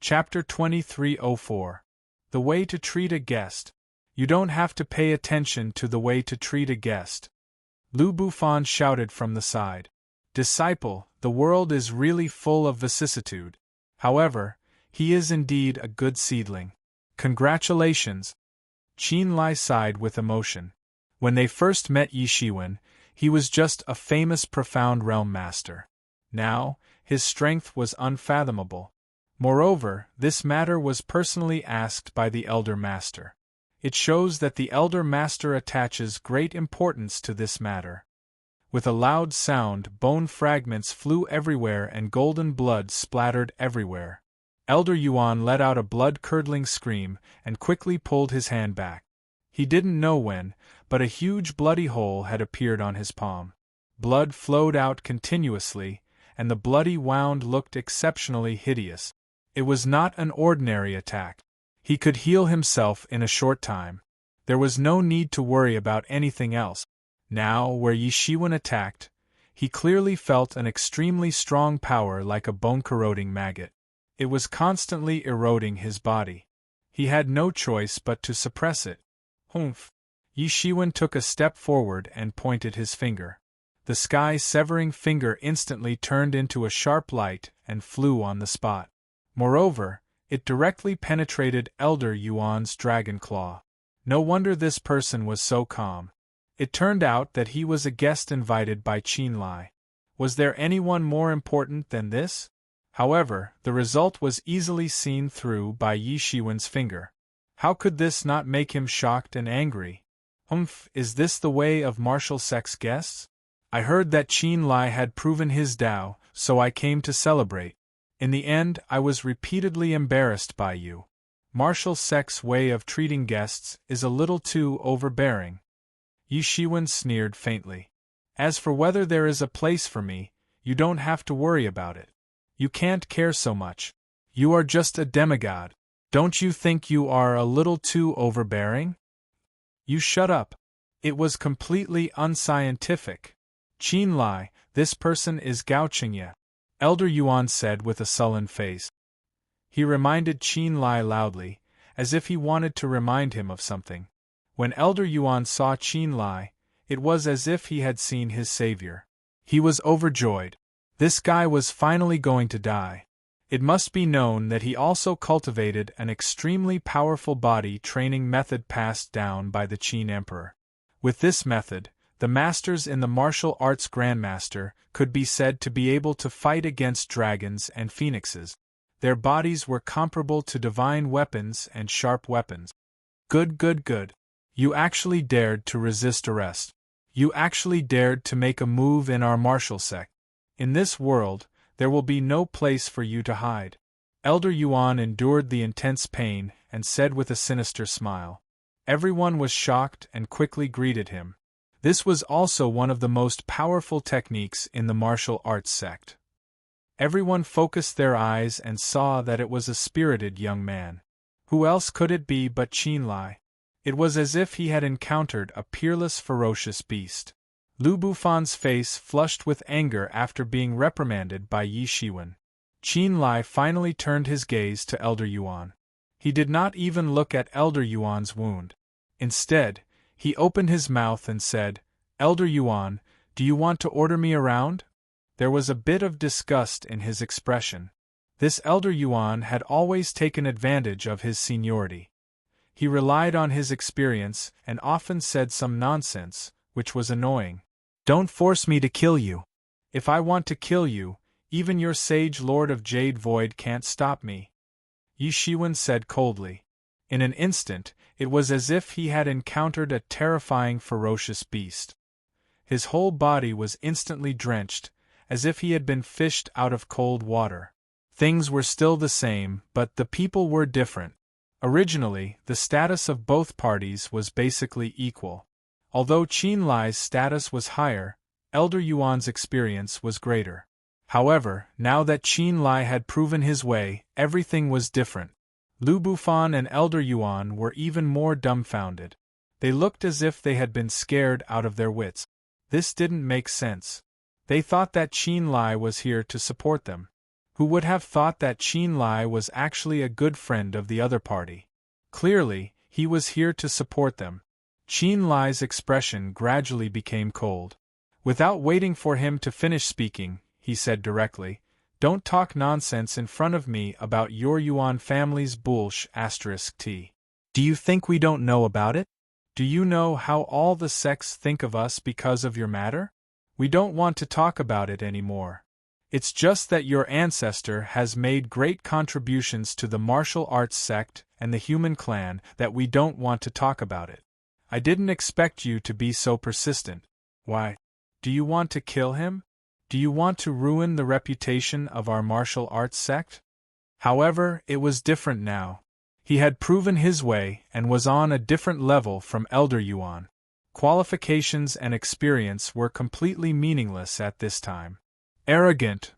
Chapter 2304. The Way to Treat a Guest. You don't have to pay attention to the way to treat a guest. Lu Bufan shouted from the side. Disciple, the world is really full of vicissitude. However, he is indeed a good seedling. Congratulations. Qin Lai sighed with emotion. When they first met Yi Shiwen, he was just a famous profound realm master. Now, his strength was unfathomable. Moreover, this matter was personally asked by the Elder Master. It shows that the Elder Master attaches great importance to this matter. With a loud sound, bone fragments flew everywhere and golden blood splattered everywhere. Elder Yuan let out a blood-curdling scream and quickly pulled his hand back. He didn't know when, but a huge bloody hole had appeared on his palm. Blood flowed out continuously, and the bloody wound looked exceptionally hideous. It was not an ordinary attack. He could heal himself in a short time. There was no need to worry about anything else. Now, where Yi Shiwen attacked, he clearly felt an extremely strong power like a bone-corroding maggot. It was constantly eroding his body. He had no choice but to suppress it. Humph! Yi Shiwen took a step forward and pointed his finger. The sky-severing finger instantly turned into a sharp light and flew on the spot. Moreover, it directly penetrated Elder Yuan's dragon claw. No wonder this person was so calm. It turned out that he was a guest invited by Qin Lai. Was there anyone more important than this? However, the result was easily seen through by Yi Shiwen's finger. How could this not make him shocked and angry? Humph, is this the way of martial sex guests? I heard that Qin Lai had proven his Tao, so I came to celebrate. In the end, I was repeatedly embarrassed by you. Martial sex way of treating guests is a little too overbearing. Yi Shiwen sneered faintly. As for whether there is a place for me, you don't have to worry about it. You can't care so much. You are just a demigod. Don't you think you are a little too overbearing? You shut up. It was completely unscientific. Qin Lai, this person is Gao Qingye, Elder Yuan said with a sullen face. He reminded Qin Lai loudly, as if he wanted to remind him of something. When Elder Yuan saw Qin Lai, it was as if he had seen his savior. He was overjoyed. This guy was finally going to die. It must be known that he also cultivated an extremely powerful body training method passed down by the Qin Emperor. With this method, the masters in the martial arts Grandmaster could be said to be able to fight against dragons and phoenixes. Their bodies were comparable to divine weapons and sharp weapons. Good. You actually dared to resist arrest. You actually dared to make a move in our martial sect. In this world, there will be no place for you to hide. Elder Yuan endured the intense pain and said with a sinister smile. Everyone was shocked and quickly greeted him. This was also one of the most powerful techniques in the martial arts sect. Everyone focused their eyes and saw that it was a spirited young man. Who else could it be but Qin Lai? It was as if he had encountered a peerless, ferocious beast. Lu Bufan's face flushed with anger after being reprimanded by Yi Shiwen. Qin Lai finally turned his gaze to Elder Yuan. He did not even look at Elder Yuan's wound. Instead, he opened his mouth and said, Elder Yuan, do you want to order me around? There was a bit of disgust in his expression. This Elder Yuan had always taken advantage of his seniority. He relied on his experience and often said some nonsense, which was annoying. Don't force me to kill you. If I want to kill you, even your sage Lord of Jade Void can't stop me. Yi Shiwen said coldly. In an instant, it was as if he had encountered a terrifying, ferocious beast. His whole body was instantly drenched, as if he had been fished out of cold water. Things were still the same, but the people were different. Originally, the status of both parties was basically equal. Although Qin Lai's status was higher, Elder Yuan's experience was greater. However, now that Qin Lai had proven his way, everything was different. Lu Bufan and Elder Yuan were even more dumbfounded. They looked as if they had been scared out of their wits. This didn't make sense. They thought that Qin Lai was here to support them. Who would have thought that Qin Lai was actually a good friend of the other party? Clearly, he was here to support them. Qin Lai's expression gradually became cold. Without waiting for him to finish speaking, he said directly, "Don't talk nonsense in front of me about your Yuan family's **T. Do you think we don't know about it? Do you know how all the sects think of us because of your matter? We don't want to talk about it anymore. It's just that your ancestor has made great contributions to the martial arts sect and the human clan that we don't want to talk about it. I didn't expect you to be so persistent. Why? Do you want to kill him? Do you want to ruin the reputation of our martial arts sect?" However, it was different now. He had proven his way and was on a different level from Elder Yuan. Qualifications and experience were completely meaningless at this time. Arrogant.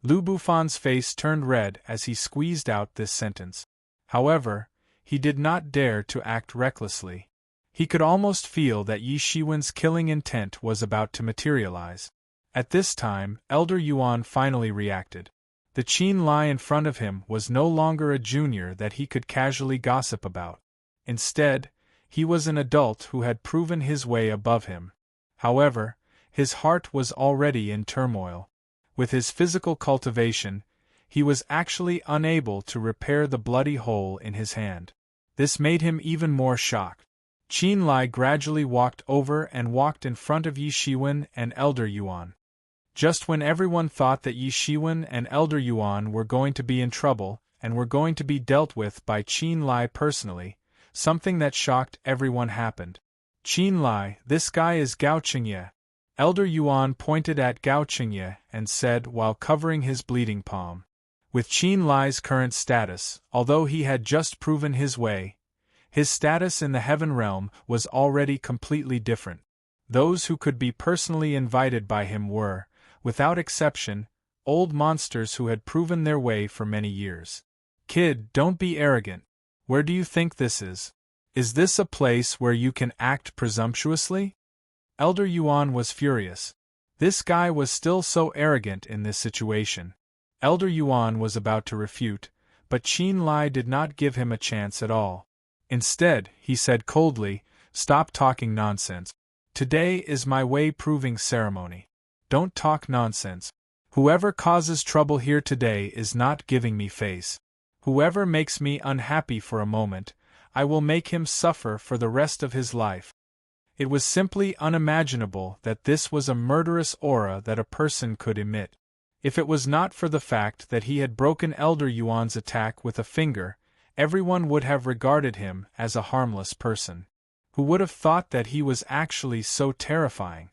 Lu Bufan's face turned red as he squeezed out this sentence. However, he did not dare to act recklessly. He could almost feel that Yi Shiwen's killing intent was about to materialize. At this time, Elder Yuan finally reacted. The Qin Lai in front of him was no longer a junior that he could casually gossip about. Instead, he was an adult who had proven his way above him. However, his heart was already in turmoil. With his physical cultivation, he was actually unable to repair the bloody hole in his hand. This made him even more shocked. Qin Lai gradually walked over and walked in front of Yi Shiwen and Elder Yuan. Just when everyone thought that Yi Shiwen and Elder Yuan were going to be in trouble and were going to be dealt with by Qin Lai personally, something that shocked everyone happened. "Qin Lai, this guy is Gao Qingye." Elder Yuan pointed at Gao Qingye and said while covering his bleeding palm. With Qin Lai's current status, although he had just proven his way, his status in the heaven realm was already completely different. Those who could be personally invited by him were, without exception, old monsters who had proven their way for many years. "Kid, don't be arrogant. Where do you think this is? Is this a place where you can act presumptuously?" Elder Yuan was furious. This guy was still so arrogant in this situation. Elder Yuan was about to refute, but Qin Lai did not give him a chance at all. Instead, he said coldly, "Stop talking nonsense. Today is my way proving ceremony. Don't talk nonsense. Whoever causes trouble here today is not giving me face. Whoever makes me unhappy for a moment, I will make him suffer for the rest of his life." It was simply unimaginable that this was a murderous aura that a person could emit. If it was not for the fact that he had broken Elder Yuan's attack with a finger, everyone would have regarded him as a harmless person. Who would have thought that he was actually so terrifying?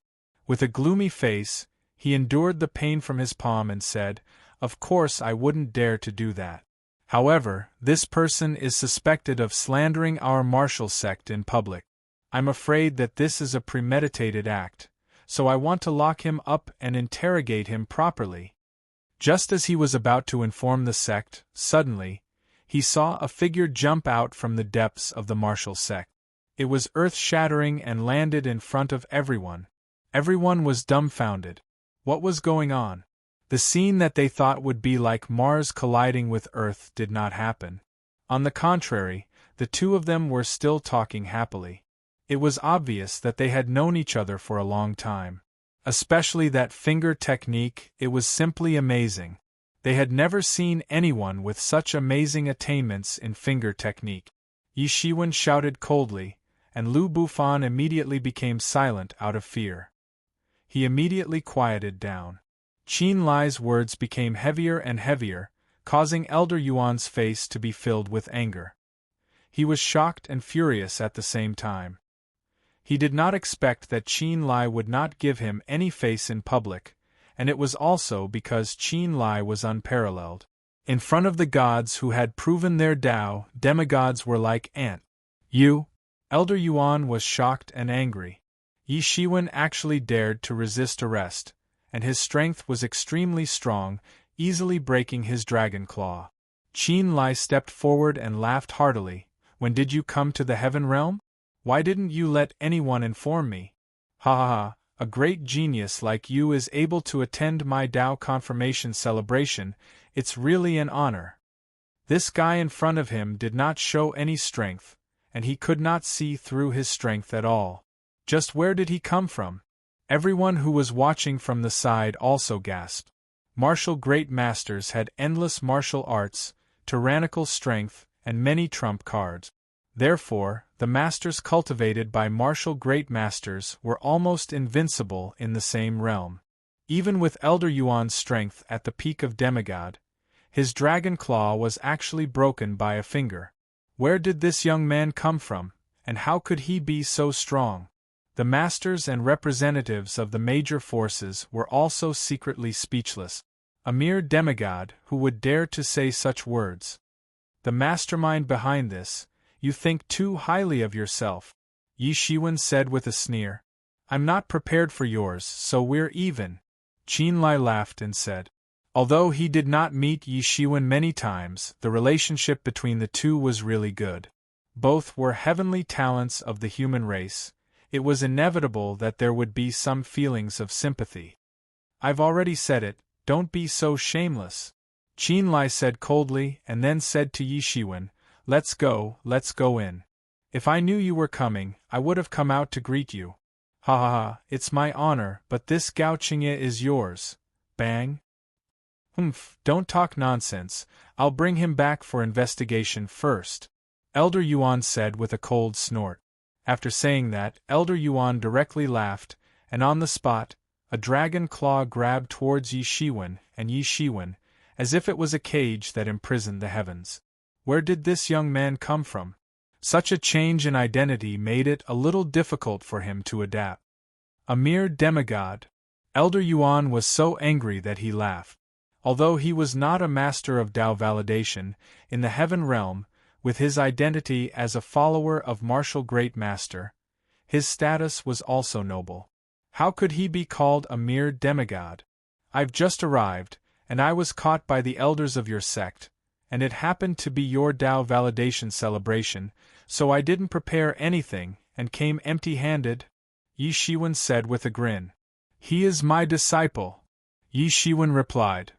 With a gloomy face, he endured the pain from his palm and said, "Of course I wouldn't dare to do that. However, this person is suspected of slandering our martial sect in public. I'm afraid that this is a premeditated act, so I want to lock him up and interrogate him properly." Just as he was about to inform the sect, suddenly, he saw a figure jump out from the depths of the martial sect. It was earth-shattering and landed in front of everyone. Everyone was dumbfounded. What was going on? The scene that they thought would be like Mars colliding with Earth did not happen. On the contrary, the two of them were still talking happily. It was obvious that they had known each other for a long time. Especially that finger technique, it was simply amazing. They had never seen anyone with such amazing attainments in finger technique. Yi Shiwen shouted coldly, and Lu Bufan immediately became silent out of fear. He immediately quieted down. Qin Lai's words became heavier and heavier, causing Elder Yuan's face to be filled with anger. He was shocked and furious at the same time. He did not expect that Qin Lai would not give him any face in public, and it was also because Qin Lai was unparalleled. In front of the gods who had proven their Tao, demigods were like ant. "You?" Elder Yuan was shocked and angry. Yi Shiwen actually dared to resist arrest, and his strength was extremely strong, easily breaking his dragon claw. Qin Lai stepped forward and laughed heartily. "When did you come to the heaven realm? Why didn't you let anyone inform me? Ha ha ha, a great genius like you is able to attend my Tao confirmation celebration. It's really an honor. This guy in front of him did not show any strength, and he could not see through his strength at all. Just where did he come from? Everyone who was watching from the side also gasped. Martial great masters had endless martial arts, tyrannical strength, and many trump cards. Therefore, the masters cultivated by martial great masters were almost invincible in the same realm. Even with Elder Yuan's strength at the peak of demigod, his dragon claw was actually broken by a finger. Where did this young man come from, and how could he be so strong? The masters and representatives of the major forces were also secretly speechless. A mere demigod who would dare to say such words. The mastermind behind this, you think too highly of yourself, Yi Shiwen said with a sneer. I'm not prepared for yours, so we're even. Qin Lai laughed and said. Although he did not meet Yi Shiwen many times, the relationship between the two was really good. Both were heavenly talents of the human race. It was inevitable that there would be some feelings of sympathy. I've already said it, don't be so shameless. Qin Lai said coldly and then said to Yi Shiwen, let's go in. If I knew you were coming, I would have come out to greet you. Ha ha ha, it's my honor, but this Gao Qingye is yours. Bang. Humph, don't talk nonsense, I'll bring him back for investigation first. Elder Yuan said with a cold snort. After saying that, Elder Yuan directly laughed, and on the spot, a dragon claw grabbed towards Yi Shiwen, and Yi Shiwen, as if it was a cage that imprisoned the heavens. Where did this young man come from? Such a change in identity made it a little difficult for him to adapt. A mere demigod. Elder Yuan was so angry that he laughed. Although he was not a master of Tao validation, in the heaven realm, with his identity as a follower of martial great master, his status was also noble. How could he be called a mere demigod? I've just arrived, and I was caught by the elders of your sect, and it happened to be your Tao validation celebration, so I didn't prepare anything, and came empty-handed, Yi Shiwen said with a grin. He is my disciple, Yi Shiwen replied.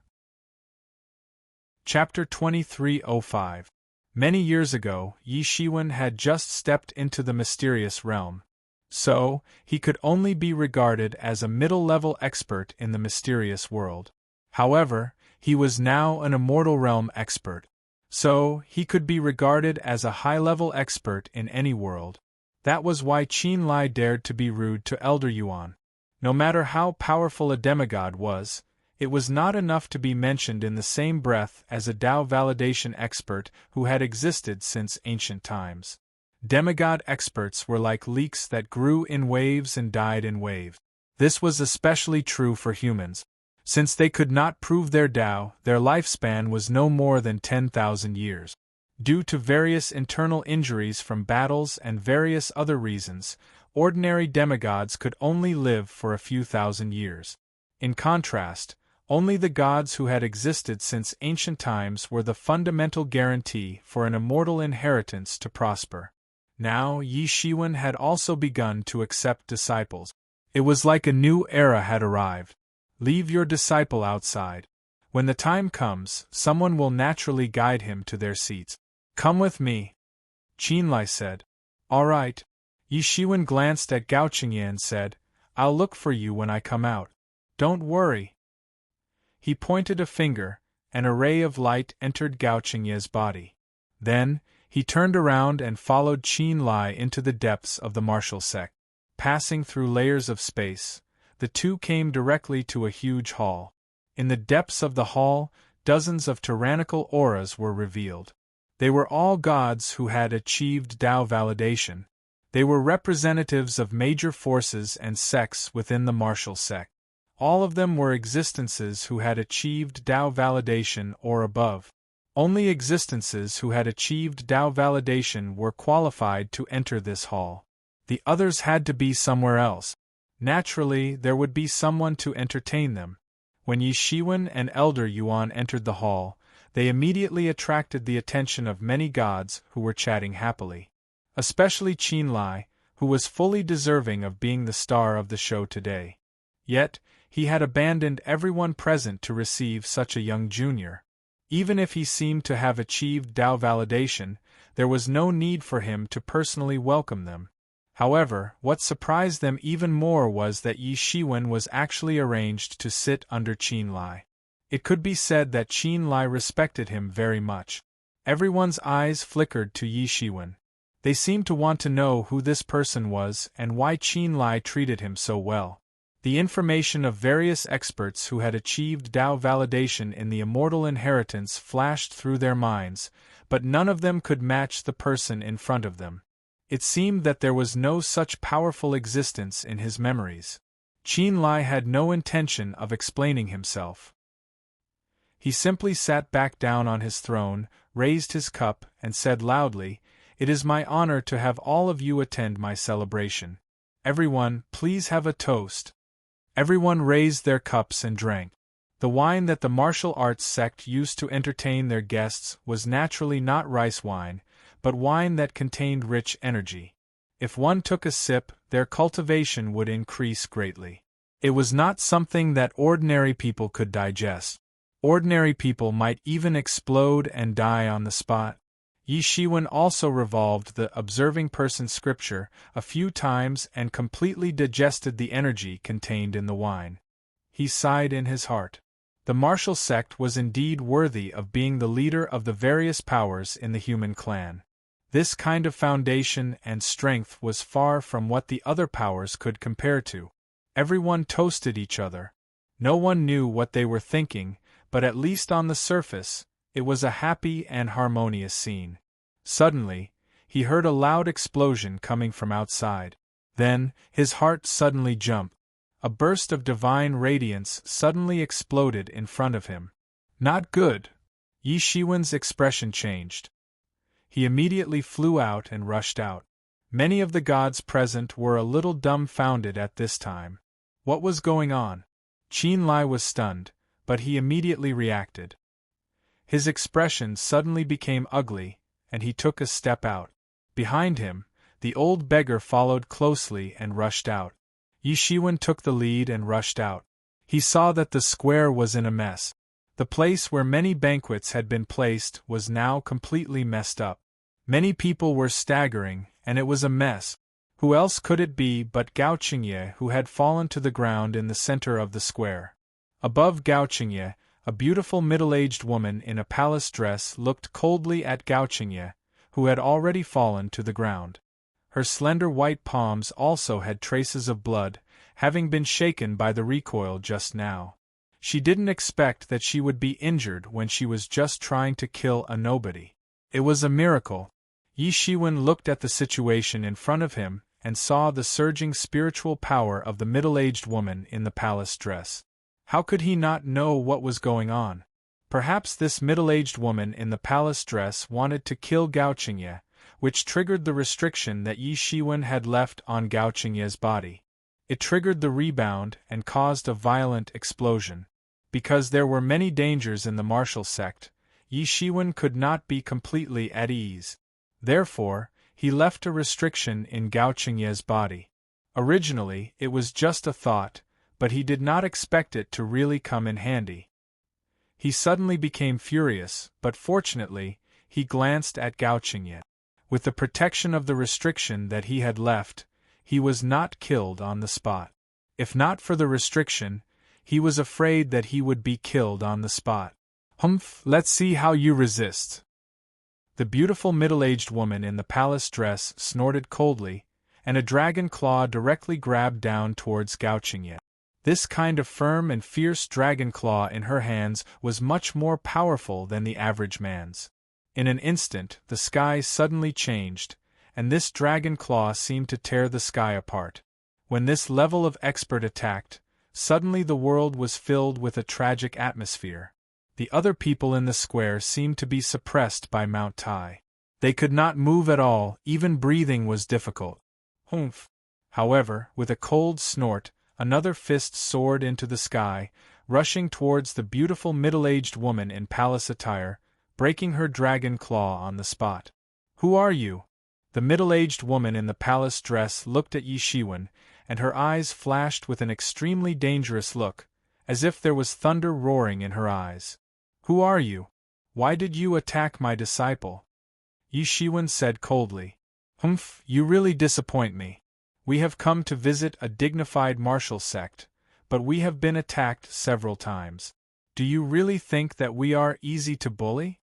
Chapter 2305. Many years ago, Yi Shiwen had just stepped into the mysterious realm. So, he could only be regarded as a middle-level expert in the mysterious world. However, he was now an immortal realm expert. So, he could be regarded as a high-level expert in any world. That was why Qin Lai dared to be rude to Elder Yuan. No matter how powerful a demigod was, it was not enough to be mentioned in the same breath as a Tao validation expert who had existed since ancient times. Demigod experts were like leeks that grew in waves and died in waves. This was especially true for humans. Since they could not prove their Tao, their lifespan was no more than 10,000 years. Due to various internal injuries from battles and various other reasons, ordinary demigods could only live for a few thousand years. In contrast, only the gods who had existed since ancient times were the fundamental guarantee for an immortal inheritance to prosper. Now Yi Shiwen had also begun to accept disciples. It was like a new era had arrived. Leave your disciple outside. When the time comes, someone will naturally guide him to their seats. Come with me, Qin Lai said. All right. Yi Shiwen glanced at Gao Qingye and said, I'll look for you when I come out. Don't worry. He pointed a finger, and a ray of light entered Gao Qingye's body. Then, he turned around and followed Qin Lai into the depths of the martial sect. Passing through layers of space, the two came directly to a huge hall. In the depths of the hall, dozens of tyrannical auras were revealed. They were all gods who had achieved Tao validation. They were representatives of major forces and sects within the martial sect. All of them were existences who had achieved Tao validation or above. Only existences who had achieved Tao validation were qualified to enter this hall. The others had to be somewhere else. Naturally, there would be someone to entertain them. When Yi Shiwen and Elder Yuan entered the hall, they immediately attracted the attention of many gods who were chatting happily. Especially Qin Lai, who was fully deserving of being the star of the show today. Yet, he had abandoned everyone present to receive such a young junior. Even if he seemed to have achieved Tao validation, there was no need for him to personally welcome them. However, what surprised them even more was that Yi Shiwen was actually arranged to sit under Qin Lai. It could be said that Qin Lai respected him very much. Everyone's eyes flickered to Yi Shiwen. They seemed to want to know who this person was and why Qin Lai treated him so well. The information of various experts who had achieved Tao validation in the immortal inheritance flashed through their minds, but none of them could match the person in front of them. It seemed that there was no such powerful existence in his memories. Qin Lai had no intention of explaining himself. He simply sat back down on his throne, raised his cup, and said loudly, "It is my honor to have all of you attend my celebration. Everyone, please have a toast." Everyone raised their cups and drank. The wine that the martial arts sect used to entertain their guests was naturally not rice wine, but wine that contained rich energy. If one took a sip, their cultivation would increase greatly. It was not something that ordinary people could digest. Ordinary people might even explode and die on the spot. Yi Shiwen also revolved the observing person scripture a few times and completely digested the energy contained in the wine. He sighed in his heart. The martial sect was indeed worthy of being the leader of the various powers in the human clan. This kind of foundation and strength was far from what the other powers could compare to. Everyone toasted each other. No one knew what they were thinking, but at least on the surface, it was a happy and harmonious scene. Suddenly, he heard a loud explosion coming from outside. Then, his heart suddenly jumped. A burst of divine radiance suddenly exploded in front of him. Not good. Yi Shiwen's expression changed. He immediately flew out and rushed out. Many of the gods present were a little dumbfounded at this time. What was going on? Qin Lai was stunned, but he immediately reacted. His expression suddenly became ugly, and he took a step out. Behind him, the old beggar followed closely and rushed out. Yi Shiwen took the lead and rushed out. He saw that the square was in a mess. The place where many banquets had been placed was now completely messed up. Many people were staggering, and it was a mess. Who else could it be but Gao Qingye, who had fallen to the ground in the center of the square? Above Gao Qingye, a beautiful middle-aged woman in a palace dress looked coldly at Gao Qingye, who had already fallen to the ground. Her slender white palms also had traces of blood, having been shaken by the recoil just now. She didn't expect that she would be injured when she was just trying to kill a nobody. It was a miracle. Yi Shiwen looked at the situation in front of him and saw the surging spiritual power of the middle-aged woman in the palace dress. How could he not know what was going on? Perhaps this middle-aged woman in the palace dress wanted to kill Gao Qingye, which triggered the restriction that Yi Shiwen had left on Gao Qingye's body. It triggered the rebound and caused a violent explosion. Because there were many dangers in the martial sect, Yi Shiwen could not be completely at ease. Therefore, he left a restriction in Gao Qingye's body. Originally, it was just a thought, but he did not expect it to really come in handy. He suddenly became furious, but fortunately, he glanced at Gao Qingye. With the protection of the restriction that he had left, he was not killed on the spot. If not for the restriction, he was afraid that he would be killed on the spot. Humph, let's see how you resist. The beautiful middle-aged woman in the palace dress snorted coldly, and a dragon claw directly grabbed down towards Gao Qingye. This kind of firm and fierce dragon claw in her hands was much more powerful than the average man's. In an instant, the sky suddenly changed, and this dragon claw seemed to tear the sky apart. When this level of expert attacked, suddenly the world was filled with a tragic atmosphere. The other people in the square seemed to be suppressed by Mount Tai. They could not move at all, even breathing was difficult. Humph! However, with a cold snort, another fist soared into the sky, rushing towards the beautiful middle-aged woman in palace attire, breaking her dragon claw on the spot. Who are you? The middle-aged woman in the palace dress looked at Yi Shiwen, and her eyes flashed with an extremely dangerous look, as if there was thunder roaring in her eyes. Who are you? Why did you attack my disciple? Yi Shiwen said coldly. Humph, you really disappoint me. We have come to visit a dignified martial sect, but we have been attacked several times. Do you really think that we are easy to bully?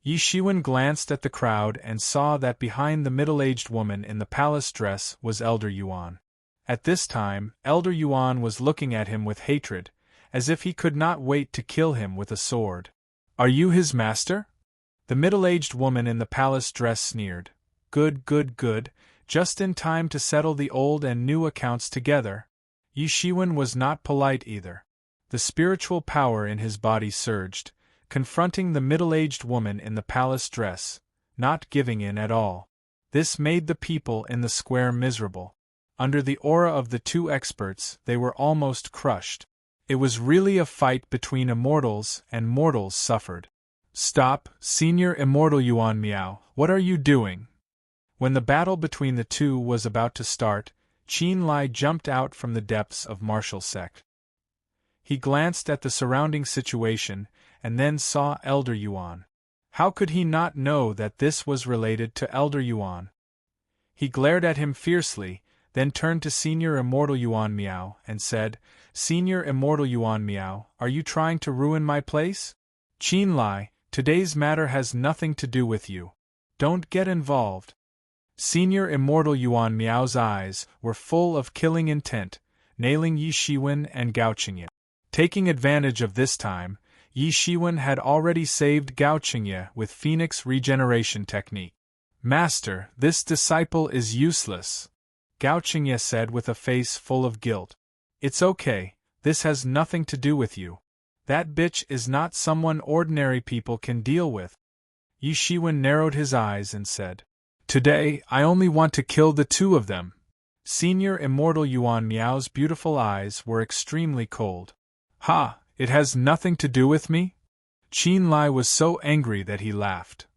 Yi Shiwen glanced at the crowd and saw that behind the middle-aged woman in the palace dress was Elder Yuan. At this time, Elder Yuan was looking at him with hatred, as if he could not wait to kill him with a sword. Are you his master? The middle-aged woman in the palace dress sneered. Good, good, good, just in time to settle the old and new accounts together. Yi Shiwen was not polite either. The spiritual power in his body surged, confronting the middle-aged woman in the palace dress, not giving in at all. This made the people in the square miserable. Under the aura of the two experts, they were almost crushed. It was really a fight between immortals, and mortals suffered. Stop, Senior Immortal Yuan Miao, what are you doing? When the battle between the two was about to start, Qin Lai jumped out from the depths of martial sect. He glanced at the surrounding situation, and then saw Elder Yuan. How could he not know that this was related to Elder Yuan? He glared at him fiercely, then turned to Senior Immortal Yuan Miao and said, Senior Immortal Yuan Miao, are you trying to ruin my place? Qin Lai, today's matter has nothing to do with you. Don't get involved. Senior Immortal Yuan Miao's eyes were full of killing intent, nailing Yi Shiwen and Gao Qingye. Taking advantage of this time, Yi Shiwen had already saved Gao Qingye with Phoenix regeneration technique. Master, this disciple is useless, Gao Qingye said with a face full of guilt. It's okay, this has nothing to do with you. That bitch is not someone ordinary people can deal with. Yi Shiwen narrowed his eyes and said, Today, I only want to kill the two of them. Senior Immortal Yuan Miao's beautiful eyes were extremely cold. Ha, it has nothing to do with me? Qin Lai was so angry that he laughed.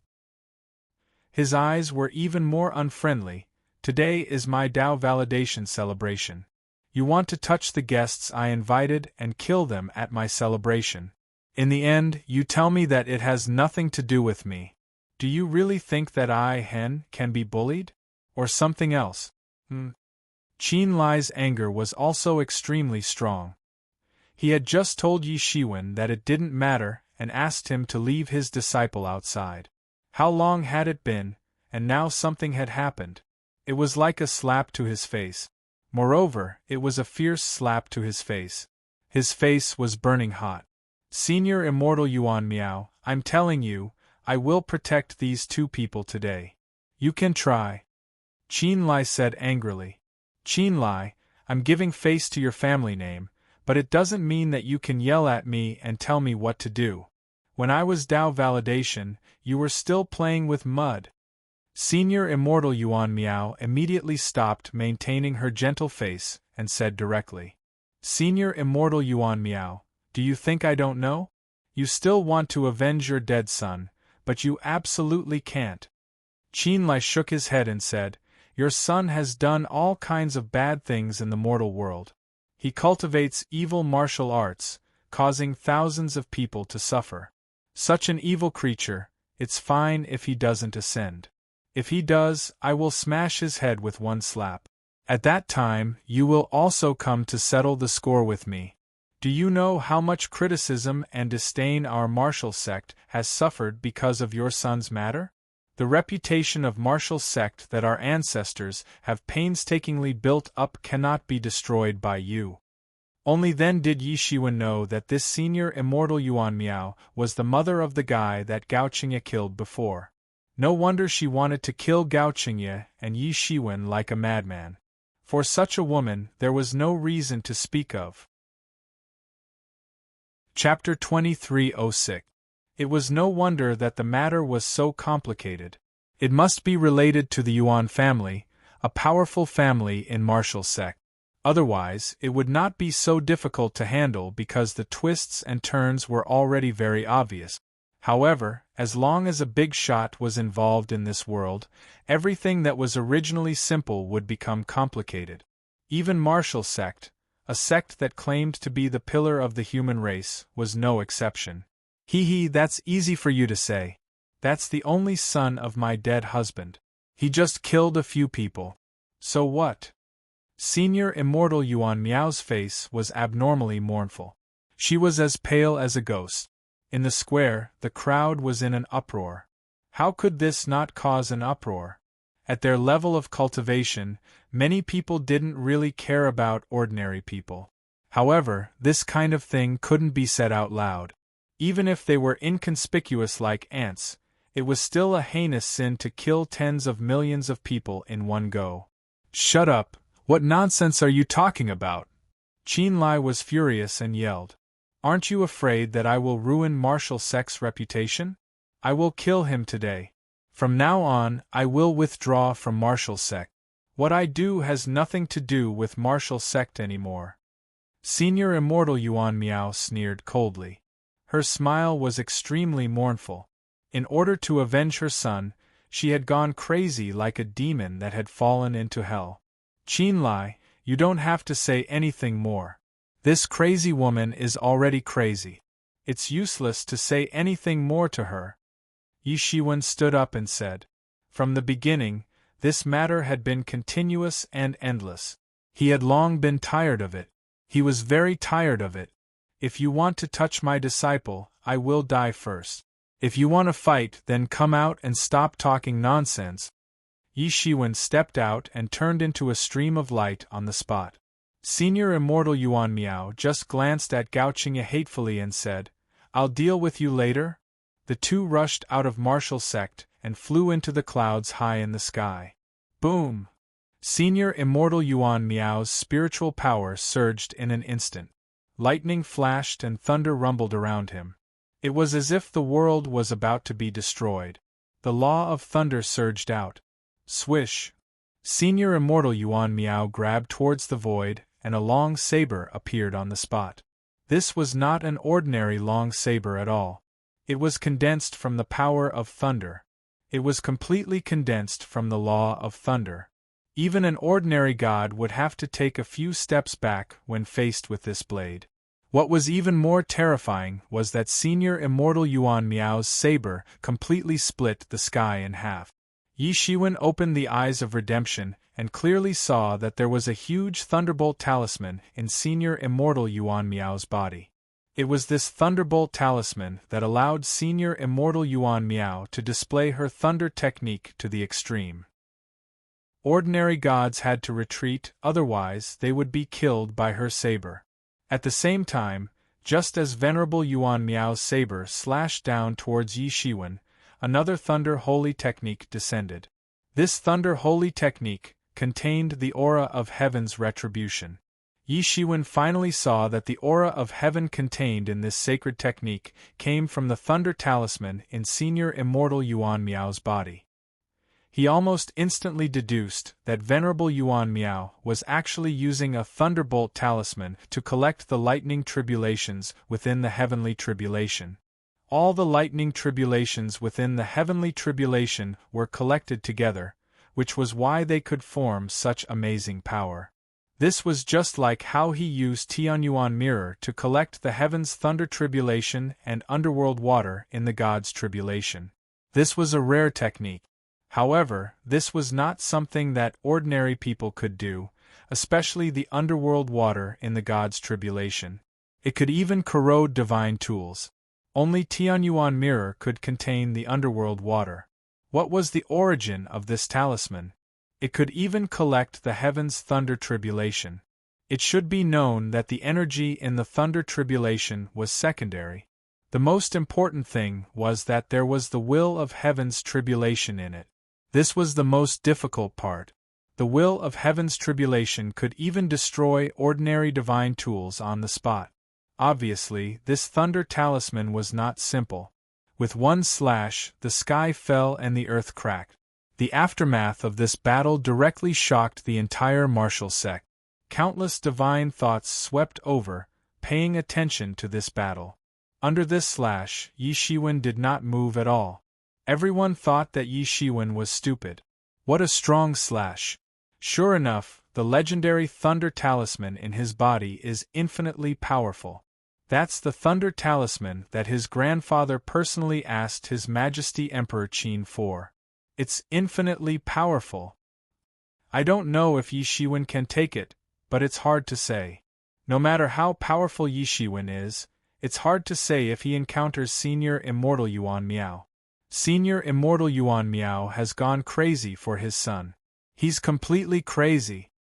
His eyes were even more unfriendly. Today is my Dao validation celebration. You want to touch the guests I invited and kill them at my celebration. In the end, you tell me that it has nothing to do with me. Do you really think that I can be bullied? Or something else? Qin Lai's anger was also extremely strong. He had just told Yi Shiwen that it didn't matter and asked him to leave his disciple outside. How long had it been, and now something had happened. It was like a slap to his face. Moreover, it was a fierce slap to his face. His face was burning hot. Senior Immortal Yuan Miao, I'm telling you, I will protect these two people today. You can try. Qin Lai said angrily. Qin Lai, I'm giving face to your family name, but it doesn't mean that you can yell at me and tell me what to do. When I was Dao validation, you were still playing with mud. Senior Immortal Yuan Miao immediately stopped maintaining her gentle face and said directly, Senior Immortal Yuan Miao, do you think I don't know? You still want to avenge your dead son, but you absolutely can't. Qin Lai shook his head and said, Your son has done all kinds of bad things in the mortal world. He cultivates evil martial arts, causing thousands of people to suffer. Such an evil creature, it's fine if he doesn't ascend. If he does, I will smash his head with one slap. At that time, you will also come to settle the score with me. Do you know how much criticism and disdain our martial sect has suffered because of your son's matter? The reputation of martial sect that our ancestors have painstakingly built up cannot be destroyed by you. Only then did Yi Shiwen know that this Senior Immortal Yuan Miao was the mother of the guy that Gao Qingye killed before. No wonder she wanted to kill Gao Qingye and Yi Shiwen like a madman. For such a woman, there was no reason to speak of. Chapter 2306. It was no wonder that the matter was so complicated. It must be related to the Yuan family, a powerful family in martial sect. Otherwise, it would not be so difficult to handle because the twists and turns were already very obvious. However, as long as a big shot was involved in this world, everything that was originally simple would become complicated. Even martial sect, a sect that claimed to be the pillar of the human race, was no exception. Hee hee, that's easy for you to say. That's the only son of my dead husband. He just killed a few people. So what? Senior Immortal Yuan Miao's face was abnormally mournful. She was as pale as a ghost. In the square, the crowd was in an uproar. How could this not cause an uproar? At their level of cultivation, many people didn't really care about ordinary people. However, this kind of thing couldn't be said out loud. Even if they were inconspicuous like ants, it was still a heinous sin to kill tens of millions of people in one go. Shut up! What nonsense are you talking about? Qin Lai was furious and yelled. Aren't you afraid that I will ruin Marshal Sek's reputation? I will kill him today. From now on, I will withdraw from Marshal Sek. What I do has nothing to do with Marshal Sect anymore. Senior Immortal Yuan Miao sneered coldly. Her smile was extremely mournful. In order to avenge her son, she had gone crazy like a demon that had fallen into hell. Qin Lai, you don't have to say anything more. This crazy woman is already crazy. It's useless to say anything more to her. Yi Shiwen stood up and said, from the beginning, this matter had been continuous and endless. He had long been tired of it. He was very tired of it. If you want to touch my disciple, I will die first. If you want to fight, then come out and stop talking nonsense. Yi Shiwen stepped out and turned into a stream of light on the spot. Senior Immortal Yuan Miao just glanced at Gao Qingye hatefully and said, I'll deal with you later. The two rushed out of Marshal Sect and flew into the clouds high in the sky. Boom! Senior Immortal Yuan Miao's spiritual power surged in an instant. Lightning flashed and thunder rumbled around him. It was as if the world was about to be destroyed. The law of thunder surged out. Swish! Senior Immortal Yuan Miao grabbed towards the void, and a long saber appeared on the spot. This was not an ordinary long saber at all. It was condensed from the power of thunder. It was completely condensed from the law of thunder. Even an ordinary god would have to take a few steps back when faced with this blade. What was even more terrifying was that Senior Immortal Yuan Miao's saber completely split the sky in half. Yi Shiwen opened the eyes of redemption and clearly saw that there was a huge thunderbolt talisman in Senior Immortal Yuan Miao's body. It was this thunderbolt talisman that allowed Senior Immortal Yuan Miao to display her thunder technique to the extreme. Ordinary gods had to retreat, otherwise they would be killed by her saber. At the same time, just as Venerable Yuan Miao's saber slashed down towards Yi Shiwen, another Thunder Holy technique descended. This Thunder Holy technique contained the aura of heaven's retribution. Yi Shiwen finally saw that the aura of heaven contained in this sacred technique came from the Thunder Talisman in Senior Immortal Yuan Miao's body. He almost instantly deduced that Venerable Yuan Miao was actually using a Thunderbolt Talisman to collect the lightning tribulations within the heavenly tribulation. All the lightning tribulations within the heavenly tribulation were collected together, which was why they could form such amazing power. This was just like how he used Tianyuan Mirror to collect the heavens' thunder tribulation and underworld water in the gods' tribulation. This was a rare technique. However, this was not something that ordinary people could do, especially the underworld water in the gods' tribulation. It could even corrode divine tools. Only Tianyuan Mirror could contain the underworld water. What was the origin of this talisman? It could even collect the heavens' thunder tribulation. It should be known that the energy in the thunder tribulation was secondary. The most important thing was that there was the will of heaven's tribulation in it. This was the most difficult part. The will of heaven's tribulation could even destroy ordinary divine tools on the spot. Obviously, this thunder talisman was not simple. With one slash, the sky fell and the earth cracked. The aftermath of this battle directly shocked the entire martial sect. Countless divine thoughts swept over, paying attention to this battle. Under this slash, Yi Shiwen did not move at all. Everyone thought that Yi Shiwen was stupid. What a strong slash! Sure enough, the legendary thunder talisman in his body is infinitely powerful. That's the Thunder Talisman that his grandfather personally asked His Majesty Emperor Qin for. It's infinitely powerful. I don't know if Yi Shiwen can take it, but it's hard to say. No matter how powerful Yi Shiwen is, it's hard to say if he encounters Senior Immortal Yuan Miao. Senior Immortal Yuan Miao has gone crazy for his son. He's completely crazy.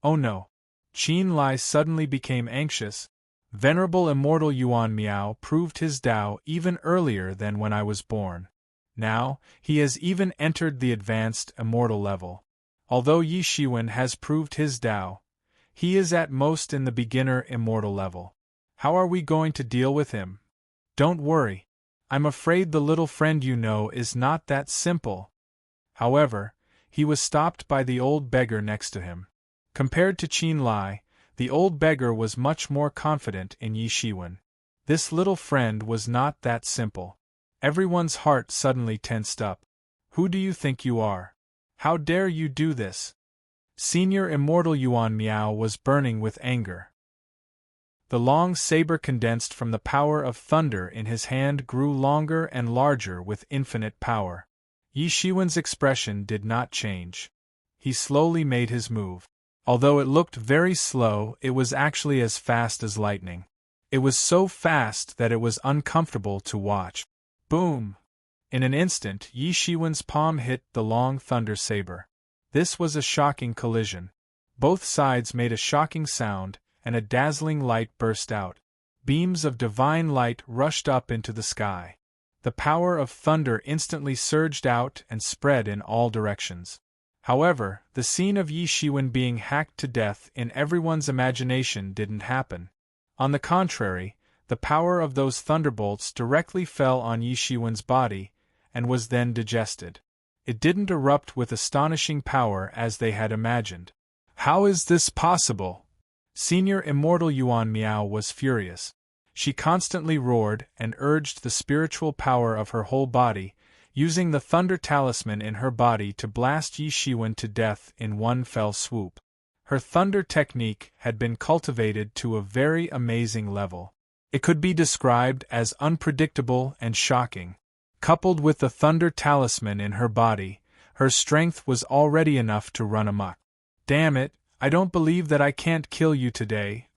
Oh no. Qin Lai suddenly became anxious. Venerable Immortal Yuan Miao proved his Tao even earlier than when I was born. Now, he has even entered the advanced immortal level. Although Yi Shiwen has proved his Tao, he is at most in the beginner immortal level. How are we going to deal with him? Don't worry. I'm afraid the little friend you know is not that simple. However, he was stopped by the old beggar next to him. Compared to Qin Lai, the old beggar was much more confident in Yi Shiwen. This little friend was not that simple. Everyone's heart suddenly tensed up. Who do you think you are? How dare you do this? Senior Immortal Yuan Miao was burning with anger. The long saber condensed from the power of thunder in his hand grew longer and larger with infinite power. Yi Shiwen's expression did not change. He slowly made his move. Although it looked very slow, it was actually as fast as lightning. It was so fast that it was uncomfortable to watch. Boom! In an instant, Yi Shiwen's palm hit the long thunder saber. This was a shocking collision. Both sides made a shocking sound, and a dazzling light burst out. Beams of divine light rushed up into the sky. The power of thunder instantly surged out and spread in all directions. However, the scene of Yi Shiwen being hacked to death in everyone's imagination didn't happen. On the contrary, the power of those thunderbolts directly fell on Yi Shiwen's body, and was then digested. It didn't erupt with astonishing power as they had imagined. How is this possible? Senior Immortal Yuan Miao was furious. She constantly roared and urged the spiritual power of her whole body, using the Thunder Talisman in her body to blast Yi Shiwen to death in one fell swoop. Her thunder technique had been cultivated to a very amazing level. It could be described as unpredictable and shocking. Coupled with the Thunder Talisman in her body, her strength was already enough to run amok. Damn it, I don't believe that I can't kill you today.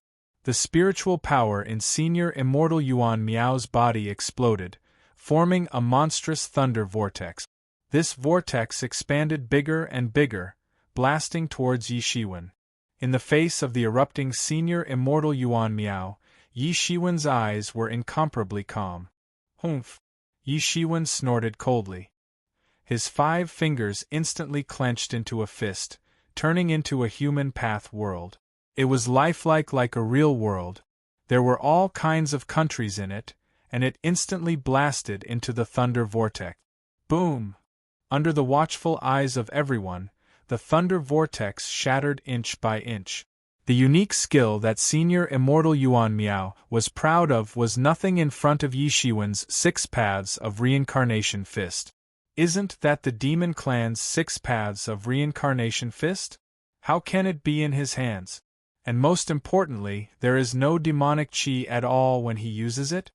The spiritual power in Senior Immortal Yuan Miao's body exploded, forming a monstrous thunder vortex. This vortex expanded bigger and bigger, blasting towards Yi Shiwen. In the face of the erupting Senior Immortal Yuan Miao, Yi Shiwen's eyes were incomparably calm. Humph! Yi Shiwen snorted coldly. His 5 fingers instantly clenched into a fist, turning into a human path world. It was lifelike like a real world. There were all kinds of countries in it, and it instantly blasted into the thunder vortex. Boom! Under the watchful eyes of everyone, the thunder vortex shattered inch by inch. The unique skill that Senior Immortal Yuan Miao was proud of was nothing in front of Yi Shiwen's 6 paths of reincarnation fist. Isn't that the demon clan's 6 paths of reincarnation fist? How can it be in his hands? And most importantly, there is no demonic chi at all when he uses it?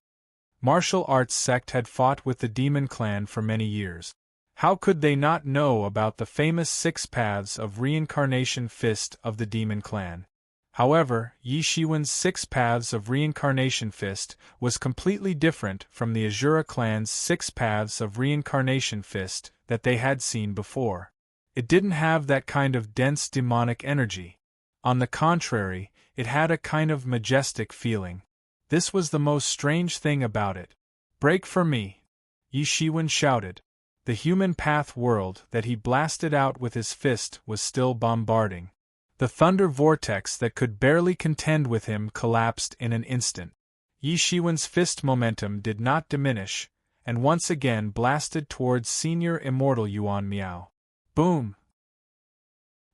Martial arts sect had fought with the demon clan for many years. How could they not know about the famous 6 paths of reincarnation fist of the demon clan? However, Yi Shiwen's 6 paths of reincarnation fist was completely different from the Azura clan's 6 paths of reincarnation fist that they had seen before. It didn't have that kind of dense demonic energy. On the contrary, it had a kind of majestic feeling. This was the most strange thing about it. Break for me! Yi Shiwen shouted. The human path world that he blasted out with his fist was still bombarding. The thunder vortex that could barely contend with him collapsed in an instant. Yi Shiwen's fist momentum did not diminish, and once again blasted towards Senior Immortal Yuan Miao. Boom!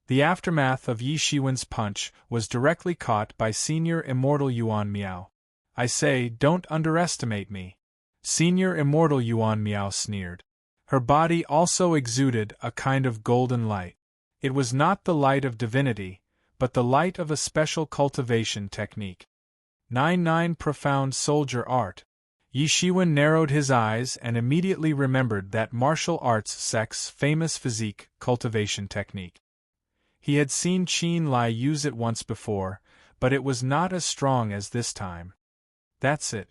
The aftermath of Yi Shiwen's punch was directly caught by Senior Immortal Yuan Miao. I say, don't underestimate me. Senior Immortal Yuan Miao sneered. Her body also exuded a kind of golden light. It was not the light of divinity, but the light of a special cultivation technique. 9-9 Profound Soldier Art. Yi Shiwen narrowed his eyes and immediately remembered that martial arts sect's famous physique cultivation technique. He had seen Qin Lai use it once before, but it was not as strong as this time. That's it.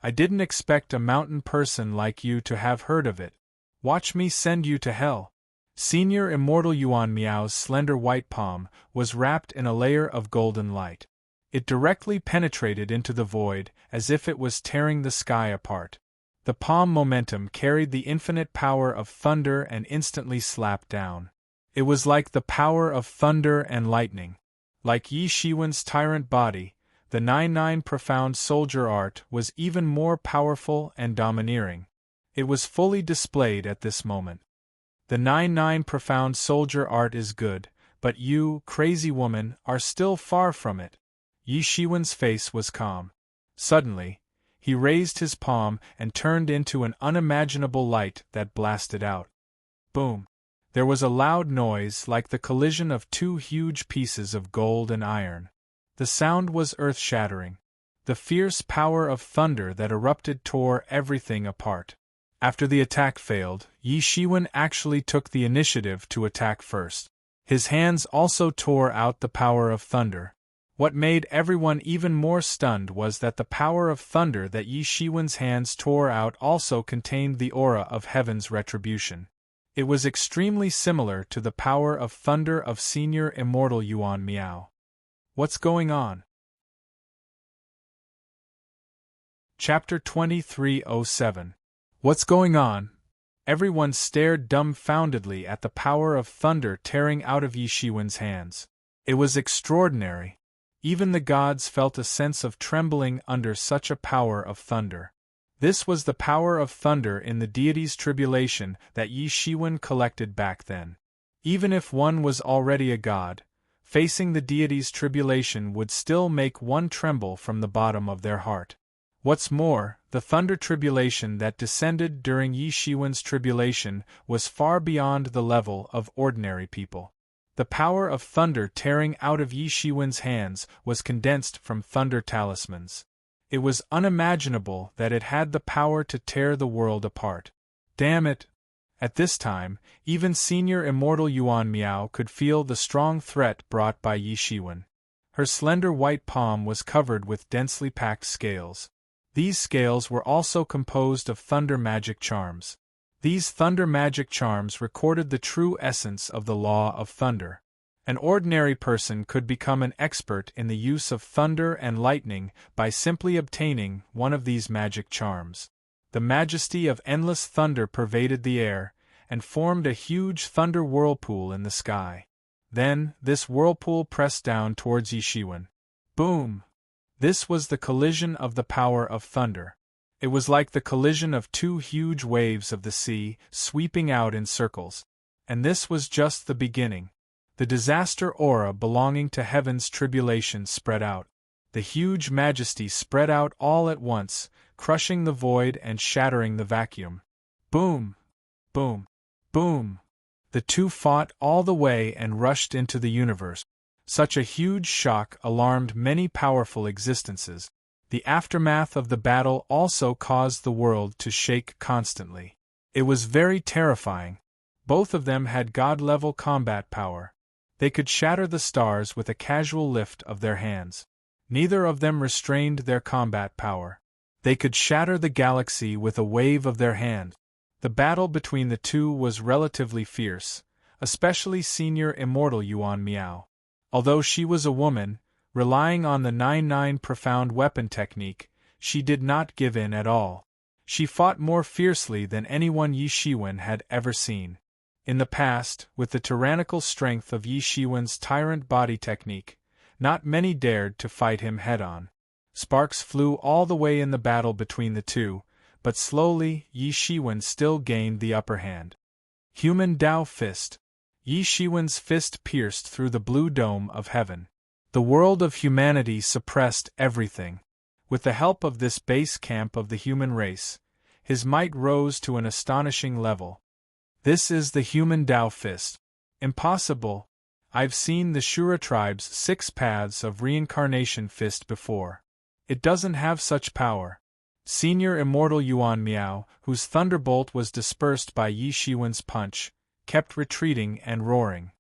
I didn't expect a mountain person like you to have heard of it. Watch me send you to hell. Senior Immortal Yuan Miao's slender white palm was wrapped in a layer of golden light. It directly penetrated into the void, as if it was tearing the sky apart. The palm momentum carried the infinite power of thunder and instantly slapped down. It was like the power of thunder and lightning. Like Yi Shiwen's tyrant body, the 9-9 Profound Soldier Art was even more powerful and domineering. It was fully displayed at this moment. The 9-9 Profound Soldier Art is good, but you, crazy woman, are still far from it. Yi Shiwen's face was calm. Suddenly, he raised his palm and turned into an unimaginable light that blasted out. Boom! There was a loud noise like the collision of two huge pieces of gold and iron. The sound was earth-shattering. The fierce power of thunder that erupted tore everything apart. After the attack failed, Yi Shiwen actually took the initiative to attack first. His hands also tore out the power of thunder. What made everyone even more stunned was that the power of thunder that Yi Shiwen's hands tore out also contained the aura of heaven's retribution. It was extremely similar to the power of thunder of Senior Immortal Yuan Miao. What's going on? Chapter 2307. What's going on? Everyone stared dumbfoundedly at the power of thunder tearing out of Yi Shiwen's hands. It was extraordinary. Even the gods felt a sense of trembling under such a power of thunder. This was the power of thunder in the deity's tribulation that Yi Shiwen collected back then. Even if one was already a god, facing the deity's tribulation would still make one tremble from the bottom of their heart. What's more, the thunder tribulation that descended during Yi Shiwen's tribulation was far beyond the level of ordinary people. The power of thunder tearing out of Yi Shiwen's hands was condensed from thunder talismans. It was unimaginable that it had the power to tear the world apart. Damn it! At this time, even Senior Immortal Yuan Miao could feel the strong threat brought by Yi Shiwen. Her slender white palm was covered with densely packed scales. These scales were also composed of thunder magic charms. These thunder magic charms recorded the true essence of the law of thunder. An ordinary person could become an expert in the use of thunder and lightning by simply obtaining one of these magic charms. The majesty of endless thunder pervaded the air, and formed a huge thunder whirlpool in the sky. Then, this whirlpool pressed down towards Yi Shiwen. Boom! This was the collision of the power of thunder. It was like the collision of two huge waves of the sea, sweeping out in circles. And this was just the beginning. The disaster aura belonging to heaven's tribulation spread out. The huge majesty spread out all at once, crushing the void and shattering the vacuum. Boom! Boom! Boom! The two fought all the way and rushed into the universe. Such a huge shock alarmed many powerful existences. The aftermath of the battle also caused the world to shake constantly. It was very terrifying. Both of them had god-level combat power. They could shatter the stars with a casual lift of their hands. Neither of them restrained their combat power. They could shatter the galaxy with a wave of their hand. The battle between the two was relatively fierce, especially Senior Immortal Yuan Miao. Although she was a woman, relying on the 9-9 profound weapon technique, she did not give in at all. She fought more fiercely than anyone Yi Shiwen had ever seen. In the past, with the tyrannical strength of Yi Shiwen's tyrant body technique, not many dared to fight him head-on. Sparks flew all the way in the battle between the two, but slowly Yi Shiwen still gained the upper hand. Human Dao Fist. Yi Shiwen's fist pierced through the blue dome of heaven. The world of humanity suppressed everything. With the help of this base camp of the human race, his might rose to an astonishing level. This is the human Dao Fist. Impossible. I've seen the Shura tribe's 6 paths of reincarnation fist before. It doesn't have such power. Senior Immortal Yuan Miao, whose thunderbolt was dispersed by Yi Shiwen's punch, kept retreating and roaring.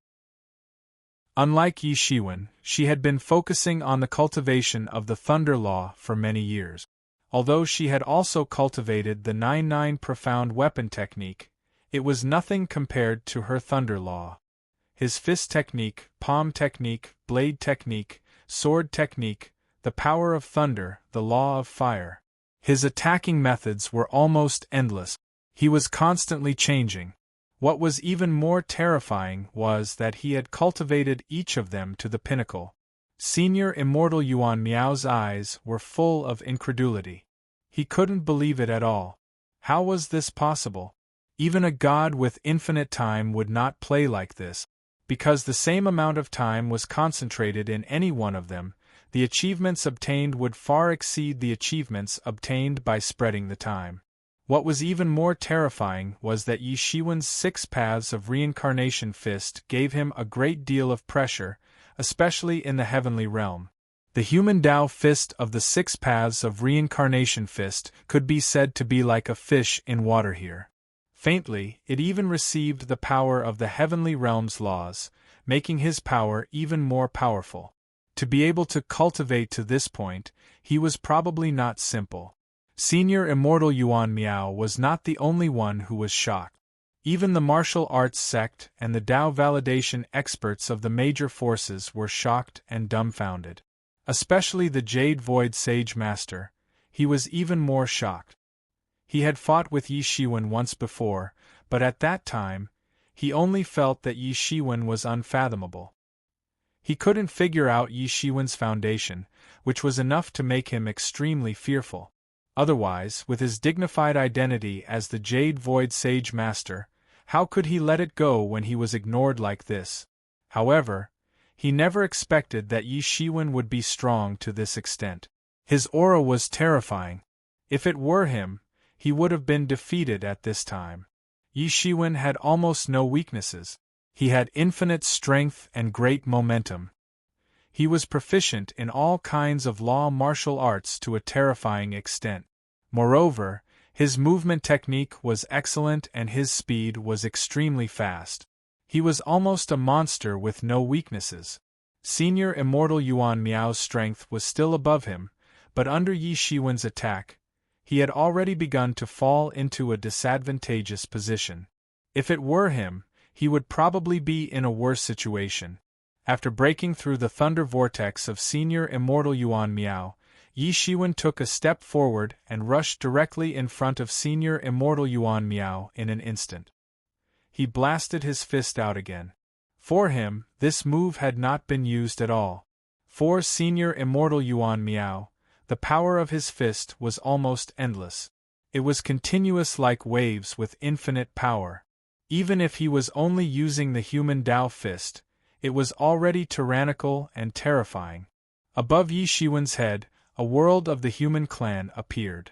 Unlike Yi Shiwen, she had been focusing on the cultivation of the Thunder Law for many years. Although she had also cultivated the 9-9 profound weapon technique, it was nothing compared to her Thunder Law. His fist technique, palm technique, blade technique, sword technique, the power of thunder, the law of fire. His attacking methods were almost endless. He was constantly changing. What was even more terrifying was that he had cultivated each of them to the pinnacle. Senior Immortal Yuan Miao's eyes were full of incredulity. He couldn't believe it at all. How was this possible? Even a god with infinite time would not play like this. Because the same amount of time was concentrated in any one of them, the achievements obtained would far exceed the achievements obtained by spreading the time. What was even more terrifying was that Yi Shiwen's 6 paths of reincarnation fist gave him a great deal of pressure, especially in the heavenly realm. The human Tao fist of the 6 paths of reincarnation fist could be said to be like a fish in water here. Faintly, it even received the power of the heavenly realm's laws, making his power even more powerful. To be able to cultivate to this point, he was probably not simple. Senior Immortal Yuan Miao was not the only one who was shocked. Even the martial arts sect and the Tao validation experts of the major forces were shocked and dumbfounded. Especially the Jade Void Sage Master, he was even more shocked. He had fought with Yi Shiwen once before, but at that time, he only felt that Yi Shiwen was unfathomable. He couldn't figure out Yi Shiwen's foundation, which was enough to make him extremely fearful. Otherwise, with his dignified identity as the Jade Void Sage Master, how could he let it go when he was ignored like this? However, he never expected that Yi Shiwen would be strong to this extent. His aura was terrifying. If it were him, he would have been defeated at this time. Yi Shiwen had almost no weaknesses. He had infinite strength and great momentum. He was proficient in all kinds of law martial arts to a terrifying extent. Moreover, his movement technique was excellent and his speed was extremely fast. He was almost a monster with no weaknesses. Senior Immortal Yuan Miao's strength was still above him, but under Yi Shiwen's attack, he had already begun to fall into a disadvantageous position. If it were him, he would probably be in a worse situation. After breaking through the thunder vortex of Senior Immortal Yuan Miao, Yi Shiwen took a step forward and rushed directly in front of Senior Immortal Yuan Miao in an instant. He blasted his fist out again. For him, this move had not been used at all. For Senior Immortal Yuan Miao, the power of his fist was almost endless. It was continuous like waves with infinite power. Even if he was only using the human Tao fist, it was already tyrannical and terrifying. Above Yi Shiwen's head, a world of the human clan appeared.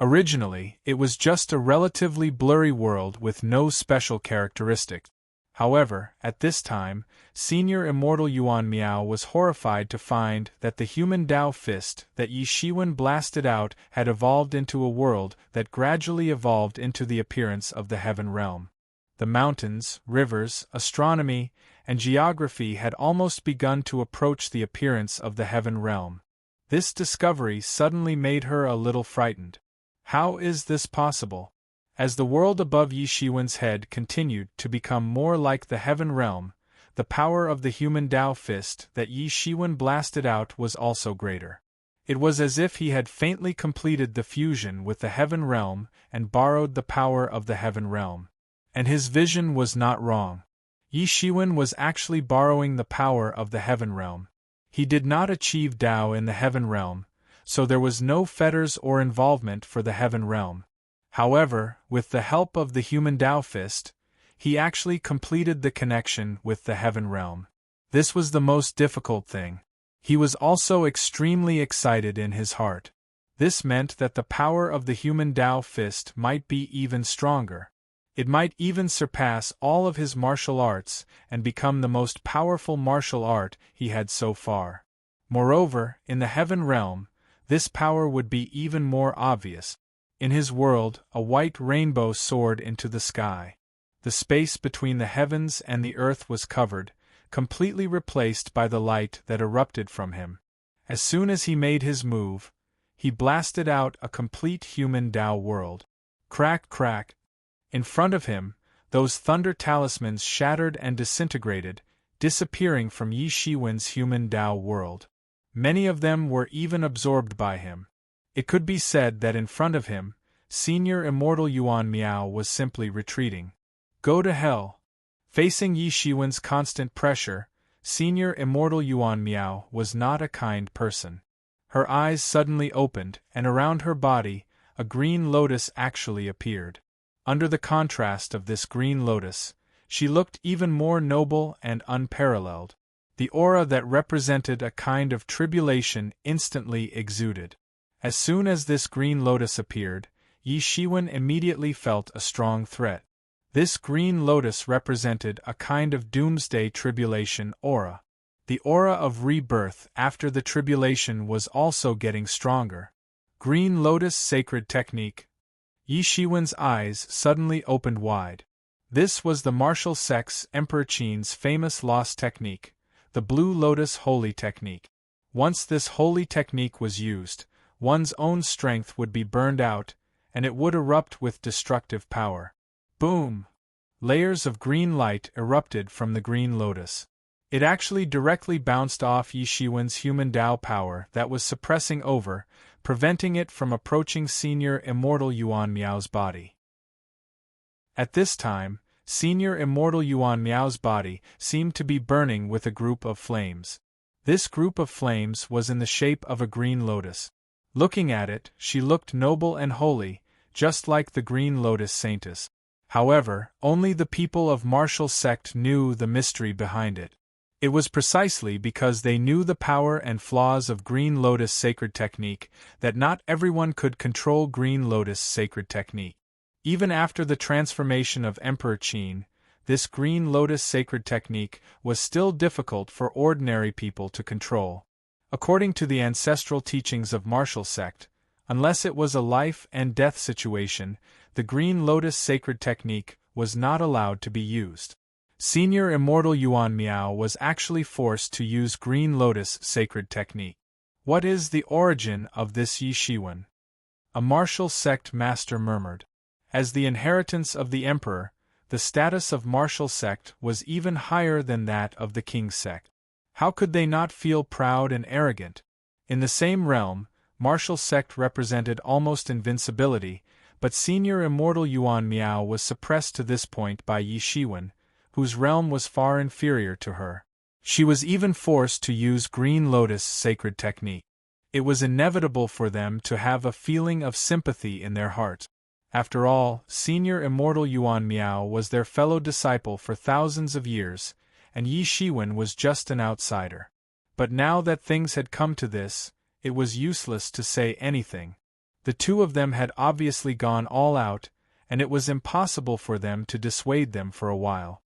Originally, it was just a relatively blurry world with no special characteristics. However, at this time, Senior Immortal Yuan Miao was horrified to find that the human Tao fist that Yi Shiwen blasted out had evolved into a world that gradually evolved into the appearance of the heaven realm. The mountains, rivers, astronomy, and geography had almost begun to approach the appearance of the heaven realm. This discovery suddenly made her a little frightened. How is this possible? As the world above Yi Shiwen's head continued to become more like the heaven realm, the power of the human Tao fist that Yi Shiwen blasted out was also greater. It was as if he had faintly completed the fusion with the heaven realm and borrowed the power of the heaven realm. And his vision was not wrong. Yi Shiwen was actually borrowing the power of the heaven realm. He did not achieve Tao in the heaven realm, so there was no fetters or involvement for the heaven realm. However, with the help of the human Tao fist, he actually completed the connection with the heaven realm. This was the most difficult thing. He was also extremely excited in his heart. This meant that the power of the human Tao fist might be even stronger. It might even surpass all of his martial arts and become the most powerful martial art he had so far. Moreover, in the heaven realm, this power would be even more obvious. In his world, a white rainbow soared into the sky. The space between the heavens and the earth was covered, completely replaced by the light that erupted from him. As soon as he made his move, he blasted out a complete human Tao world. Crack, crack. In front of him, those thunder talismans shattered and disintegrated, disappearing from Yi Shiwen's human Tao world. Many of them were even absorbed by him. It could be said that in front of him, Senior Immortal Yuan Miao was simply retreating. Go to hell. Facing Yi Shiwen's constant pressure, Senior Immortal Yuan Miao was not a kind person. Her eyes suddenly opened, and around her body, a green lotus actually appeared. Under the contrast of this green lotus, she looked even more noble and unparalleled. The aura that represented a kind of tribulation instantly exuded. As soon as this green lotus appeared, Yi Shiwen immediately felt a strong threat. This green lotus represented a kind of doomsday tribulation aura. The aura of rebirth after the tribulation was also getting stronger. Green Lotus Sacred Technique. Yi Shiwen's eyes suddenly opened wide. This was the martial sect's Emperor Qin's famous lost technique, the Blue Lotus Holy Technique. Once this holy technique was used, one's own strength would be burned out, and it would erupt with destructive power. Boom! Layers of green light erupted from the green lotus. It actually directly bounced off Yi Shiwen's human Tao power that was suppressing over, preventing it from approaching Senior Immortal Yuan Miao's body. At this time, Senior Immortal Yuan Miao's body seemed to be burning with a group of flames. This group of flames was in the shape of a green lotus. Looking at it, she looked noble and holy, just like the green lotus saintess. However, only the people of martial sect knew the mystery behind it. It was precisely because they knew the power and flaws of Green Lotus Sacred Technique that not everyone could control Green Lotus Sacred Technique. Even after the transformation of Emperor Qin, this Green Lotus Sacred Technique was still difficult for ordinary people to control. According to the ancestral teachings of martial sect, unless it was a life and death situation, the Green Lotus Sacred Technique was not allowed to be used. Senior Immortal Yuan Miao was actually forced to use Green Lotus Sacred Technique. What is the origin of this Yi Shiwen? A martial sect master murmured. As the inheritance of the emperor, the status of martial sect was even higher than that of the king's sect. How could they not feel proud and arrogant? In the same realm, martial sect represented almost invincibility, but Senior Immortal Yuan Miao was suppressed to this point by Yi Shiwen, whose realm was far inferior to her. She was even forced to use Green Lotus Sacred Technique. It was inevitable for them to have a feeling of sympathy in their heart. After all, Senior Immortal Yuan Miao was their fellow disciple for thousands of years, and Yi Shiwen was just an outsider. But now that things had come to this, it was useless to say anything. The two of them had obviously gone all out, and it was impossible for them to dissuade them for a while.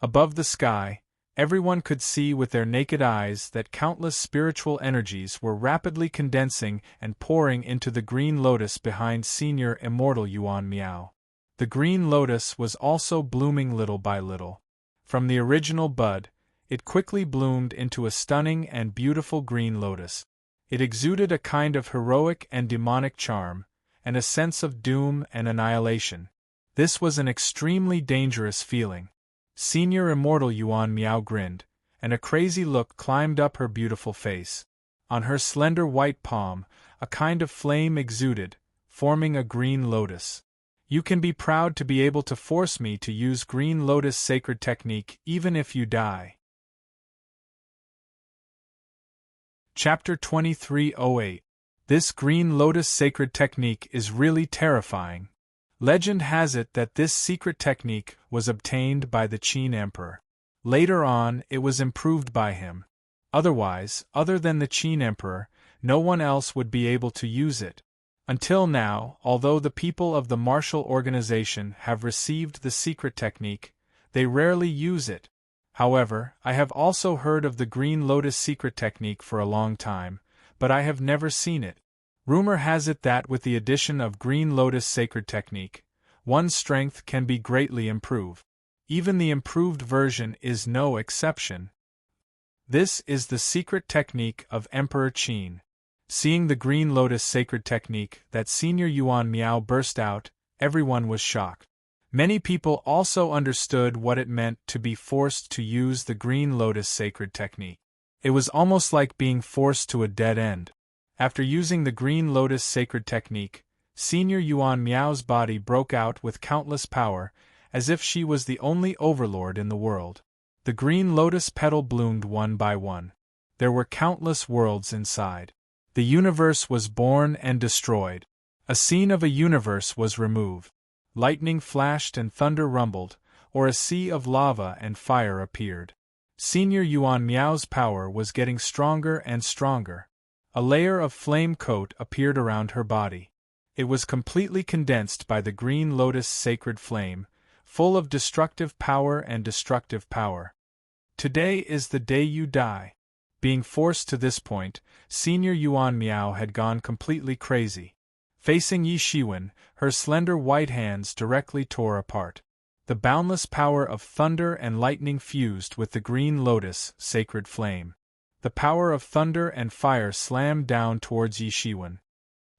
Above the sky, everyone could see with their naked eyes that countless spiritual energies were rapidly condensing and pouring into the green lotus behind Senior Immortal Yuan Miao. The green lotus was also blooming little by little. From the original bud, it quickly bloomed into a stunning and beautiful green lotus. It exuded a kind of heroic and demonic charm, and a sense of doom and annihilation. This was an extremely dangerous feeling. Senior Immortal Yuan Miao grinned, and a crazy look climbed up her beautiful face. On her slender white palm, a kind of flame exuded, forming a green lotus. You can be proud to be able to force me to use Green Lotus Sacred Technique even if you die. Chapter 2308. This Green Lotus Sacred Technique is really terrifying. Legend has it that this secret technique was obtained by the Qin Emperor. Later on, it was improved by him. Otherwise, other than the Qin Emperor, no one else would be able to use it. Until now, although the people of the martial organization have received the secret technique, they rarely use it. However, I have also heard of the Green Lotus secret technique for a long time, but I have never seen it. Rumor has it that with the addition of Green Lotus sacred technique, one's strength can be greatly improved. Even the improved version is no exception. This is the secret technique of Emperor Qin. Seeing the Green Lotus sacred technique that Senior Yuan Miao burst out, everyone was shocked. Many people also understood what it meant to be forced to use the Green Lotus sacred technique. It was almost like being forced to a dead end. After using the Green Lotus sacred technique, Senior Yuan Miao's body broke out with countless power, as if she was the only overlord in the world. The Green Lotus petal bloomed one by one. There were countless worlds inside. The universe was born and destroyed. A scene of a universe was removed. Lightning flashed and thunder rumbled, or a sea of lava and fire appeared. Senior Yuan Miao's power was getting stronger and stronger. A layer of flame coat appeared around her body. It was completely condensed by the Green Lotus sacred flame, full of destructive power and destructive power. Today is the day you die. Being forced to this point, Senior Yuan Miao had gone completely crazy. Facing Yi Shiwen, her slender white hands directly tore apart. The boundless power of thunder and lightning fused with the Green Lotus sacred flame. The power of thunder and fire slammed down towards Yi Shiwen.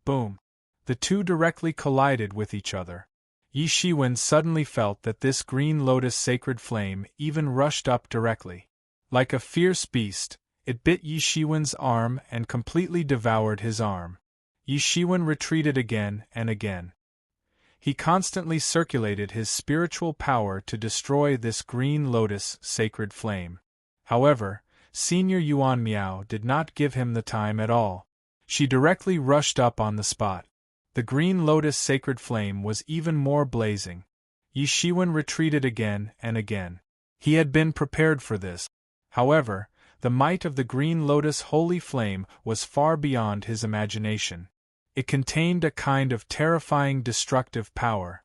Boom! The two directly collided with each other. Yi Shiwen suddenly felt that this Green Lotus sacred flame even rushed up directly. Like a fierce beast, it bit Yi Shiwen's arm and completely devoured his arm. Yi Shiwen retreated again and again. He constantly circulated his spiritual power to destroy this Green Lotus sacred flame. However, Senior Yuan Miao did not give him the time at all. She directly rushed up on the spot. The Green Lotus sacred flame was even more blazing. Yi Shiwen retreated again and again. He had been prepared for this. However, the might of the Green Lotus holy flame was far beyond his imagination. It contained a kind of terrifying destructive power.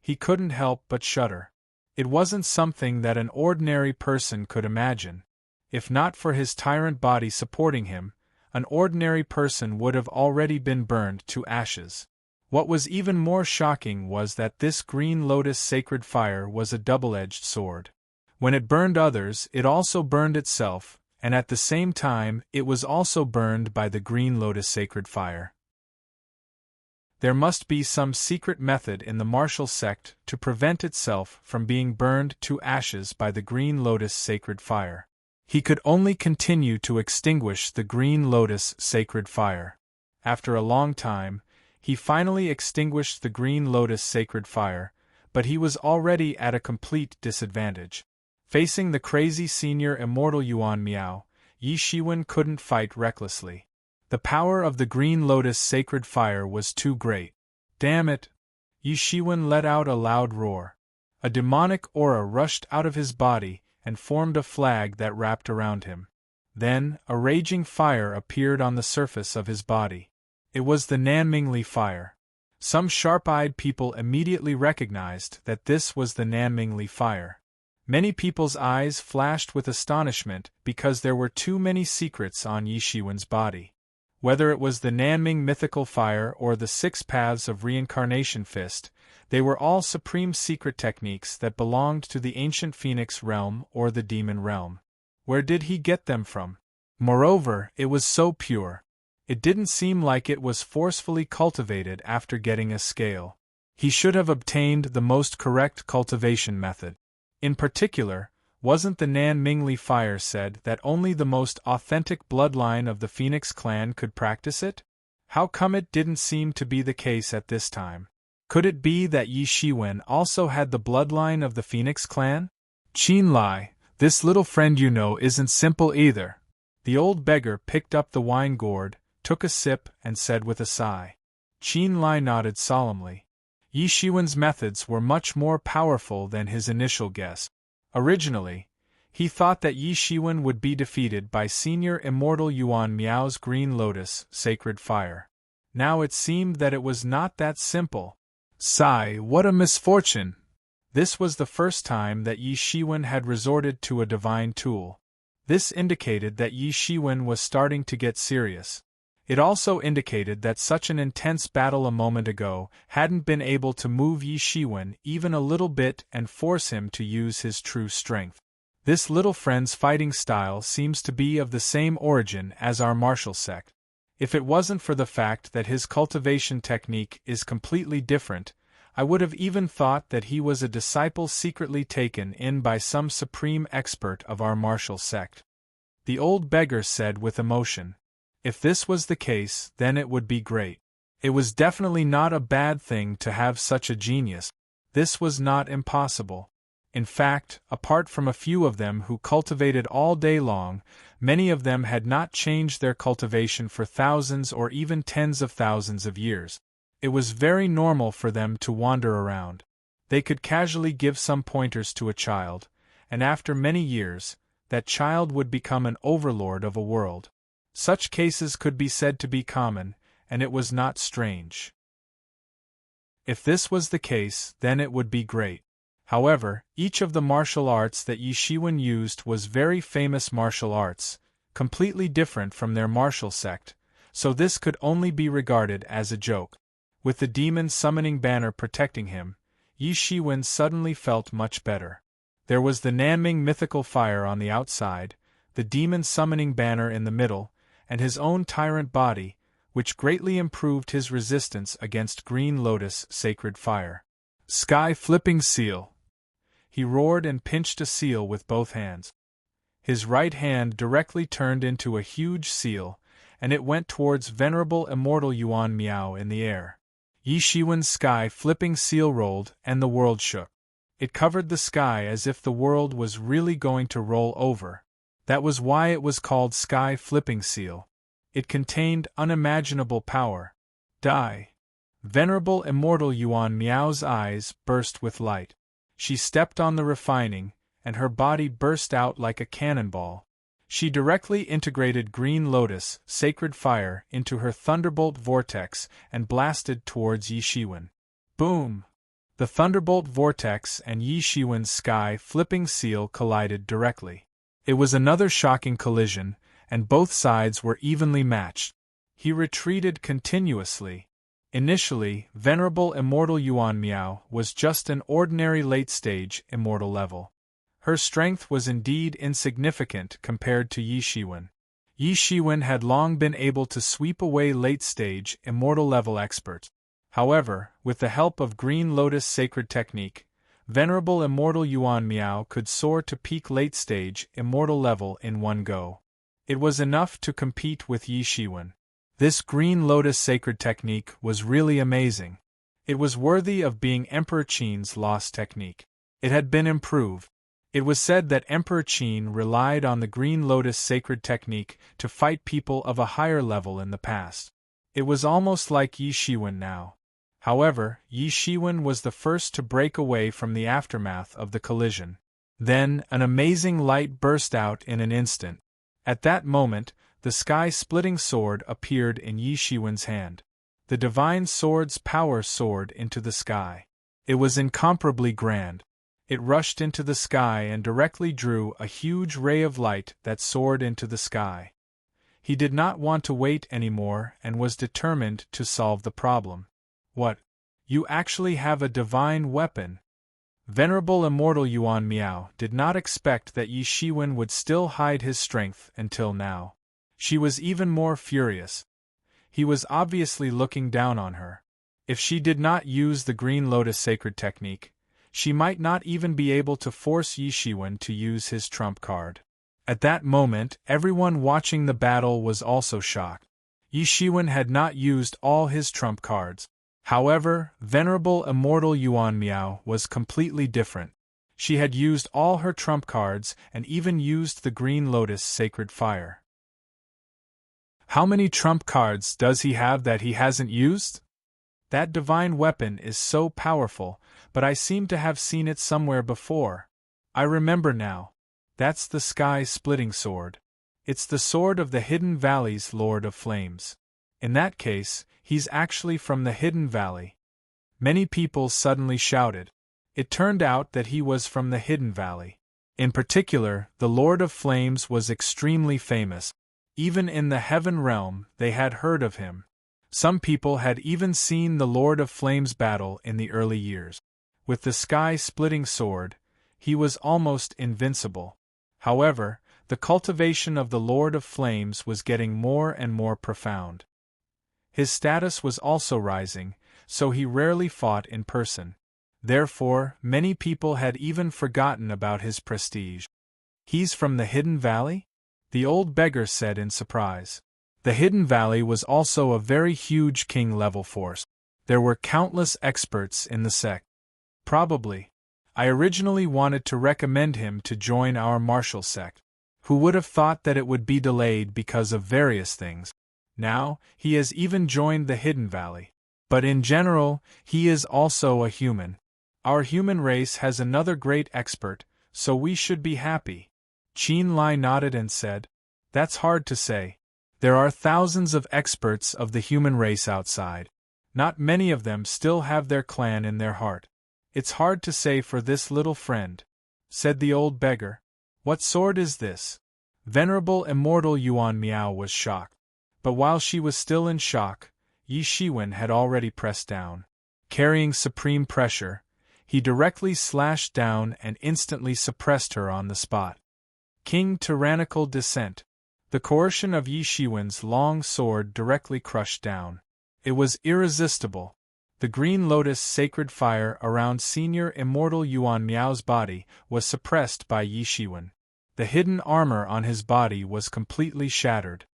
He couldn't help but shudder. It wasn't something that an ordinary person could imagine. If not for his tyrant body supporting him, an ordinary person would have already been burned to ashes. What was even more shocking was that this Green Lotus sacred fire was a double-edged sword. When it burned others, it also burned itself, and at the same time, it was also burned by the Green Lotus sacred fire. There must be some secret method in the martial sect to prevent itself from being burned to ashes by the Green Lotus sacred fire. He could only continue to extinguish the Green Lotus sacred fire. After a long time, he finally extinguished the Green Lotus sacred fire, but he was already at a complete disadvantage. Facing the crazy senior immortal Yuan Miao, Yi Shiwen couldn't fight recklessly. The power of the Green Lotus sacred fire was too great. Damn it! Yi Shiwen let out a loud roar. A demonic aura rushed out of his body and formed a flag that wrapped around him. Then, a raging fire appeared on the surface of his body. It was the Nanmingli fire. Some sharp-eyed people immediately recognized that this was the Nanmingli fire. Many people's eyes flashed with astonishment because there were too many secrets on Yi Shiwen's body. Whether it was the Nanming mythical fire or the 6 paths of reincarnation fist, they were all supreme secret techniques that belonged to the ancient phoenix realm or the demon realm. Where did he get them from? Moreover, it was so pure. It didn't seem like it was forcefully cultivated after getting a scale. He should have obtained the most correct cultivation method. In particular, wasn't the Nanmingli fire said that only the most authentic bloodline of the Phoenix clan could practice it? How come it didn't seem to be the case at this time? Could it be that Yi Shiwen also had the bloodline of the Phoenix clan? Qin Lai, this little friend you know isn't simple either. The old beggar picked up the wine gourd, took a sip, and said with a sigh. Qin Lai nodded solemnly. Yi Shiwen's methods were much more powerful than his initial guess. Originally, he thought that Yi Shiwen would be defeated by senior immortal Yuan Miao's Green Lotus sacred fire. Now it seemed that it was not that simple. Sigh, what a misfortune! This was the first time that Yi Shiwen had resorted to a divine tool. This indicated that Yi Shiwen was starting to get serious. It also indicated that such an intense battle a moment ago hadn't been able to move Yi Shiwen even a little bit and force him to use his true strength. This little friend's fighting style seems to be of the same origin as our martial sect. If it wasn't for the fact that his cultivation technique is completely different, I would have even thought that he was a disciple secretly taken in by some supreme expert of our martial sect. The old beggar said with emotion. If this was the case, then it would be great. It was definitely not a bad thing to have such a genius. This was not impossible. In fact, apart from a few of them who cultivated all day long, many of them had not changed their cultivation for thousands or even tens of thousands of years. It was very normal for them to wander around. They could casually give some pointers to a child, and after many years, that child would become an overlord of a world. Such cases could be said to be common, and it was not strange. If this was the case, then it would be great. However, each of the martial arts that Yi Shiwen used was very famous martial arts, completely different from their martial sect, so this could only be regarded as a joke. With the demon summoning banner protecting him, Yi Shiwen suddenly felt much better. There was the Nanming mythical fire on the outside, the demon summoning banner in the middle, and his own tyrant body, which greatly improved his resistance against Green Lotus sacred fire. Sky-flipping seal! He roared and pinched a seal with both hands. His right hand directly turned into a huge seal, and it went towards venerable immortal Yuan Miao in the air. Yi Shiwen's sky-flipping seal rolled, and the world shook. It covered the sky as if the world was really going to roll over. That was why it was called sky-flipping seal. It contained unimaginable power. Die! Venerable immortal Yuan Miao's eyes burst with light. She stepped on the refining, and her body burst out like a cannonball. She directly integrated Green Lotus, sacred fire, into her thunderbolt vortex and blasted towards Yi Shiwen. Boom! The thunderbolt vortex and Yi Shiwen's sky-flipping seal collided directly. It was another shocking collision, and both sides were evenly matched. He retreated continuously. Initially, venerable immortal Yuan Miao was just an ordinary late-stage immortal level. Her strength was indeed insignificant compared to Yi Shiwen. Yi Shiwen had long been able to sweep away late-stage immortal level experts. However, with the help of Green Lotus sacred technique, venerable immortal Yuan Miao could soar to peak late-stage immortal level in one go. It was enough to compete with Yi Shiwen. This Green Lotus sacred technique was really amazing. It was worthy of being Emperor Qin's lost technique. It had been improved. It was said that Emperor Qin relied on the Green Lotus sacred technique to fight people of a higher level in the past. It was almost like Yi Shiwen now. However, Yi Shiwen was the first to break away from the aftermath of the collision. Then, an amazing light burst out in an instant. At that moment, the sky-splitting sword appeared in Yi Shiwen's hand. The divine sword's power soared into the sky. It was incomparably grand. It rushed into the sky and directly drew a huge ray of light that soared into the sky. He did not want to wait anymore and was determined to solve the problem. What? You actually have a divine weapon? Venerable immortal Yuan Miao did not expect that Yi Shiwen would still hide his strength until now. She was even more furious. He was obviously looking down on her. If she did not use the Green Lotus sacred technique, she might not even be able to force Yi Shiwen to use his trump card. At that moment, everyone watching the battle was also shocked. Yi Shiwen had not used all his trump cards. However, venerable immortal Yuan Miao was completely different. She had used all her trump cards and even used the Green Lotus sacred fire. How many trump cards does he have that he hasn't used? That divine weapon is so powerful, but I seem to have seen it somewhere before. I remember now. That's the sky-splitting sword. It's the sword of the Hidden Valley's Lord of Flames. In that case, he's actually from the Hidden Valley. Many people suddenly shouted. It turned out that he was from the Hidden Valley. In particular, the Lord of Flames was extremely famous. Even in the Heaven Realm, they had heard of him. Some people had even seen the Lord of Flames battle in the early years. With the sky-splitting sword, he was almost invincible. However, the cultivation of the Lord of Flames was getting more and more profound. His status was also rising, so he rarely fought in person. Therefore, many people had even forgotten about his prestige. "He's from the Hidden Valley?" the old beggar said in surprise. The Hidden Valley was also a very huge king-level force. There were countless experts in the sect. "Probably. I originally wanted to recommend him to join our martial sect. Who would have thought that it would be delayed because of various things? Now, he has even joined the Hidden Valley. But in general, he is also a human. Our human race has another great expert, so we should be happy." Qin Lai nodded and said, "That's hard to say. There are thousands of experts of the human race outside. Not many of them still have their clan in their heart. It's hard to say for this little friend," said the old beggar. "What sword is this?" Venerable Immortal Yuan Miao was shocked. But while she was still in shock, Yi Shiwen had already pressed down. Carrying supreme pressure, he directly slashed down and instantly suppressed her on the spot. King Tyrannical Descent. The coercion of Yi Shiwen's long sword directly crushed down. It was irresistible. The green lotus sacred fire around Senior Immortal Yuan Miao's body was suppressed by Yi Shiwen. The hidden armor on his body was completely shattered.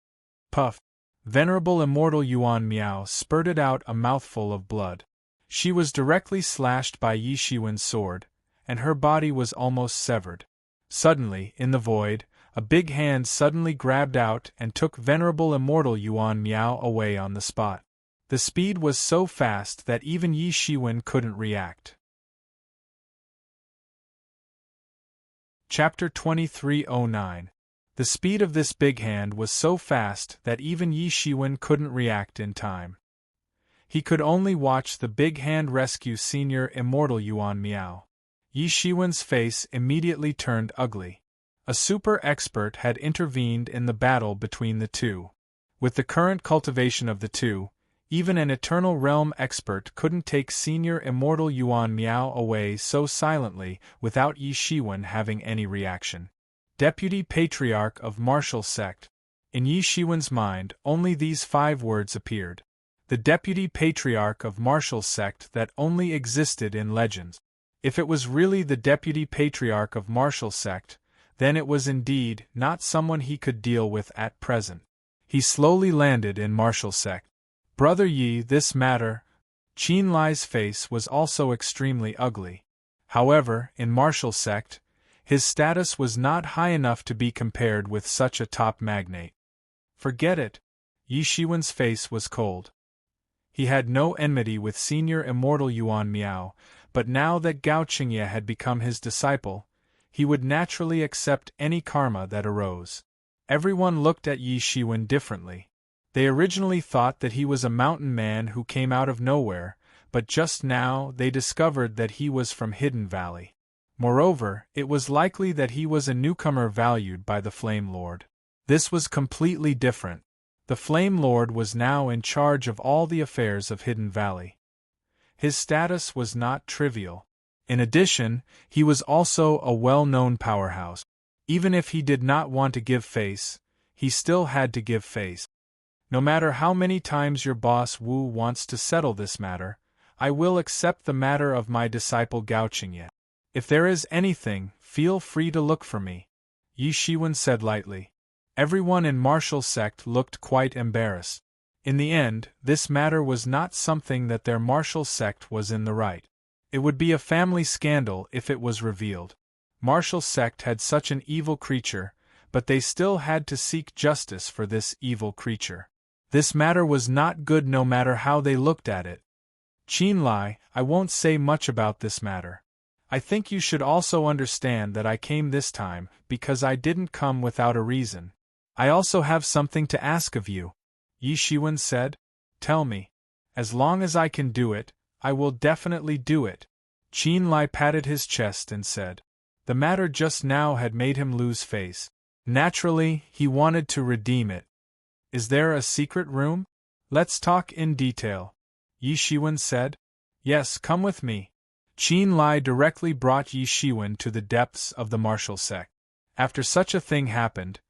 Puff! Venerable Immortal Yuan Miao spurted out a mouthful of blood. She was directly slashed by Yi Shiwen's sword, and her body was almost severed. Suddenly, in the void, a big hand suddenly grabbed out and took Venerable Immortal Yuan Miao away on the spot. The speed was so fast that even Yi Shiwen couldn't react. Chapter 2309. The speed of this big hand was so fast that even Yi Shiwen couldn't react in time. He could only watch the big hand rescue Senior Immortal Yuan Miao. Yi Shiwen's face immediately turned ugly. A super expert had intervened in the battle between the two. With the current cultivation of the two, even an Eternal Realm expert couldn't take Senior Immortal Yuan Miao away so silently without Yi Shiwen having any reaction. Deputy Patriarch of Martial Sect. In Yi Shiwen's mind, only these 5 words appeared. The Deputy Patriarch of Martial Sect that only existed in legends. If it was really the Deputy Patriarch of Martial Sect, then it was indeed not someone he could deal with at present. He slowly landed in Martial Sect. "Brother Yi, this matter..." Qin Lai's face was also extremely ugly. However, in Martial Sect, his status was not high enough to be compared with such a top magnate. "Forget it." Yi Shiwen's face was cold. He had no enmity with Senior Immortal Yuan Miao, but now that Gao Qingye had become his disciple, he would naturally accept any karma that arose. Everyone looked at Yi Shiwen differently. They originally thought that he was a mountain man who came out of nowhere, but just now they discovered that he was from Hidden Valley. Moreover, it was likely that he was a newcomer valued by the Flame Lord. This was completely different. The Flame Lord was now in charge of all the affairs of Hidden Valley. His status was not trivial. In addition, he was also a well-known powerhouse. Even if he did not want to give face, he still had to give face. "No matter how many times your boss Wu wants to settle this matter, I will accept the matter of my disciple Gao Qingye. If there is anything, feel free to look for me," Yi Shiwen said lightly. Everyone in Martial Sect looked quite embarrassed. In the end, this matter was not something that their Martial Sect was in the right. It would be a family scandal if it was revealed. Martial Sect had such an evil creature, but they still had to seek justice for this evil creature. This matter was not good no matter how they looked at it. "Qin Lai, I won't say much about this matter. I think you should also understand that I came this time because I didn't come without a reason. I also have something to ask of you," Yi Shiwen said. "Tell me. As long as I can do it, I will definitely do it." Qin Lai patted his chest and said. The matter just now had made him lose face. Naturally, he wanted to redeem it. Is there a secret room? Let's talk in detail, Yi Shiwen said. Yes, come with me. Qin Lai directly brought Yi Shiwen to the depths of the martial sect. After such a thing happened,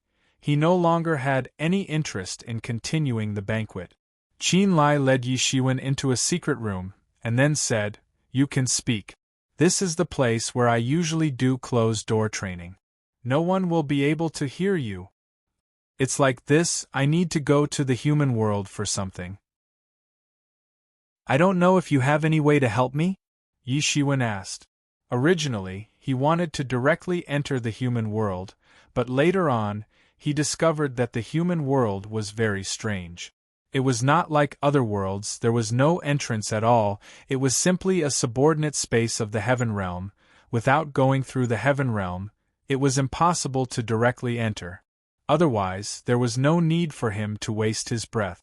he no longer had any interest in continuing the banquet. Qin Lai led Yi Shiwen into a secret room, and then said, You can speak. This is the place where I usually do closed-door training. No one will be able to hear you. It's like this, I need to go to the human world for something. I don't know if you have any way to help me? Yi Shiwen asked. Originally, he wanted to directly enter the human world, but later on, he discovered that the human world was very strange. It was not like other worlds, there was no entrance at all, it was simply a subordinate space of the heaven realm. Without going through the heaven realm, it was impossible to directly enter. Otherwise, there was no need for him to waste his breath.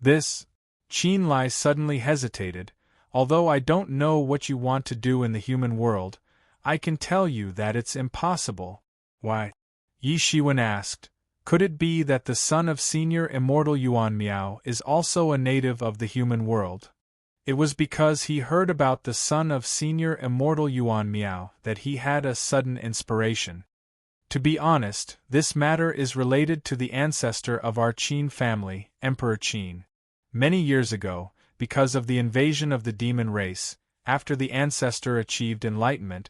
Qin Lai suddenly hesitated. Although I don't know what you want to do in the human world, I can tell you that it's impossible. Why? Yi Shiwen asked. Could it be that the son of Senior Immortal Yuan Miao is also a native of the human world? It was because he heard about the son of Senior Immortal Yuan Miao that he had a sudden inspiration. To be honest, this matter is related to the ancestor of our Qin family, Emperor Qin. Many years ago, because of the invasion of the demon race, after the ancestor achieved enlightenment,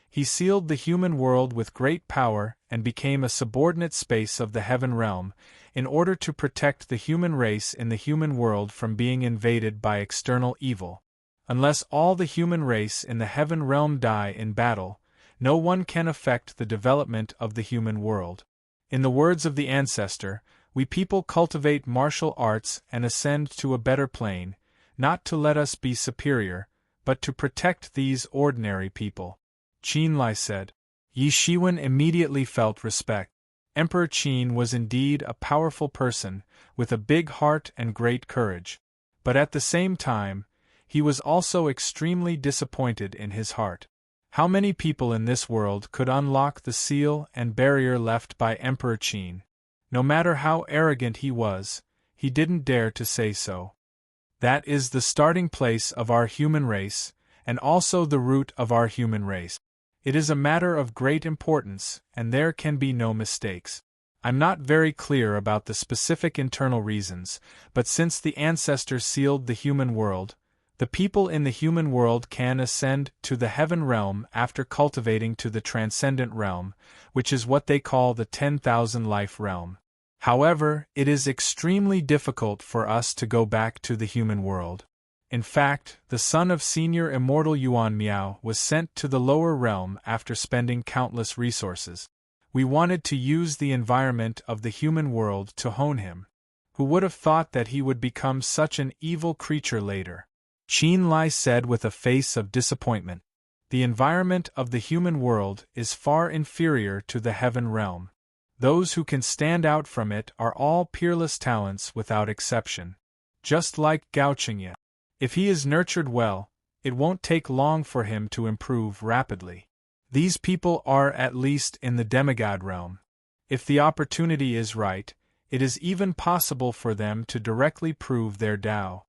he sealed the human world with great power and became a subordinate space of the heaven realm, in order to protect the human race in the human world from being invaded by external evil. Unless all the human race in the heaven realm die in battle, no one can affect the development of the human world. In the words of the ancestor, we people cultivate martial arts and ascend to a better plane, not to let us be superior, but to protect these ordinary people. Qin Lai said. Yi Shiwen immediately felt respect. Emperor Qin was indeed a powerful person, with a big heart and great courage. But at the same time, he was also extremely disappointed in his heart. How many people in this world could unlock the seal and barrier left by Emperor Qin? No matter how arrogant he was, he didn't dare to say so. That is the starting place of our human race, and also the root of our human race. It is a matter of great importance, and there can be no mistakes. I'm not very clear about the specific internal reasons, but since the ancestors sealed the human world, the people in the human world can ascend to the heaven realm after cultivating to the transcendent realm, which is what they call the 10,000 life realm. However, it is extremely difficult for us to go back to the human world. In fact, the son of Senior Immortal Yuan Miao was sent to the lower realm after spending countless resources. We wanted to use the environment of the human world to hone him. Who would have thought that he would become such an evil creature later? Qin Lai said with a face of disappointment. The environment of the human world is far inferior to the heaven realm. Those who can stand out from it are all peerless talents without exception. Just like Gao Qingye. If he is nurtured well, it won't take long for him to improve rapidly. These people are at least in the demigod realm. If the opportunity is right, it is even possible for them to directly prove their Tao.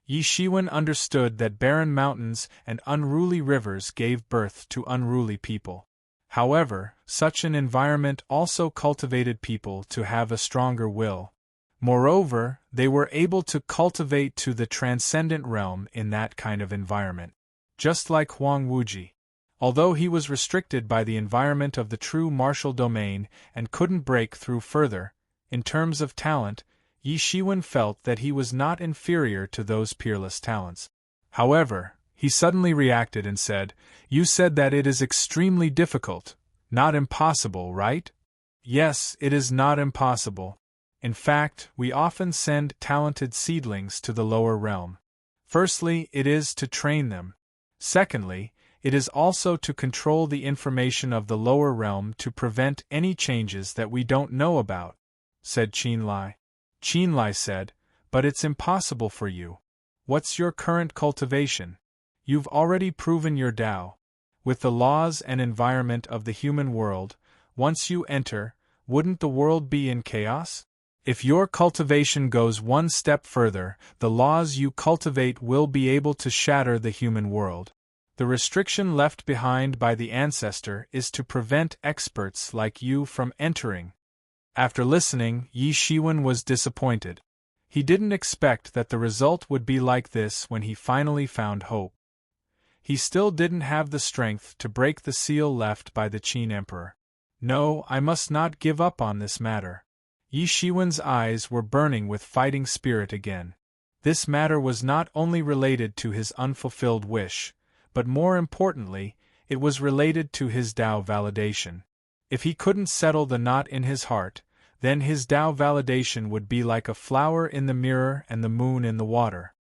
Yi Shiwen understood that barren mountains and unruly rivers gave birth to unruly people. However, such an environment also cultivated people to have a stronger will. Moreover, they were able to cultivate to the transcendent realm in that kind of environment. Just like Huang Wuji. Although he was restricted by the environment of the true martial domain and couldn't break through further, in terms of talent, Yi Shiwen felt that he was not inferior to those peerless talents. However, he suddenly reacted and said, You said that it is extremely difficult, not impossible, right? Yes, it is not impossible. In fact, we often send talented seedlings to the lower realm. Firstly, it is to train them. Secondly, it is also to control the information of the lower realm to prevent any changes that we don't know about, said Qin Lai. Qin Lai said, But it's impossible for you. What's your current cultivation? You've already proven your Tao. With the laws and environment of the human world, once you enter, wouldn't the world be in chaos? If your cultivation goes one step further, the laws you cultivate will be able to shatter the human world. The restriction left behind by the ancestor is to prevent experts like you from entering. After listening, Yi Shiwen was disappointed. He didn't expect that the result would be like this when he finally found hope. He still didn't have the strength to break the seal left by the Qin Emperor. No, I must not give up on this matter. Yi Shiwen's eyes were burning with fighting spirit again. This matter was not only related to his unfulfilled wish, but more importantly, it was related to his Tao validation. If he couldn't settle the knot in his heart, then his Tao validation would be like a flower in the mirror and the moon in the water.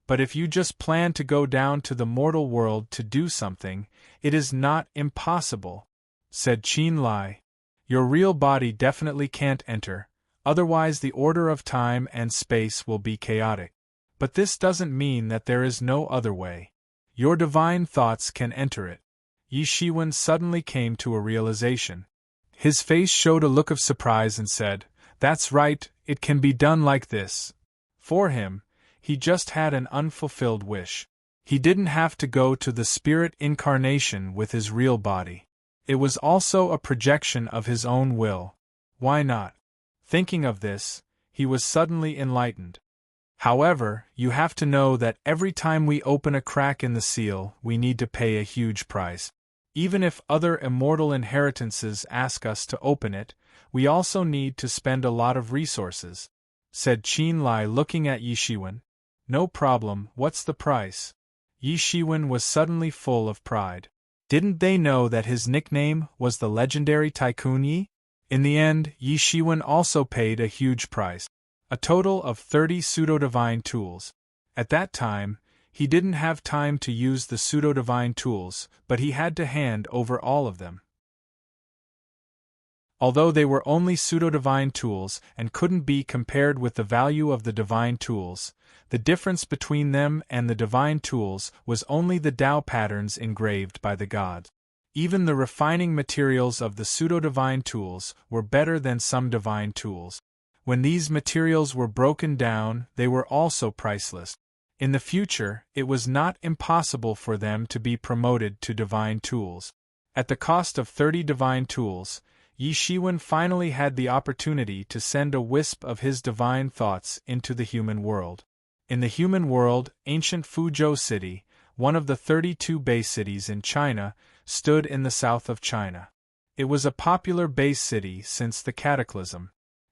But if you just plan to go down to the mortal world to do something, it is not impossible, said Qin Lai. Your real body definitely can't enter, otherwise the order of time and space will be chaotic. But this doesn't mean that there is no other way. Your divine thoughts can enter it. Yi Shiwen suddenly came to a realization. His face showed a look of surprise and said, "That's right, it can be done like this." For him, he just had an unfulfilled wish. He didn't have to go to the spirit incarnation with his real body. It was also a projection of his own will. Why not? Thinking of this, he was suddenly enlightened. However, you have to know that every time we open a crack in the seal, we need to pay a huge price. Even if other immortal inheritances ask us to open it, we also need to spend a lot of resources, said Qin Lai looking at Yi Shiwen. No problem, what's the price? Yi Shiwen was suddenly full of pride. Didn't they know that his nickname was the legendary Tycoon Yi? In the end, Yi Shiwen also paid a huge price. A total of 30 pseudo-divine tools. At that time, he didn't have time to use the pseudo-divine tools, but he had to hand over all of them. Although they were only pseudo-divine tools and couldn't be compared with the value of the divine tools, the difference between them and the divine tools was only the Tao patterns engraved by the gods. Even the refining materials of the pseudo-divine tools were better than some divine tools. When these materials were broken down, they were also priceless. In the future, it was not impossible for them to be promoted to divine tools. At the cost of 30 divine tools, Yi Shiwen finally had the opportunity to send a wisp of his divine thoughts into the human world. In the human world, ancient Fuzhou City, one of the 32 base cities in China, stood in the south of China. It was a popular base city since the cataclysm.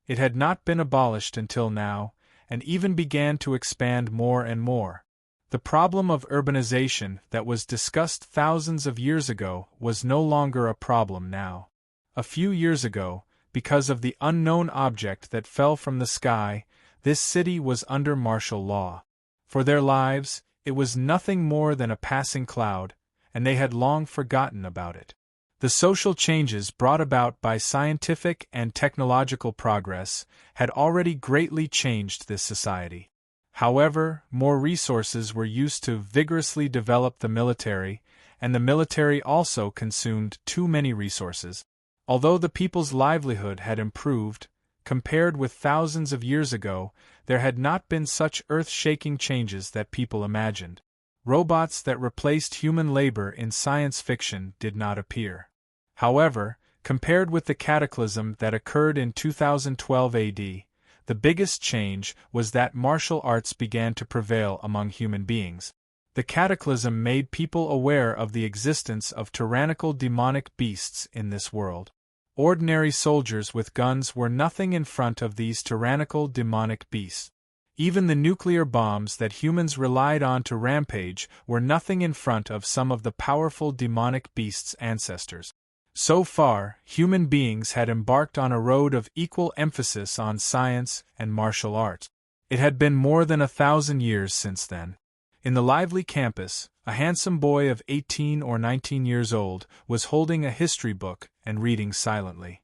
It had not been abolished until now, and even began to expand more and more. The problem of urbanization that was discussed thousands of years ago was no longer a problem now. A few years ago, because of the unknown object that fell from the sky, this city was under martial law. For their lives, it was nothing more than a passing cloud, and they had long forgotten about it. The social changes brought about by scientific and technological progress had already greatly changed this society. However, more resources were used to vigorously develop the military, and the military also consumed too many resources. Although the people's livelihood had improved, compared with thousands of years ago, there had not been such earth-shaking changes that people imagined. Robots that replaced human labor in science fiction did not appear. However, compared with the cataclysm that occurred in 2012 AD, the biggest change was that martial arts began to prevail among human beings. The cataclysm made people aware of the existence of tyrannical demonic beasts in this world. Ordinary soldiers with guns were nothing in front of these tyrannical demonic beasts. Even the nuclear bombs that humans relied on to rampage were nothing in front of some of the powerful demonic beasts' ancestors. So far, human beings had embarked on a road of equal emphasis on science and martial arts. It had been more than 1,000 years since then. In the lively campus, a handsome boy of 18 or 19 years old was holding a history book and reading silently.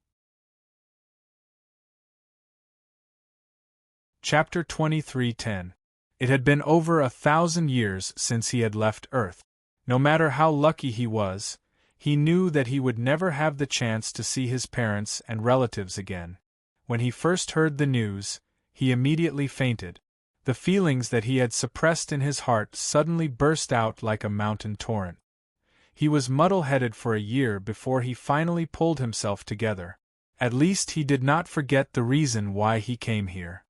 Chapter 23:10. It had been over 1,000 years since he had left Earth. No matter how lucky he was, he knew that he would never have the chance to see his parents and relatives again. When he first heard the news, he immediately fainted. The feelings that he had suppressed in his heart suddenly burst out like a mountain torrent. He was muddle-headed for a year before he finally pulled himself together. At least he did not forget the reason why he came here.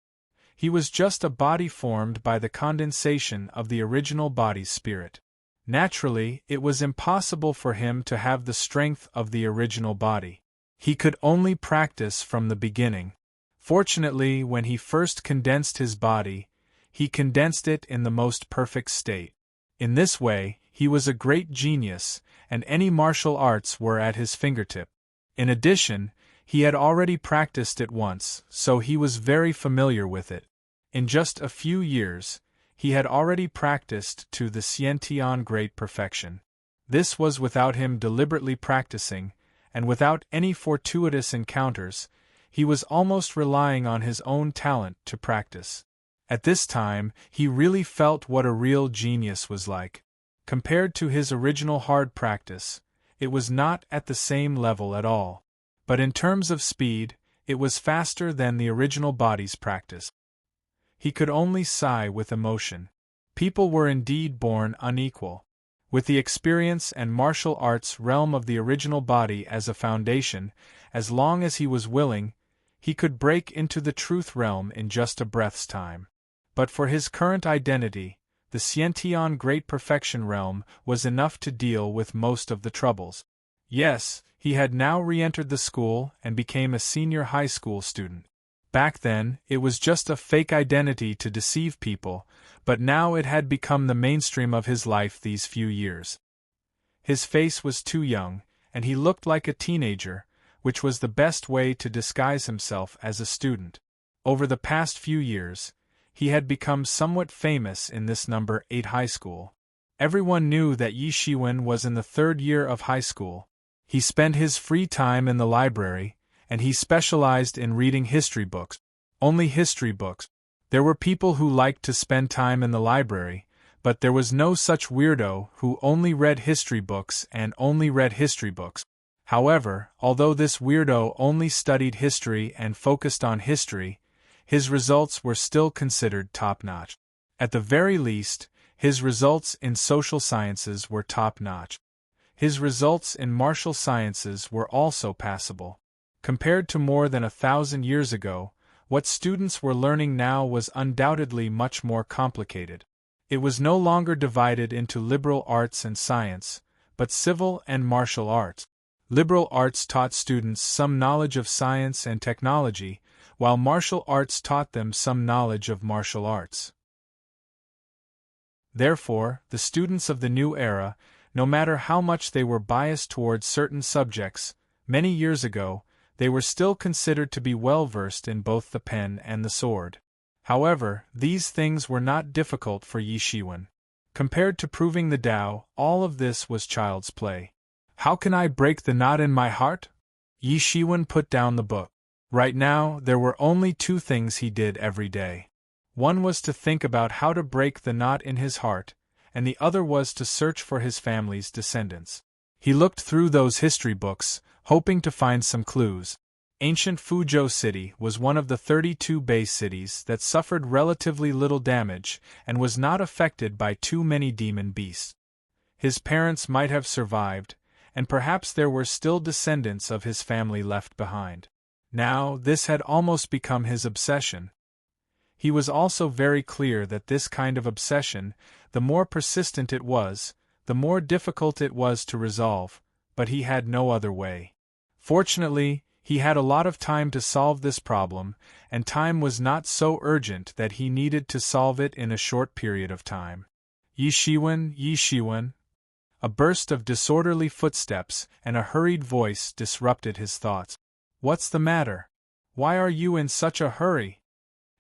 He was just a body formed by the condensation of the original body's spirit. Naturally, it was impossible for him to have the strength of the original body. He could only practice from the beginning. Fortunately, when he first condensed his body, he condensed it in the most perfect state. In this way, he was a great genius, and any martial arts were at his fingertip. In addition, he had already practiced it once, so he was very familiar with it. In just a few years, he had already practiced to the Xiantian great perfection. This was without him deliberately practicing, and without any fortuitous encounters. He was almost relying on his own talent to practice. At this time, he really felt what a real genius was like. Compared to his original hard practice, it was not at the same level at all. But in terms of speed, it was faster than the original body's practice. He could only sigh with emotion. People were indeed born unequal. With the experience and martial arts realm of the original body as a foundation, as long as he was willing, he could break into the truth realm in just a breath's time. But for his current identity, the Xiantian Great Perfection realm was enough to deal with most of the troubles. Yes, he had now re-entered the school and became a senior high school student. Back then, it was just a fake identity to deceive people, but now it had become the mainstream of his life these few years. His face was too young, and he looked like a teenager, which was the best way to disguise himself as a student. Over the past few years, he had become somewhat famous in this number 8 high school. Everyone knew that Yi Shiwen was in the 3rd year of high school. He spent his free time in the library, and he specialized in reading history books. Only history books. There were people who liked to spend time in the library, but there was no such weirdo who only read history books and only read history books. However, although this weirdo only studied history and focused on history, his results were still considered top-notch. At the very least, his results in social sciences were top-notch. His results in martial sciences were also passable. Compared to more than 1,000 years ago, what students were learning now was undoubtedly much more complicated. It was no longer divided into liberal arts and science, but civil and martial arts. Liberal arts taught students some knowledge of science and technology, while martial arts taught them some knowledge of martial arts. Therefore, the students of the new era, no matter how much they were biased towards certain subjects, many years ago, they were still considered to be well-versed in both the pen and the sword. However, these things were not difficult for Yi Shiwen. Compared to proving the Tao, all of this was child's play. How can I break the knot in my heart? Yi Shiwen put down the book. Right now, there were only 2 things he did every day. One was to think about how to break the knot in his heart, and the other was to search for his family's descendants. He looked through those history books, hoping to find some clues. Ancient Fuzhou City was one of the 32 base cities that suffered relatively little damage and was not affected by too many demon beasts. His parents might have survived, and perhaps there were still descendants of his family left behind. Now, this had almost become his obsession. He was also very clear that this kind of obsession, the more persistent it was, the more difficult it was to resolve, but he had no other way. Fortunately, he had a lot of time to solve this problem, and time was not so urgent that he needed to solve it in a short period of time. Yi Shiwen, Yi Shiwen. A burst of disorderly footsteps and a hurried voice disrupted his thoughts. What's the matter? Why are you in such a hurry?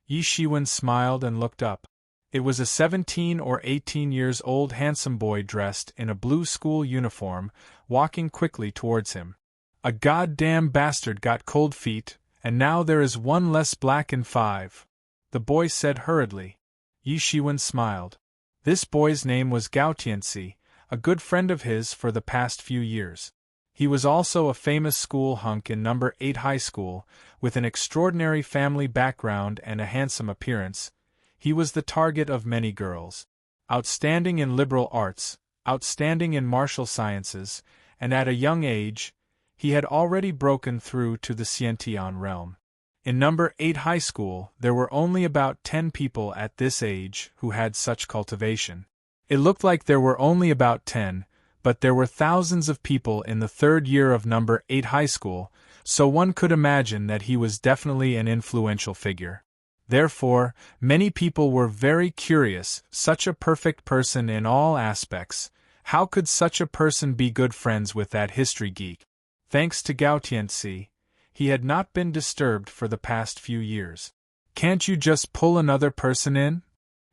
Yi Shiwen smiled and looked up. It was a 17 or 18 years old handsome boy dressed in a blue school uniform, walking quickly towards him. A goddamn bastard got cold feet, and now there is 1 less black in 5. The boy said hurriedly. Yi Shiwen smiled. This boy's name was Gao Tianxi, a good friend of his for the past few years. He was also a famous school hunk in number 8 high school, with an extraordinary family background and a handsome appearance. He was the target of many girls. Outstanding in liberal arts, outstanding in martial sciences, and at a young age, he had already broken through to the Sciention realm. In number 8 high school, there were only about 10 people at this age who had such cultivation. It looked like there were only about 10, but there were thousands of people in the third year of number 8 high school, so one could imagine that he was definitely an influential figure. Therefore, many people were very curious, such a perfect person in all aspects. How could such a person be good friends with that history geek? Thanks to Gao Tianci, he had not been disturbed for the past few years. Can't you just pull another person in?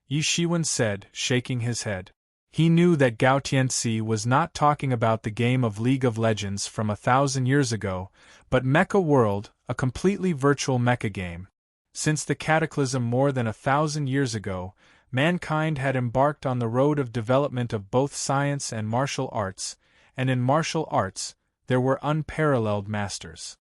Yi Shiwen said, shaking his head. He knew that Gao Tianci was not talking about the game of League of Legends from 1,000 years ago, but Mecha World, a completely virtual mecha game. Since the cataclysm more than 1,000 years ago, mankind had embarked on the road of development of both science and martial arts, and in martial arts, there were unparalleled masters.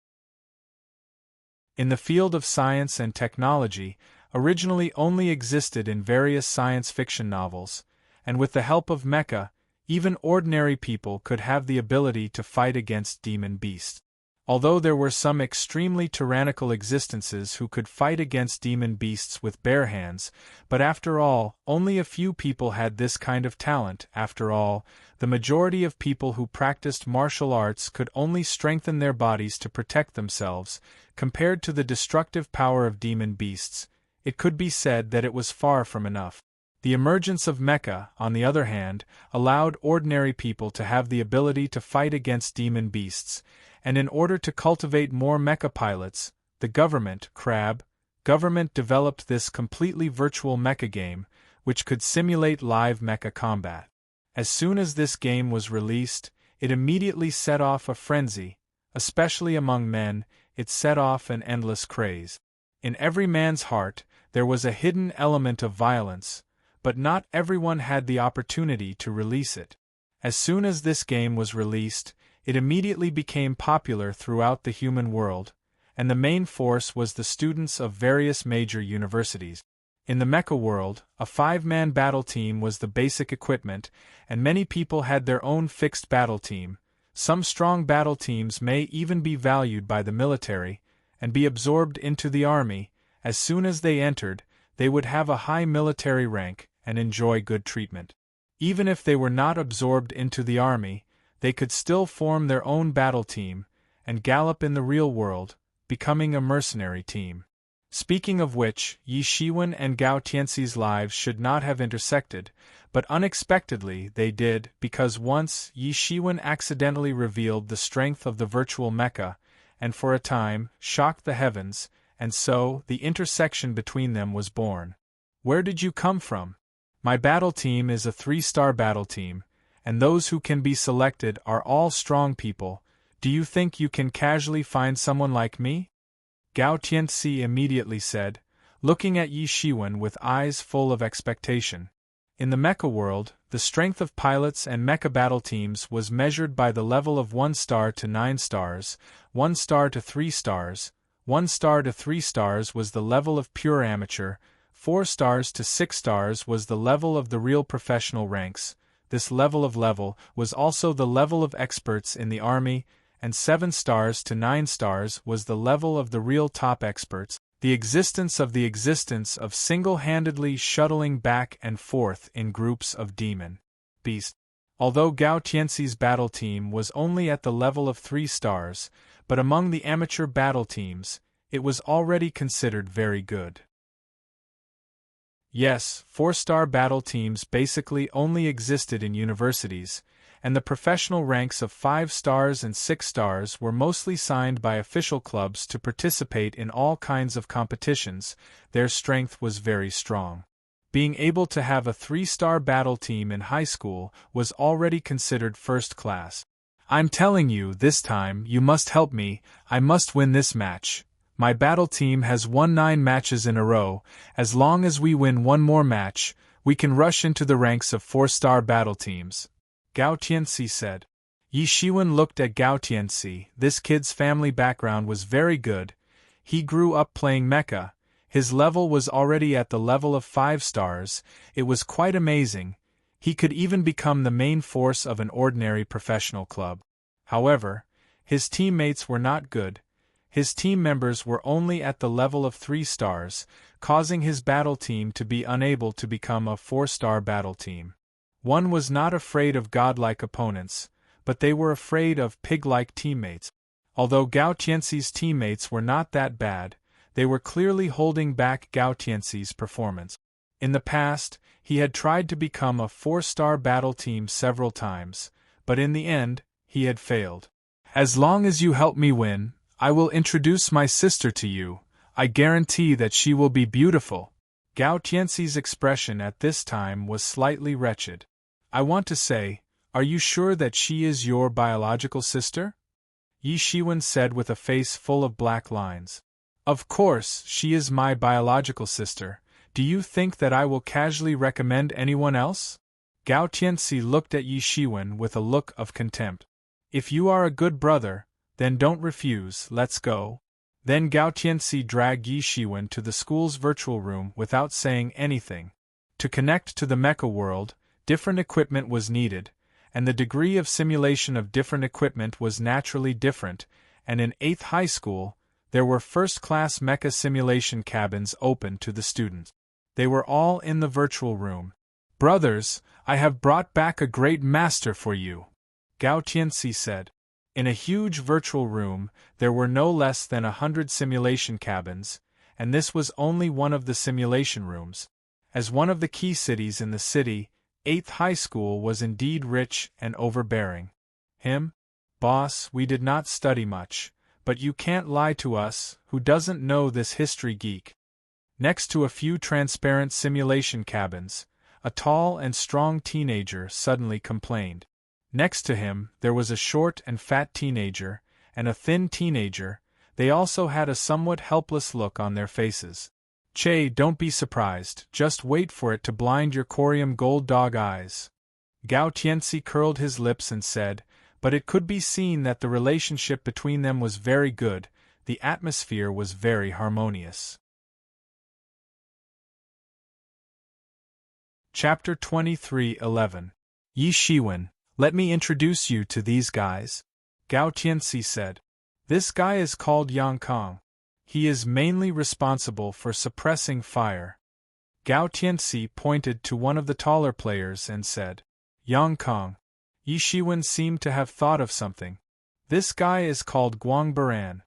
In the field of science and technology, originally only existed in various science fiction novels, and with the help of mecha, even ordinary people could have the ability to fight against demon beasts. Although there were some extremely tyrannical existences who could fight against demon beasts with bare hands, but after all, only a few people had this kind of talent. After all, the majority of people who practiced martial arts could only strengthen their bodies to protect themselves. Compared to the destructive power of demon beasts, it could be said that it was far from enough. The emergence of mecha, on the other hand, allowed ordinary people to have the ability to fight against demon beasts, and in order to cultivate more mecha pilots, the government developed this completely virtual mecha game, which could simulate live mecha combat. As soon as this game was released, it immediately set off a frenzy, especially among men. It set off an endless craze. In every man's heart, there was a hidden element of violence, but not everyone had the opportunity to release it. As soon as this game was released, it immediately became popular throughout the human world, and the main force was the students of various major universities. In the mecha world, a 5-man battle team was the basic equipment, and many people had their own fixed battle team. Some strong battle teams may even be valued by the military, and be absorbed into the army. As soon as they entered, they would have a high military rank, and enjoy good treatment. Even if they were not absorbed into the army, they could still form their own battle team, and gallop in the real world, becoming a mercenary team. Speaking of which, Yi Shiwen and Gao Tianci's lives should not have intersected, but unexpectedly they did, because once Yi Shiwen accidentally revealed the strength of the virtual mecha, and for a time shocked the heavens, and so the intersection between them was born. Where did you come from? My battle team is a 3-star battle team, and those who can be selected are all strong people. Do you think you can casually find someone like me? Gao Tianci immediately said, looking at Yi Shiwen with eyes full of expectation. In the mecha world, the strength of pilots and mecha battle teams was measured by the level of 1 star to 9 stars, 1 star to 3 stars, 1 star to 3 stars was the level of pure amateur, 4 stars to 6 stars was the level of the real professional ranks. This level was also the level of experts in the army, and 7 stars to 9 stars was the level of the real top experts. The existence of single-handedly shuttling back and forth in groups of demon beast. Although Gao Tianci's battle team was only at the level of 3 stars, but among the amateur battle teams, it was already considered very good. Yes, 4-star battle teams basically only existed in universities, and the professional ranks of 5 stars and 6 stars were mostly signed by official clubs to participate in all kinds of competitions. Their strength was very strong. Being able to have a 3-star battle team in high school was already considered first class. I'm telling you, this time you must help me. I must win this match. My battle team has won 9 matches in a row. As long as we win one more match, we can rush into the ranks of 4-star battle teams. Gao Tianxi said. Yi Shiwen looked at Gao Tianxi. This kid's family background was very good. He grew up playing mecha. His level was already at the level of 5 stars. It was quite amazing. He could even become the main force of an ordinary professional club. However, his teammates were not good. His team members were only at the level of 3 stars, causing his battle team to be unable to become a 4-star battle team. One was not afraid of godlike opponents, but they were afraid of pig-like teammates. Although Gao Tianxi's teammates were not that bad, they were clearly holding back Gao Tianxi's performance. In the past, he had tried to become a 4-star battle team several times, but in the end, he had failed. As long as you help me win, I will introduce my sister to you. I guarantee that she will be beautiful. Gao Tianxi's expression at this time was slightly wretched. I want to say, are you sure that she is your biological sister? Yi Shiwen said with a face full of black lines. Of course, she is my biological sister. Do you think that I will casually recommend anyone else? Gao Tianxi looked at Yi Shiwen with a look of contempt. If you are a good brother, then don't refuse, let's go. Then Gao Tianxi dragged Yi Shiwen to the school's virtual room without saying anything. To connect to the mecha world, different equipment was needed, and the degree of simulation of different equipment was naturally different, and in 8th high school, there were first-class mecha simulation cabins open to the students. They were all in the virtual room. Brothers, I have brought back a great master for you, Gao Tianxi said. In a huge virtual room, there were no less than 100 simulation cabins, and this was only one of the simulation rooms. As one of the key cities in the city, 8th high school was indeed rich and overbearing. Boss, we did not study much, but you can't lie to us, who doesn't know this history geek. Next to a few transparent simulation cabins, a tall and strong teenager suddenly complained. Next to him, there was a short and fat teenager, and a thin teenager. They also had a somewhat helpless look on their faces. Che, don't be surprised, just wait for it to blind your corium gold dog eyes. Gao Tianxi curled his lips and said, but it could be seen that the relationship between them was very good, the atmosphere was very harmonious. Chapter 23:11. Yi Shiwen, let me introduce you to these guys. Gao Tianxi said. This guy is called Yang Kong. He is mainly responsible for suppressing fire. Gao Tianxi pointed to one of the taller players and said, Yang Kong. Yi Shiwen seemed to have thought of something. This guy is called Guang Baran.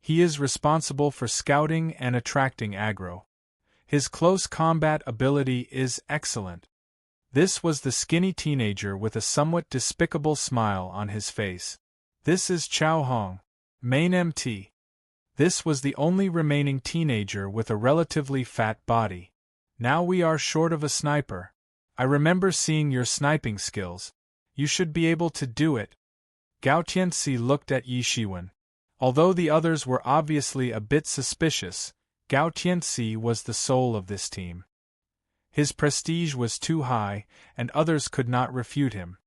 He is responsible for scouting and attracting aggro. His close combat ability is excellent. This was the skinny teenager with a somewhat despicable smile on his face. This is Chao Hong, main MT. This was the only remaining teenager with a relatively fat body. Now we are short of a sniper. I remember seeing your sniping skills. You should be able to do it. Gao Tianxi looked at Yi Shiwen. Although the others were obviously a bit suspicious, Gao Tianxi was the soul of this team. His prestige was too high, and others could not refute him.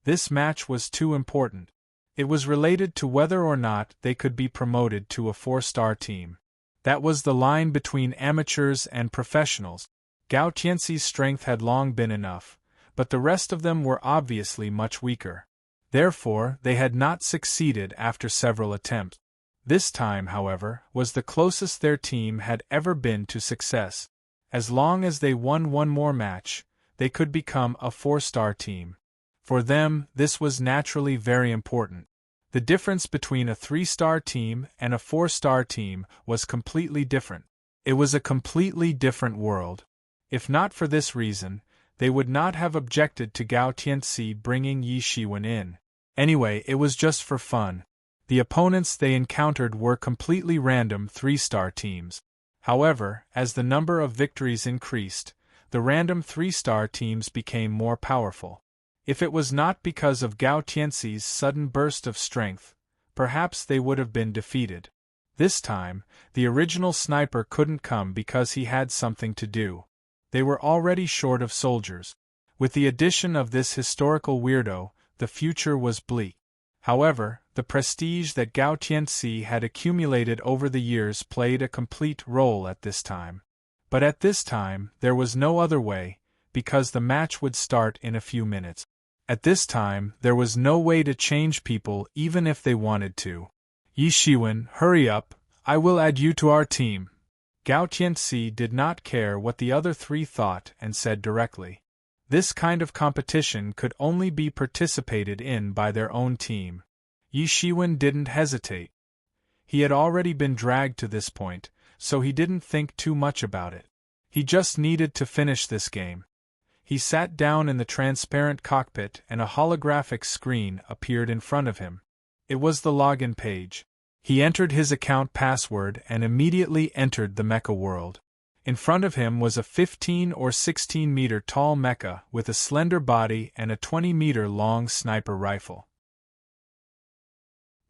This match was too important. It was related to whether or not they could be promoted to a 4-star team. That was the line between amateurs and professionals. Gao Tianxi's strength had long been enough, but the rest of them were obviously much weaker. Therefore, they had not succeeded after several attempts. This time, however, was the closest their team had ever been to success. As long as they won one more match, they could become a 4-star team. For them, this was naturally very important. The difference between a 3-star team and a 4-star team was completely different. It was a completely different world. If not for this reason, they would not have objected to Gao Tianxi bringing Yi Shiwen in. Anyway, it was just for fun. The opponents they encountered were completely random 3-star teams. However, as the number of victories increased, the random 3-star teams became more powerful. If it was not because of Gao Tianxi's sudden burst of strength, perhaps they would have been defeated. This time, the original sniper couldn't come because he had something to do. They were already short of soldiers. With the addition of this historical weirdo, the future was bleak. However, the prestige that Gao Tianxi had accumulated over the years played a complete role at this time. But at this time, there was no other way, because the match would start in a few minutes. At this time, there was no way to change people even if they wanted to. Yi Shiwen, hurry up, I will add you to our team. Gao Tianxi did not care what the other three thought and said directly. This kind of competition could only be participated in by their own team. Yi Shiwen didn't hesitate. He had already been dragged to this point, so he didn't think too much about it. He just needed to finish this game. He sat down in the transparent cockpit and a holographic screen appeared in front of him. It was the login page. He entered his account password and immediately entered the mecha world. In front of him was a 15 or 16 meter tall mecha with a slender body and a 20-meter long sniper rifle.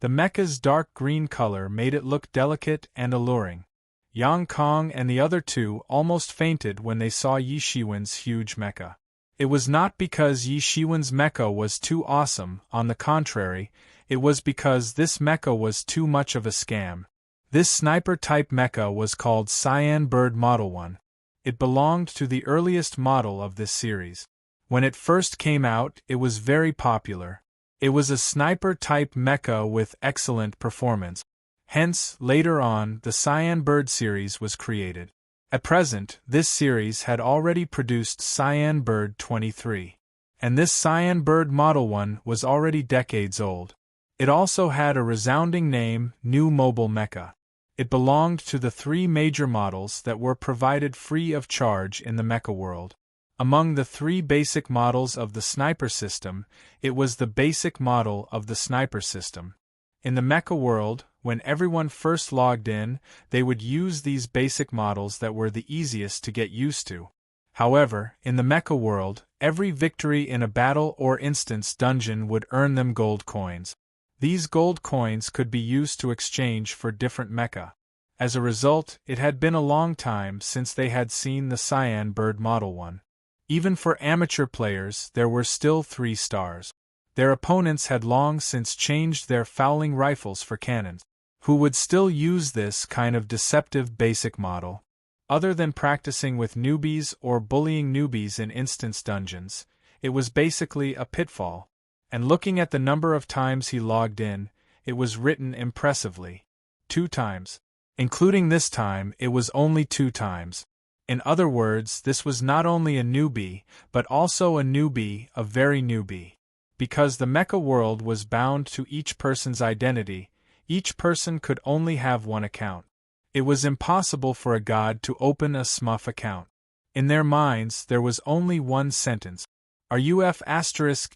The mecha's dark green color made it look delicate and alluring. Yang Kong and the other two almost fainted when they saw Yi Shiwen's huge mecha. It was not because Yi Shiwen's mecha was too awesome, on the contrary, it was because this mecha was too much of a scam. This sniper-type mecha was called Cyan Bird Model 1. It belonged to the earliest model of this series. When it first came out, it was very popular. It was a sniper-type mecha with excellent performance. Hence, later on, the Cyan Bird series was created. At present, this series had already produced Cyan Bird 23. And this Cyan Bird Model 1 was already decades old. It also had a resounding name, New Mobile Mecha. It belonged to the three major models that were provided free of charge in the mecha world. Among the three basic models of the sniper system, it was the basic model of the sniper system. In the mecha world, when everyone first logged in, they would use these basic models that were the easiest to get used to. However, in the mecha world, every victory in a battle or instance dungeon would earn them gold coins. These gold coins could be used to exchange for different mecha. As a result, it had been a long time since they had seen the Cyan Bird Model 1. Even for amateur players, there were still 3 stars. Their opponents had long since changed their fowling rifles for cannons. Who would still use this kind of deceptive basic model? Other than practicing with newbies or bullying newbies in instance dungeons, it was basically a pitfall. And looking at the number of times he logged in, it was written impressively. 2 times. Including this time, it was only 2 times. In other words, this was not only a newbie, but also a newbie, a very newbie. Because the mecha world was bound to each person's identity, each person could only have one account. It was impossible for a god to open a smurf account. In their minds, there was only one sentence. Are you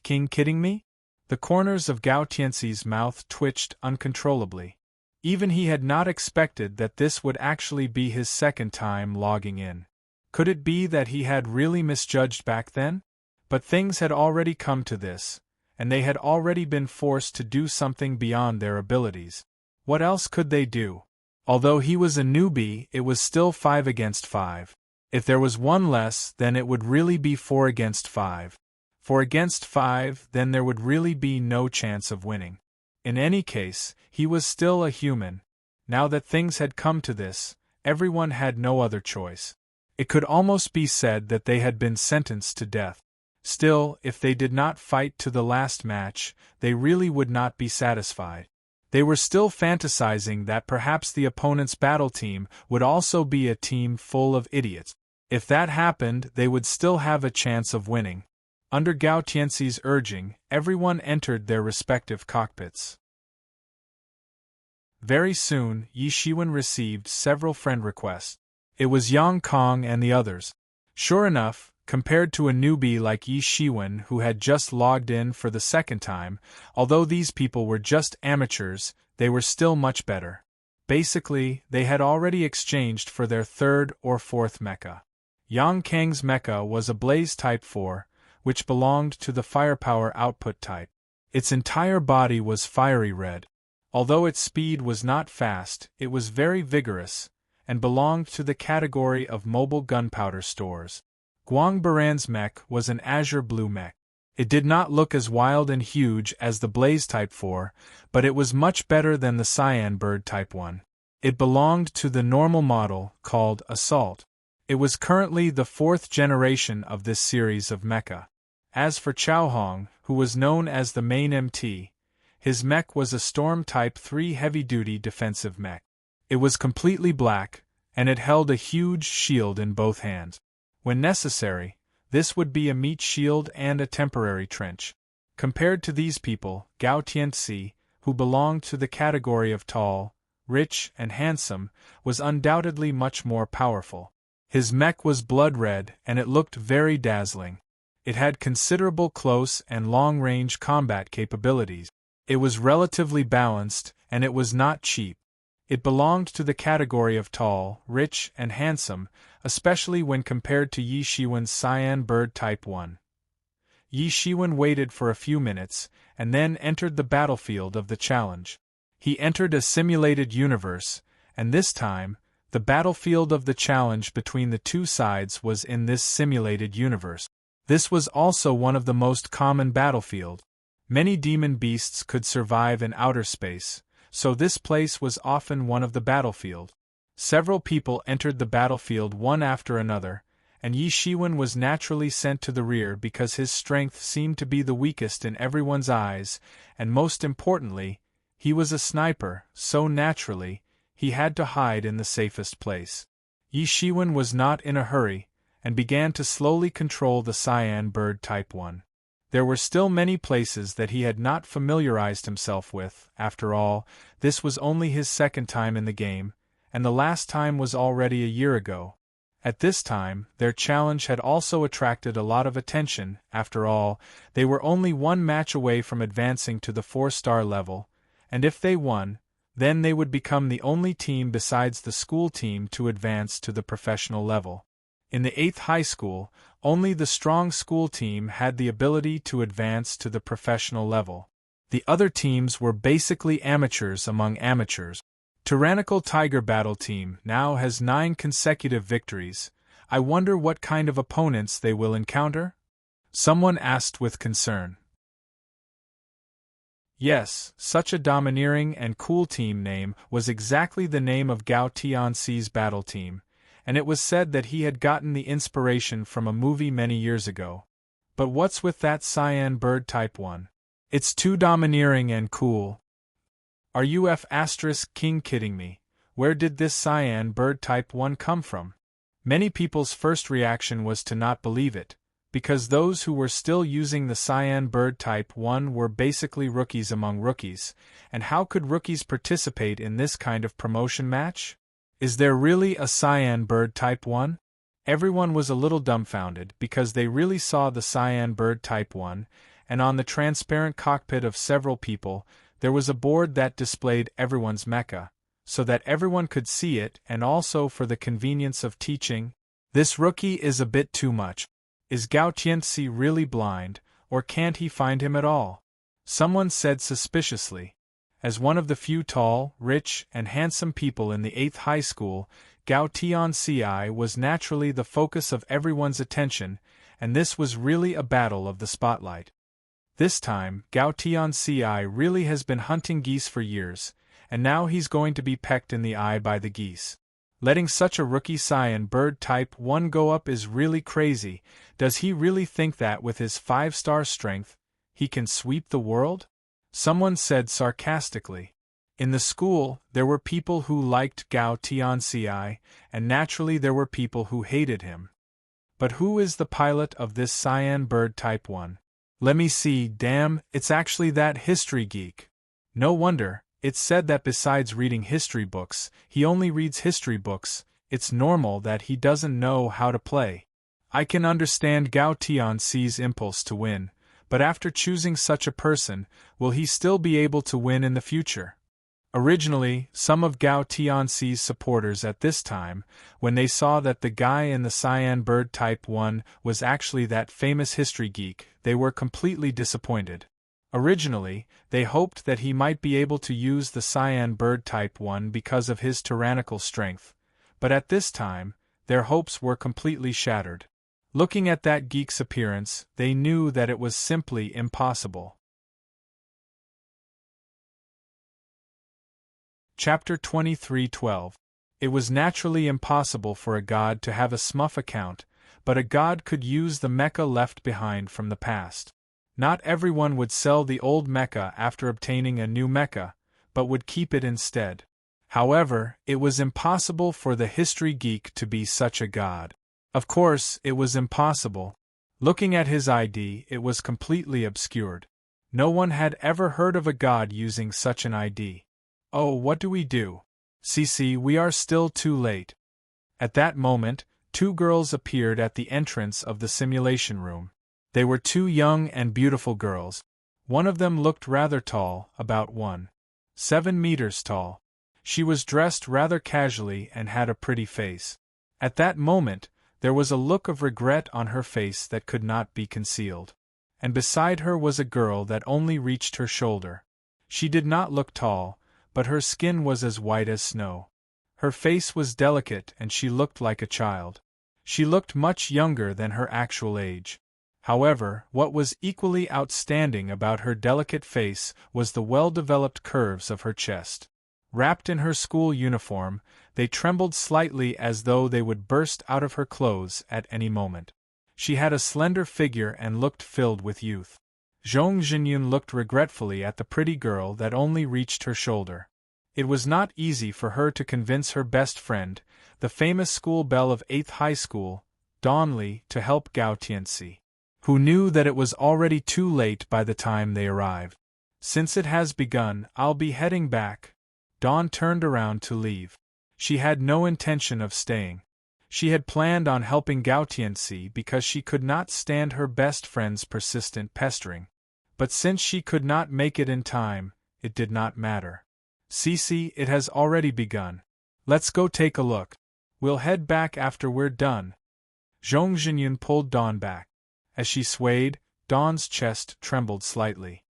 King kidding me? The corners of Gao Tianxi's mouth twitched uncontrollably. Even he had not expected that this would actually be his second time logging in. Could it be that he had really misjudged back then? But things had already come to this, and they had already been forced to do something beyond their abilities. What else could they do? Although he was a newbie, it was still 5 against 5. If there was one less, then it would really be 4 against 5. 4 against 5, then there would really be no chance of winning. In any case, he was still a human. Now that things had come to this, everyone had no other choice. It could almost be said that they had been sentenced to death. Still, if they did not fight to the last match, they really would not be satisfied. They were still fantasizing that perhaps the opponent's battle team would also be a team full of idiots. If that happened, they would still have a chance of winning. Under Gao Tianxi's urging, everyone entered their respective cockpits. Very soon, Yi Shiwen received several friend requests. It was Yang Kong and the others. Sure enough, compared to a newbie like Yi Shiwen who had just logged in for the second time, although these people were just amateurs, they were still much better. Basically, they had already exchanged for their 3rd or 4th mecha. Yang Kang's mecha was a Blaze Type 4, which belonged to the firepower output type. Its entire body was fiery red. Although its speed was not fast, it was very vigorous, and belonged to the category of mobile gunpowder stores. Guang Baran's mech was an azure blue mech. It did not look as wild and huge as the Blaze Type 4, but it was much better than the Cyan Bird Type 1. It belonged to the normal model, called Assault. It was currently the 4th generation of this series of mecha. As for Chao-Hong, who was known as the main MT, his mech was a Storm Type 3 heavy-duty defensive mech. It was completely black, and it held a huge shield in both hands. When necessary, this would be a meat shield and a temporary trench. Compared to these people, Gao Tianxi, who belonged to the category of tall, rich, and handsome, was undoubtedly much more powerful. His mech was blood red and it looked very dazzling. It had considerable close and long-range combat capabilities. It was relatively balanced, and it was not cheap. It belonged to the category of tall, rich, and handsome, especially when compared to Yi Shiwen's Cyan Bird Type 1. Yi Shiwen waited for a few minutes, and then entered the battlefield of the challenge. He entered a simulated universe, and this time, the battlefield of the challenge between the two sides was in this simulated universe. This was also one of the most common battlefields. Many demon beasts could survive in outer space, so this place was often one of the battlefield. Several people entered the battlefield one after another, and Yi Shiwen was naturally sent to the rear because his strength seemed to be the weakest in everyone's eyes, and most importantly, he was a sniper, so naturally, he had to hide in the safest place. Yi Shiwen was not in a hurry, and began to slowly control the Cyan Bird Type 1. There were still many places that he had not familiarized himself with. After all, this was only his second time in the game, and the last time was already a year ago. At this time, their challenge had also attracted a lot of attention. After all, they were only one match away from advancing to the 4-star level, and if they won, then they would become the only team besides the school team to advance to the professional level. In the 8th high school, only the strong school team had the ability to advance to the professional level. The other teams were basically amateurs among amateurs. Tyrannical Tiger Battle Team now has 9 consecutive victories. I wonder what kind of opponents they will encounter? Someone asked with concern. Yes, such a domineering and cool team name was exactly the name of Gao Tianxi's battle team, and it was said that he had gotten the inspiration from a movie many years ago. But what's with that Cyan Bird Type 1? It's too domineering and cool. Are you King kidding me? Where did this Cyan Bird Type 1 come from? Many people's first reaction was to not believe it, because those who were still using the Cyan Bird Type 1 were basically rookies among rookies, and how could rookies participate in this kind of promotion match? Is there really a Cyan Bird Type 1? Everyone was a little dumbfounded because they really saw the Cyan Bird Type 1, and on the transparent cockpit of several people, there was a board that displayed everyone's mecha, so that everyone could see it, and also for the convenience of teaching. This rookie is a bit too much. Is Gao Tianxi really blind, or can't he find him at all? Someone said suspiciously. As one of the few tall, rich, and handsome people in the 8th high school, Gao Tianxi was naturally the focus of everyone's attention, and this was really a battle of the spotlight. This time, Gao Tianxi really has been hunting geese for years, and now he's going to be pecked in the eye by the geese. Letting such a rookie Cyan Bird Type 1 go up is really crazy. Does he really think that with his 5-star strength, he can sweep the world? Someone said sarcastically. In the school, there were people who liked Gao Tianxi, and naturally there were people who hated him. But who is the pilot of this Cyan Bird Type 1? Let me see, damn, it's actually that history geek. No wonder, it's said that besides reading history books, he only reads history books. It's normal that he doesn't know how to play. I can understand Gao Tianxi's impulse to win, but after choosing such a person, will he still be able to win in the future? Originally, some of Gao Tianxi's supporters at this time, when they saw that the guy in the Cyan Bird Type 1 was actually that famous history geek, they were completely disappointed. Originally, they hoped that he might be able to use the Cyan Bird Type 1 because of his tyrannical strength, but at this time, their hopes were completely shattered. Looking at that geek's appearance, they knew that it was simply impossible. Chapter 23:12. It was naturally impossible for a god to have a smurf account, but a god could use the mecha left behind from the past. Not everyone would sell the old mecha after obtaining a new mecha, but would keep it instead. However, it was impossible for the history geek to be such a god. Of course, it was impossible. Looking at his ID, it was completely obscured. No one had ever heard of a god using such an ID. Oh, what do we do? CC, we are still too late. At that moment, two girls appeared at the entrance of the simulation room. They were two young and beautiful girls. One of them looked rather tall, about 1.7 meters tall. She was dressed rather casually and had a pretty face. At that moment, there was a look of regret on her face that could not be concealed. And beside her was a girl that only reached her shoulder. She did not look tall, but her skin was as white as snow. Her face was delicate and she looked like a child. She looked much younger than her actual age. However, what was equally outstanding about her delicate face was the well-developed curves of her chest. Wrapped in her school uniform, they trembled slightly as though they would burst out of her clothes at any moment. She had a slender figure and looked filled with youth. Zhong Jinyun looked regretfully at the pretty girl that only reached her shoulder. It was not easy for her to convince her best friend, the famous school belle of 8th High School, Don Li, to help Gao Tianxi, who knew that it was already too late by the time they arrived. Since it has begun, I'll be heading back. Dawn turned around to leave. She had no intention of staying. She had planned on helping Gao Tianxi because she could not stand her best friend's persistent pestering. But since she could not make it in time, it did not matter. Cici, it has already begun. Let's go take a look. We'll head back after we're done. Zhong Jinyun pulled Dawn back. As she swayed, Dawn's chest trembled slightly.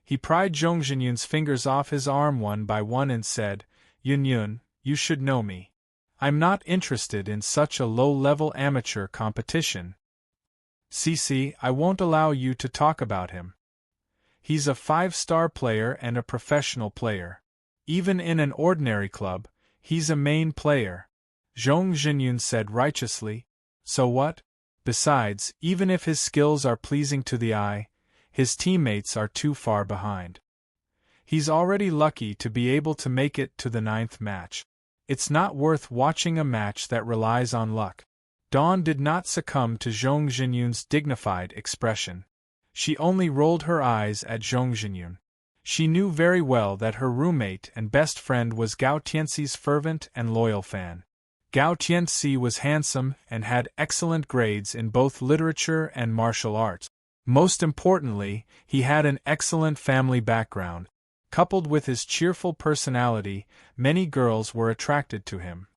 He pried Zhong Jinyun's fingers off his arm one by one and said, Yun, you should know me. I'm not interested in such a low-level amateur competition. Cici, I won't allow you to talk about him. He's a 5-star player and a professional player. Even in an ordinary club, he's a main player. Zhong Jinyun said righteously. So what? Besides, even if his skills are pleasing to the eye, his teammates are too far behind. He's already lucky to be able to make it to the 9th match. It's not worth watching a match that relies on luck. Dawn did not succumb to Zhong Jinyun's dignified expression. She only rolled her eyes at Zhong Jinyun. She knew very well that her roommate and best friend was Gao Tianxi's fervent and loyal fan. Gao Tianxi was handsome and had excellent grades in both literature and martial arts. Most importantly, he had an excellent family background. Coupled with his cheerful personality, many girls were attracted to him.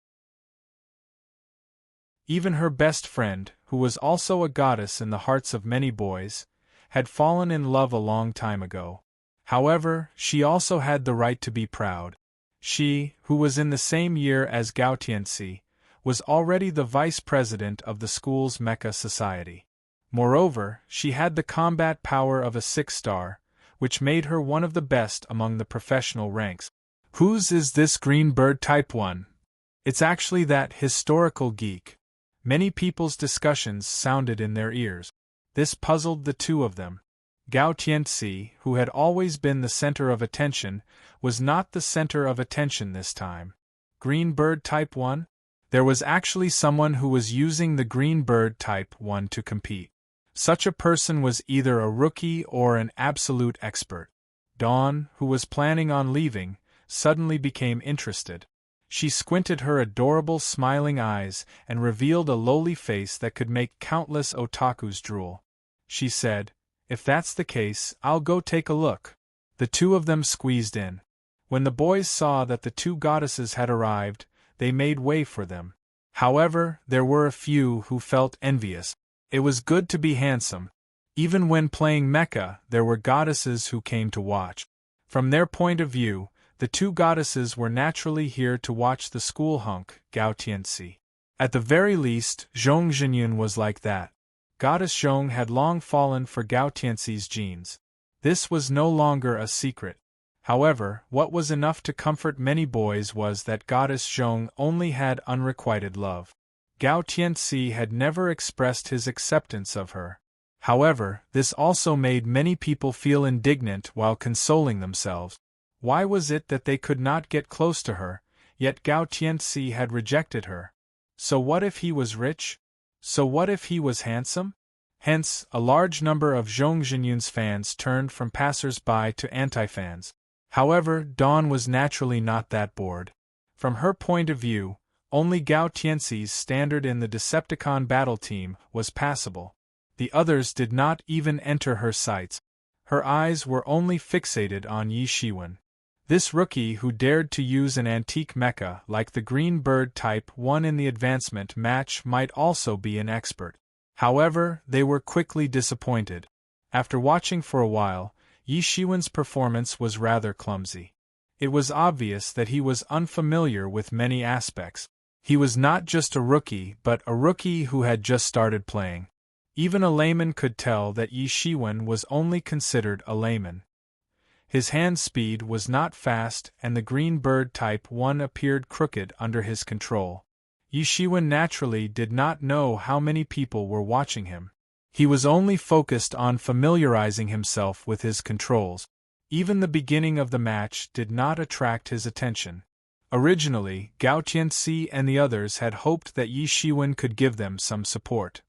Even her best friend, who was also a goddess in the hearts of many boys, had fallen in love a long time ago. However, she also had the right to be proud. She, who was in the same year as Gao Tianxi, was already the vice president of the school's mecha society. Moreover, she had the combat power of a 6-star, which made her one of the best among the professional ranks. Whose is this green bird type 1? It's actually that historical geek. Many people's discussions sounded in their ears. This puzzled the two of them. Gao Tianxi, who had always been the center of attention, was not the center of attention this time. Green bird type 1? There was actually someone who was using the green bird type 1 to compete. Such a person was either a rookie or an absolute expert. Dawn, who was planning on leaving, suddenly became interested. She squinted her adorable smiling eyes and revealed a lowly face that could make countless otakus drool. She said, "If that's the case, I'll go take a look." The two of them squeezed in. When the boys saw that the two goddesses had arrived, they made way for them. However, there were a few who felt envious. It was good to be handsome. Even when playing mecha, there were goddesses who came to watch. From their point of view, the two goddesses were naturally here to watch the school hunk, Gao Tianxi. At the very least, Zhong Jinyun was like that. Goddess Zhong had long fallen for Gao Tianxi's genes. This was no longer a secret. However, what was enough to comfort many boys was that Goddess Zhong only had unrequited love. Gao Tianxi had never expressed his acceptance of her. However, this also made many people feel indignant while consoling themselves. Why was it that they could not get close to her, yet Gao Tianxi had rejected her? So what if he was rich? So what if he was handsome? Hence, a large number of Zhong Jinyun's fans turned from passers-by to anti-fans. However, Dawn was naturally not that bored. From her point of view, only Gao Tianxi's standard in the Decepticon battle team was passable. The others did not even enter her sights. Her eyes were only fixated on Yi Shiwen. This rookie who dared to use an antique mecha like the Green Bird Type 1 in the advancement match might also be an expert. However, they were quickly disappointed. After watching for a while, Yi Shiwen's performance was rather clumsy. It was obvious that he was unfamiliar with many aspects. He was not just a rookie but a rookie who had just started playing. Even a layman could tell that Yi Shiwen was only considered a layman. His hand speed was not fast and the Green Bird Type 1 appeared crooked under his control. Yi Shiwen naturally did not know how many people were watching him. He was only focused on familiarizing himself with his controls. Even the beginning of the match did not attract his attention. Originally, Gao Tianxi and the others had hoped that Yi Shiwen could give them some support.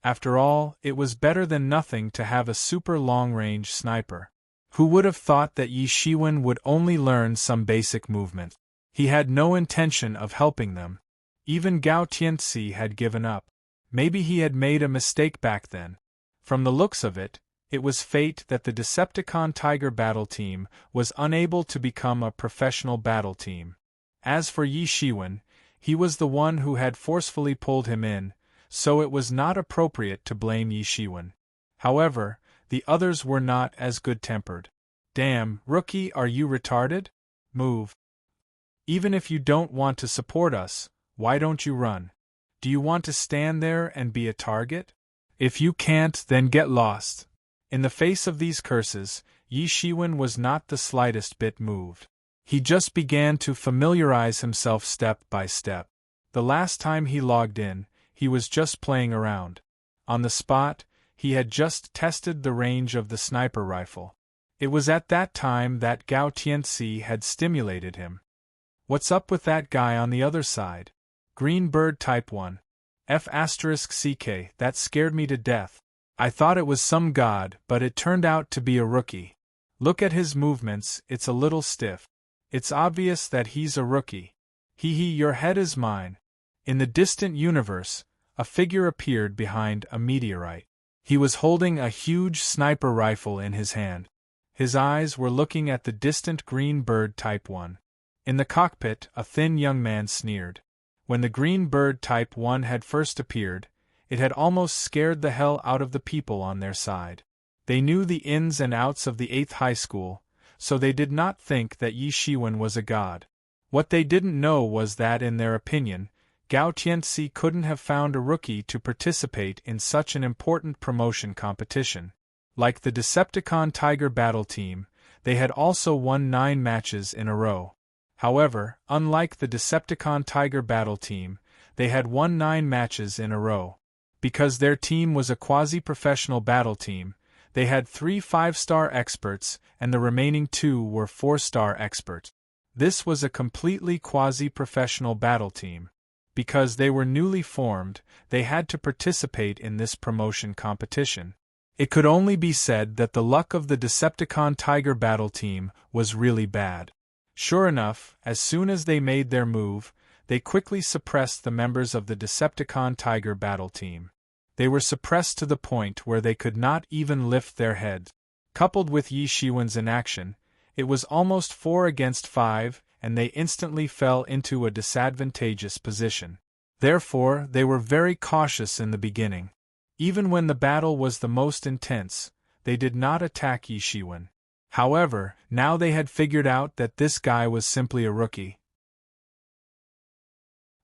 After all, it was better than nothing to have a super long-range sniper. Who would have thought that Yi Shiwen would only learn some basic movement? He had no intention of helping them. Even Gao Tianxi had given up. Maybe he had made a mistake back then. From the looks of it, it was fate that the Decepticon Tiger battle team was unable to become a professional battle team. As for Yi Shiwen, he was the one who had forcefully pulled him in, so it was not appropriate to blame Yi Shiwen. However, the others were not as good-tempered. Damn, rookie, are you retarded? Move. Even if you don't want to support us, why don't you run? Do you want to stand there and be a target? If you can't, then get lost. In the face of these curses, Yi Shiwen was not the slightest bit moved. He just began to familiarize himself step by step. The last time he logged in, he was just playing around. On the spot, he had just tested the range of the sniper rifle. It was at that time that Gao Tianxi had stimulated him. What's up with that guy on the other side? Green Bird Type 1. F***CK, that scared me to death. I thought it was some god, but it turned out to be a rookie. Look at his movements, it's a little stiff. It's obvious that he's a rookie. Hee, your head is mine. In the distant universe, a figure appeared behind a meteorite. He was holding a huge sniper rifle in his hand. His eyes were looking at the distant Green Bird Type 1. In the cockpit, a thin young man sneered. When the Green Bird Type 1 had first appeared, it had almost scared the hell out of the people on their side. They knew the ins and outs of the 8th high school, so they did not think that Yi Shiwen was a god. What they didn't know was that in their opinion, Gao Tianxi couldn't have found a rookie to participate in such an important promotion competition. Like the Decepticon Tiger battle team, they had also won 9 matches in a row. However, unlike the Decepticon Tiger battle team, they had won 9 matches in a row. Because their team was a quasi-professional battle team, they had 3 5-star experts and the remaining 2 were 4-star experts. This was a completely quasi-professional battle team. Because they were newly formed, they had to participate in this promotion competition. It could only be said that the luck of the Decepticon Tiger battle team was really bad. Sure enough, as soon as they made their move, they quickly suppressed the members of the Decepticon Tiger battle team. They were suppressed to the point where they could not even lift their heads. Coupled with Yi Shiwen's inaction, it was almost 4 against 5, and they instantly fell into a disadvantageous position. Therefore, they were very cautious in the beginning. Even when the battle was the most intense, they did not attack Yi Shiwen. However, now they had figured out that this guy was simply a rookie.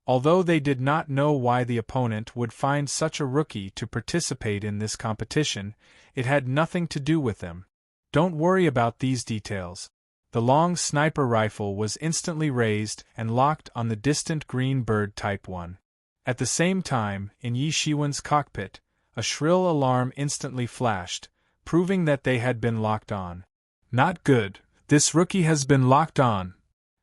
Although they did not know why the opponent would find such a rookie to participate in this competition, it had nothing to do with them. Don't worry about these details. The long sniper rifle was instantly raised and locked on the distant green bird Type 1. At the same time, in Yi Shiwen's cockpit, a shrill alarm instantly flashed, proving that they had been locked on. Not good, this rookie has been locked on,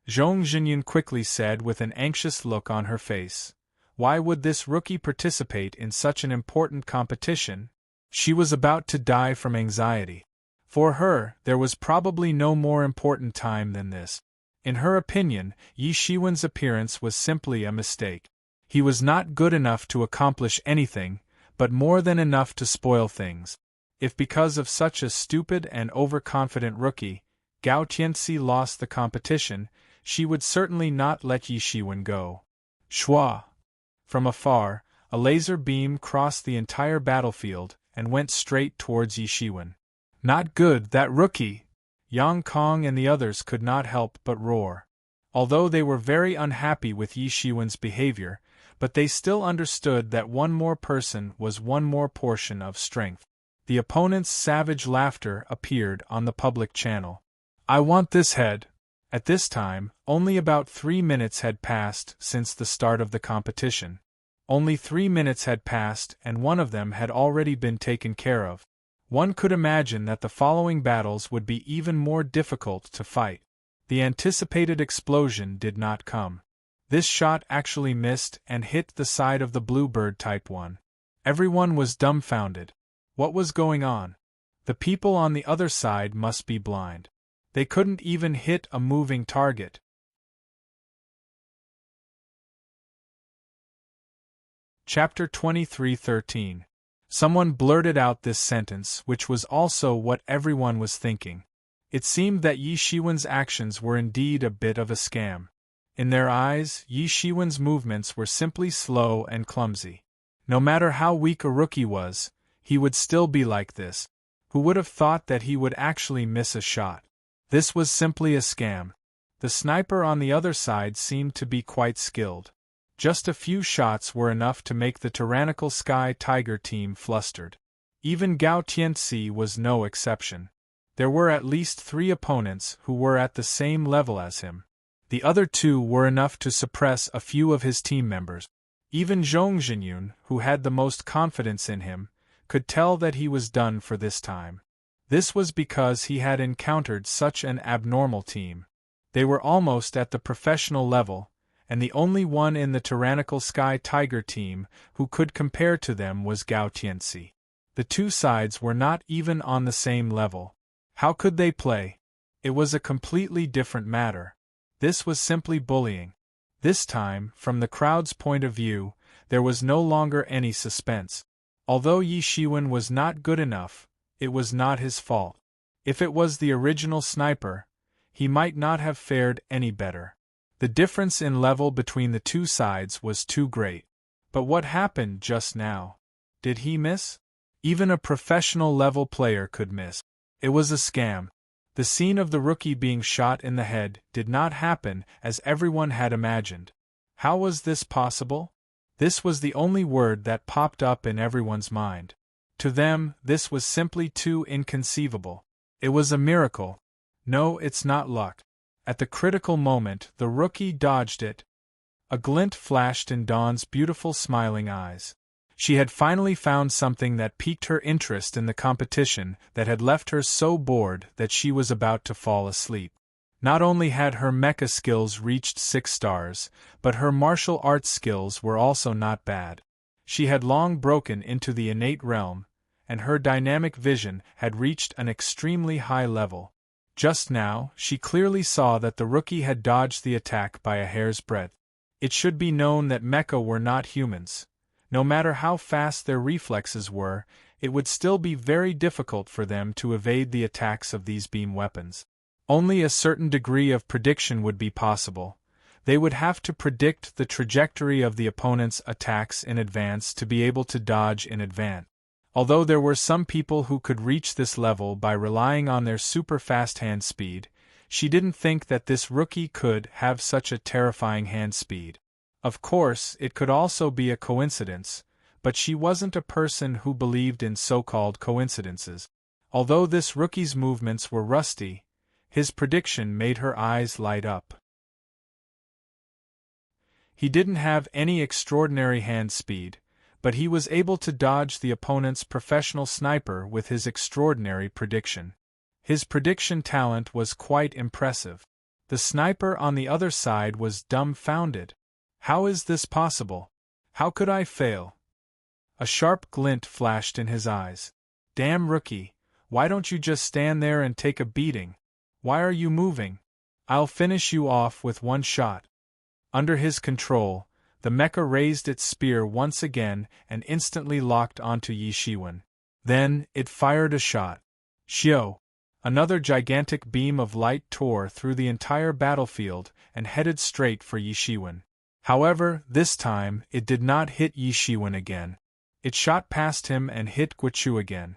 Zhong Jinyun quickly said with an anxious look on her face. Why would this rookie participate in such an important competition? She was about to die from anxiety. For her, there was probably no more important time than this. In her opinion, Yi Shiwen's appearance was simply a mistake. He was not good enough to accomplish anything, but more than enough to spoil things. If because of such a stupid and overconfident rookie, Gao Tianxi lost the competition, she would certainly not let Yi Shiwen go. Shua! From afar, a laser beam crossed the entire battlefield and went straight towards Yi Shiwen. Not good, that rookie! Yang Kong and the others could not help but roar. Although they were very unhappy with Yi Shiwen's behavior, but they still understood that one more person was one more portion of strength. The opponent's savage laughter appeared on the public channel. I want this head. At this time, only about 3 minutes had passed since the start of the competition. Only 3 minutes had passed and one of them had already been taken care of. One could imagine that the following battles would be even more difficult to fight. The anticipated explosion did not come. This shot actually missed and hit the side of the Bluebird Type 1. Everyone was dumbfounded. What was going on? The people on the other side must be blind. They couldn't even hit a moving target. Chapter 23:13. Someone blurted out this sentence, which was also what everyone was thinking. It seemed that Yi Shiwen's actions were indeed a bit of a scam. In their eyes, Yi Shiwen's movements were simply slow and clumsy. No matter how weak a rookie was, he would still be like this. Who would have thought that he would actually miss a shot? This was simply a scam. The sniper on the other side seemed to be quite skilled. Just a few shots were enough to make the tyrannical Sky Tiger team flustered. Even Gao Tianxi was no exception. There were at least 3 opponents who were at the same level as him. The other 2 were enough to suppress a few of his team members. Even Zhong Jinyun, who had the most confidence in him, could tell that he was done for this time. This was because he had encountered such an abnormal team. They were almost at the professional level, and the only one in the tyrannical Sky Tiger team who could compare to them was Gao Tianxi. The 2 sides were not even on the same level. How could they play? It was a completely different matter. This was simply bullying. This time, from the crowd's point of view, there was no longer any suspense. Although Yi Shiwen was not good enough, it was not his fault. If it was the original sniper, he might not have fared any better. The difference in level between the 2 sides was too great. But what happened just now? Did he miss? Even a professional level player could miss. It was a scam. The scene of the rookie being shot in the head did not happen as everyone had imagined. How was this possible? This was the only word that popped up in everyone's mind. To them, this was simply too inconceivable. It was a miracle. No, it's not luck. At the critical moment, the rookie dodged it. A glint flashed in Dawn's beautiful smiling eyes. She had finally found something that piqued her interest in the competition that had left her so bored that she was about to fall asleep. Not only had her mecha skills reached 6 stars, but her martial arts skills were also not bad. She had long broken into the innate realm, and her dynamic vision had reached an extremely high level. Just now, she clearly saw that the rookie had dodged the attack by a hair's breadth. It should be known that mecha were not humans. No matter how fast their reflexes were, it would still be very difficult for them to evade the attacks of these beam weapons. Only a certain degree of prediction would be possible. They would have to predict the trajectory of the opponent's attacks in advance to be able to dodge in advance. Although there were some people who could reach this level by relying on their super-fast hand speed, she didn't think that this rookie could have such a terrifying hand speed. Of course, it could also be a coincidence, but she wasn't a person who believed in so-called coincidences. Although this rookie's movements were rusty, his prediction made her eyes light up. He didn't have any extraordinary hand speed, but he was able to dodge the opponent's professional sniper with his extraordinary prediction. His prediction talent was quite impressive. The sniper on the other side was dumbfounded. How is this possible? How could I fail? A sharp glint flashed in his eyes. Damn rookie, why don't you just stand there and take a beating? Why are you moving? I'll finish you off with one shot. Under his control, the mecha raised its spear once again and instantly locked onto Yi Shiwen. Then, it fired a shot. Xiao! Another gigantic beam of light tore through the entire battlefield and headed straight for Yi Shiwen. However, this time, it did not hit Yi Shiwen again. It shot past him and hit Guichu again.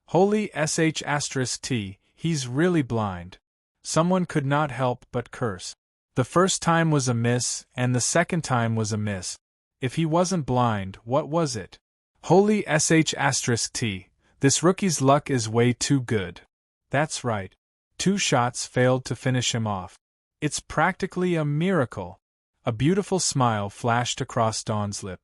Holy sh*t, he's really blind. Someone could not help but curse. The first time was a miss, and the second time was a miss. If he wasn't blind, what was it? Holy sh*t, this rookie's luck is way too good. That's right. 2 shots failed to finish him off. It's practically a miracle. A beautiful smile flashed across Dawn's lip.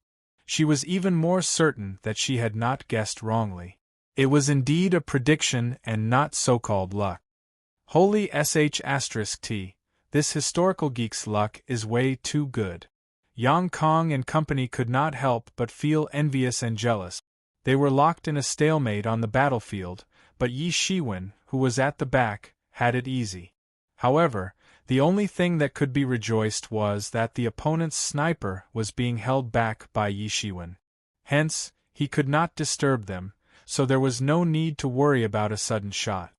She was even more certain that she had not guessed wrongly. It was indeed a prediction and not so-called luck. Holy sh*t, this historical geek's luck is way too good. Yang Kong and company could not help but feel envious and jealous. They were locked in a stalemate on the battlefield, but Yi Shiwen, who was at the back, had it easy. However, the only thing that could be rejoiced was that the opponent's sniper was being held back by Yi Shiwen. Hence, he could not disturb them, so there was no need to worry about a sudden shot.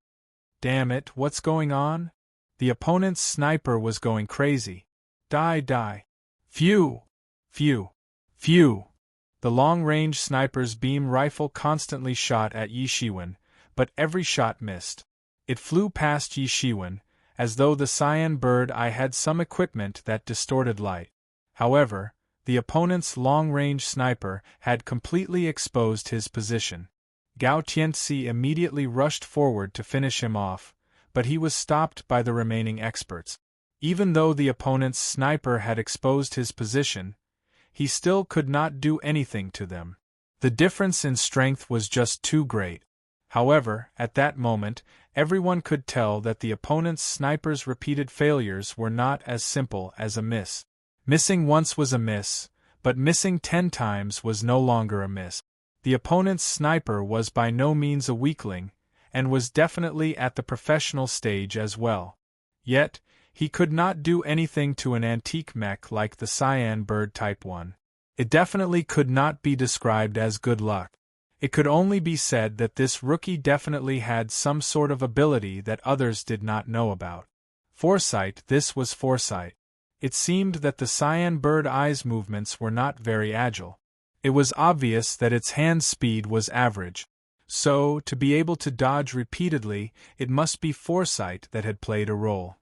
Damn it, what's going on? The opponent's sniper was going crazy. Die. Phew! Phew! Phew! The long-range sniper's beam rifle constantly shot at Yi Shiwen, but every shot missed. It flew past Yi Shiwen, as though the cyan bird eye had some equipment that distorted light. However, the opponent's long-range sniper had completely exposed his position. Gao Tianzi immediately rushed forward to finish him off, but he was stopped by the remaining experts. Even though the opponent's sniper had exposed his position, he still could not do anything to them. The difference in strength was just too great. However, at that moment, everyone could tell that the opponent's sniper's repeated failures were not as simple as a miss. Missing once was a miss, but missing 10 times was no longer a miss. The opponent's sniper was by no means a weakling, and was definitely at the professional stage as well. Yet, he could not do anything to an antique mech like the Cyan Bird Type 1. It definitely could not be described as good luck. It could only be said that this rookie definitely had some sort of ability that others did not know about. Foresight, this was foresight. It seemed that the Cyan Bird Eye's movements were not very agile. It was obvious that its hand speed was average. So, to be able to dodge repeatedly, it must be foresight that had played a role.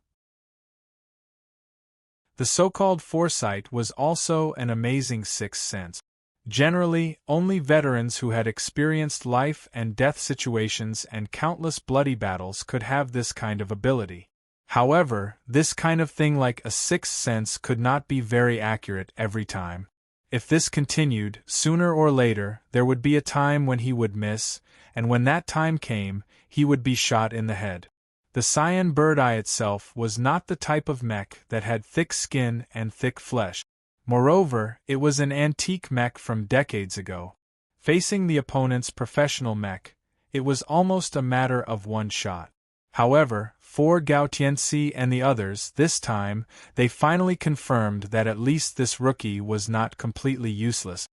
The so-called foresight was also an amazing sixth sense. Generally, only veterans who had experienced life and death situations and countless bloody battles could have this kind of ability. However, this kind of thing like a sixth sense could not be very accurate every time. If this continued, sooner or later, there would be a time when he would miss, and when that time came, he would be shot in the head. The Cyan Bird Eye itself was not the type of mech that had thick skin and thick flesh. Moreover, it was an antique mech from decades ago. Facing the opponent's professional mech, it was almost a matter of one shot. However, for Gao Tianzi and the others, this time, they finally confirmed that at least this rookie was not completely useless.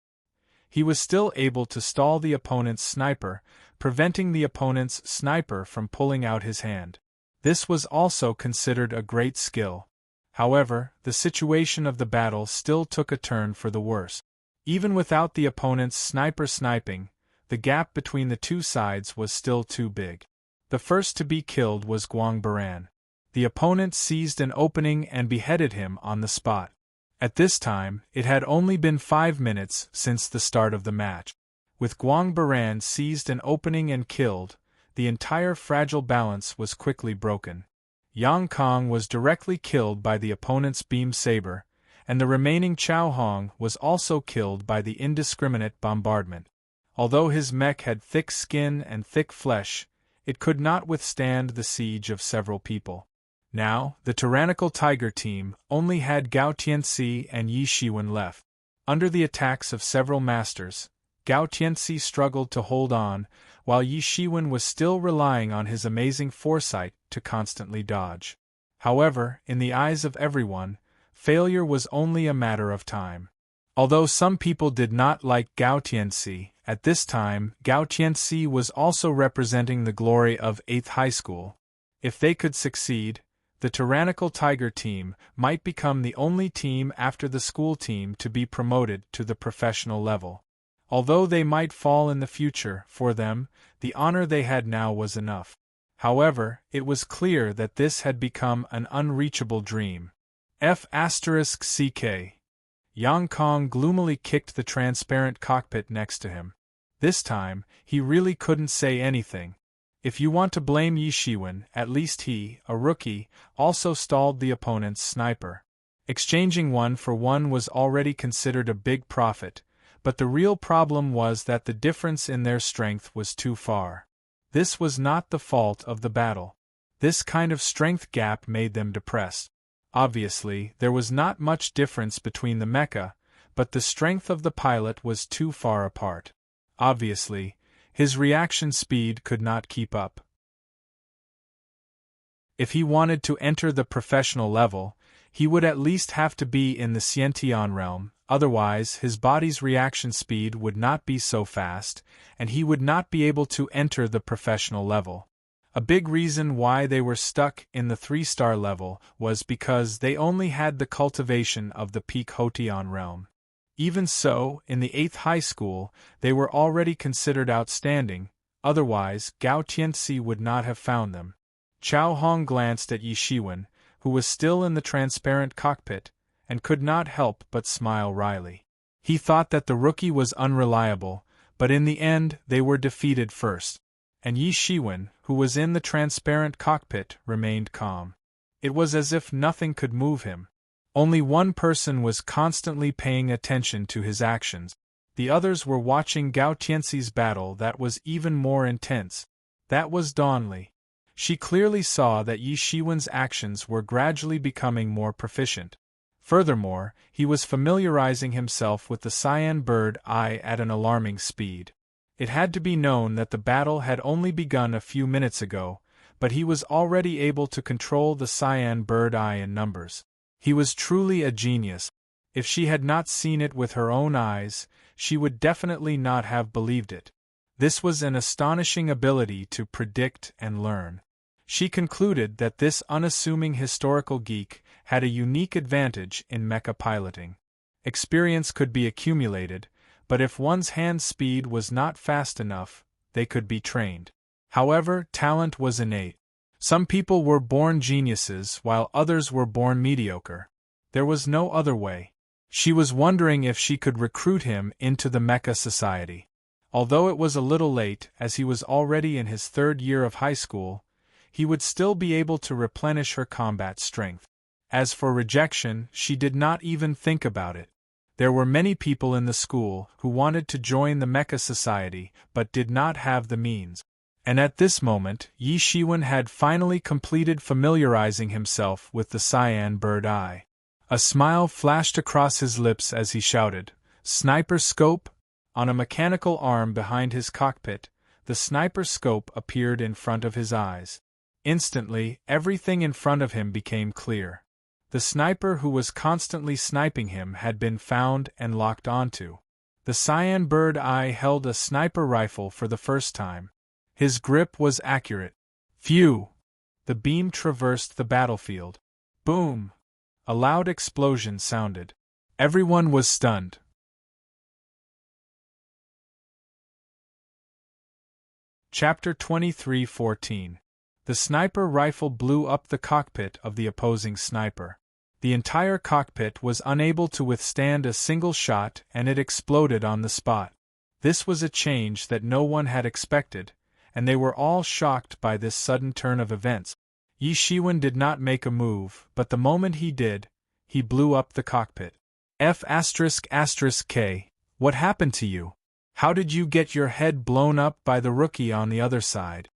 He was still able to stall the opponent's sniper, preventing the opponent's sniper from pulling out his hand. This was also considered a great skill. However, the situation of the battle still took a turn for the worse. Even without the opponent's sniper sniping, the gap between the two sides was still too big. The first to be killed was Guang Baran. The opponent seized an opening and beheaded him on the spot. At this time, it had only been 5 minutes since the start of the match. With Guang Baran seized an opening and killed, the entire fragile balance was quickly broken. Yang Kong was directly killed by the opponent's beam saber, and the remaining Chao Hong was also killed by the indiscriminate bombardment. Although his mech had thick skin and thick flesh, it could not withstand the siege of several people. Now, the tyrannical tiger team only had Gao Tianxi and Yi Shiwen left. Under the attacks of several masters, Gao Tianxi struggled to hold on, while Yi Shiwen was still relying on his amazing foresight to constantly dodge. However, in the eyes of everyone, failure was only a matter of time. Although some people did not like Gao Tianxi, at this time Gao Tianxi was also representing the glory of 8th High School. If they could succeed, the tyrannical tiger team might become the only team after the school team to be promoted to the professional level. Although they might fall in the future, for them, the honor they had now was enough. However, it was clear that this had become an unreachable dream. F***CK. Yang Kong gloomily kicked the transparent cockpit next to him. This time, he really couldn't say anything. If you want to blame Yi Shiwen, at least he, a rookie, also stalled the opponent's sniper. Exchanging 1 for 1 was already considered a big profit, but the real problem was that the difference in their strength was too far. This was not the fault of the battle. This kind of strength gap made them depressed. Obviously, there was not much difference between the mecha, but the strength of the pilot was too far apart. Obviously, his reaction speed could not keep up. If he wanted to enter the professional level, he would at least have to be in the Xiantian realm, otherwise his body's reaction speed would not be so fast, and he would not be able to enter the professional level. A big reason why they were stuck in the 3-star level was because they only had the cultivation of the peak Hotian realm. Even so, in the 8th high school, they were already considered outstanding, otherwise Gao Tianxi would not have found them. Chao Hong glanced at Yi Shiwen, who was still in the transparent cockpit, and could not help but smile wryly. He thought that the rookie was unreliable, but in the end they were defeated first. And Yi Shiwen, who was in the transparent cockpit, remained calm. It was as if nothing could move him. Only one person was constantly paying attention to his actions. The others were watching Gao Tianxi's battle that was even more intense. That was Donli. She clearly saw that Yi Shiwen's actions were gradually becoming more proficient. Furthermore, he was familiarizing himself with the cyan bird eye at an alarming speed. It had to be known that the battle had only begun a few minutes ago, but he was already able to control the cyan bird eye in numbers. He was truly a genius. If she had not seen it with her own eyes, she would definitely not have believed it. This was an astonishing ability to predict and learn. She concluded that this unassuming historical geek had a unique advantage in mecha piloting. Experience could be accumulated, but if one's hand speed was not fast enough, they could be trained. However, talent was innate. Some people were born geniuses while others were born mediocre. There was no other way. She was wondering if she could recruit him into the mecha society. Although it was a little late, as he was already in his 3rd year of high school, he would still be able to replenish her combat strength. As for rejection, she did not even think about it. There were many people in the school who wanted to join the mecha society but did not have the means. And at this moment, Yi Shiwen had finally completed familiarizing himself with the cyan bird eye. A smile flashed across his lips as he shouted, "Sniper scope!" On a mechanical arm behind his cockpit, the sniper scope appeared in front of his eyes. Instantly, everything in front of him became clear. The sniper who was constantly sniping him had been found and locked onto. The cyan bird eye held a sniper rifle for the first time. His grip was accurate. Phew! The beam traversed the battlefield. Boom! A loud explosion sounded. Everyone was stunned. Chapter 23:14. The sniper rifle blew up the cockpit of the opposing sniper. The entire cockpit was unable to withstand a single shot and it exploded on the spot. This was a change that no one had expected, and they were all shocked by this sudden turn of events. Yi Shiwen did not make a move, but the moment he did, he blew up the cockpit. F***K, what happened to you? How did you get your head blown up by the rookie on the other side?